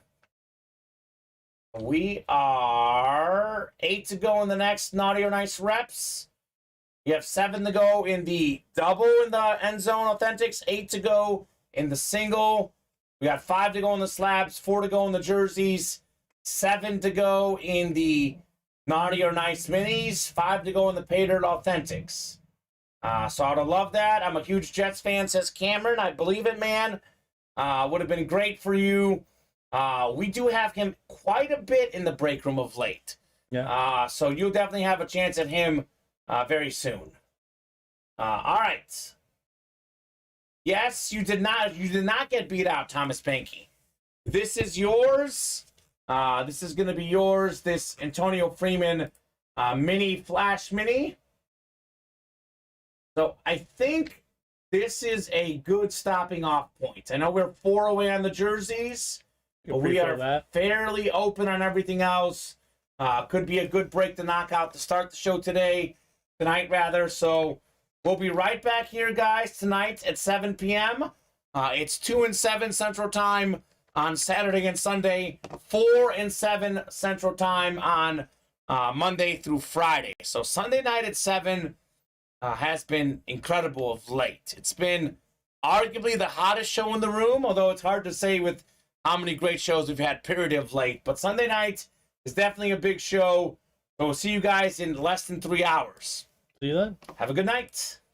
We are 8 to go in the next Naughty or Nice reps. You have 7 to go in the double in the end zone authentics, 8 to go in the single. We got 5 to go in the slabs, 4 to go in the jerseys, 7 to go in the Naughty or Nice minis, 5 to go in the pay dirt authentics. So I would have loved that. I'm a huge Jets fan, says Cameron. I believe it, man. Would have been great for you. We do have him quite a bit in the break room of late. Yeah. So you'll definitely have a chance at him very soon. All right. Yes, you did not get beat out, Thomas Banky. This is yours. This is going to be yours. This Antonio Freeman mini flash mini. So I think this is a good stopping off point. I know we're 4 away on the jerseys, but we are fairly open on everything else. Could be a good break to knock out to start the show tonight rather. So we'll be right back here, guys, tonight at 7 p.m. It's 2 and 7 Central Time on Saturday and Sunday, 4 and 7 Central Time on Monday through Friday. So Sunday night at 7 has been incredible of late. It's been arguably the hottest show in the room, although it's hard to say with how many great shows we've had period of late. But Sunday night is definitely a big show. So we'll see you guys in less than 3 hours. See you then. Have a good night.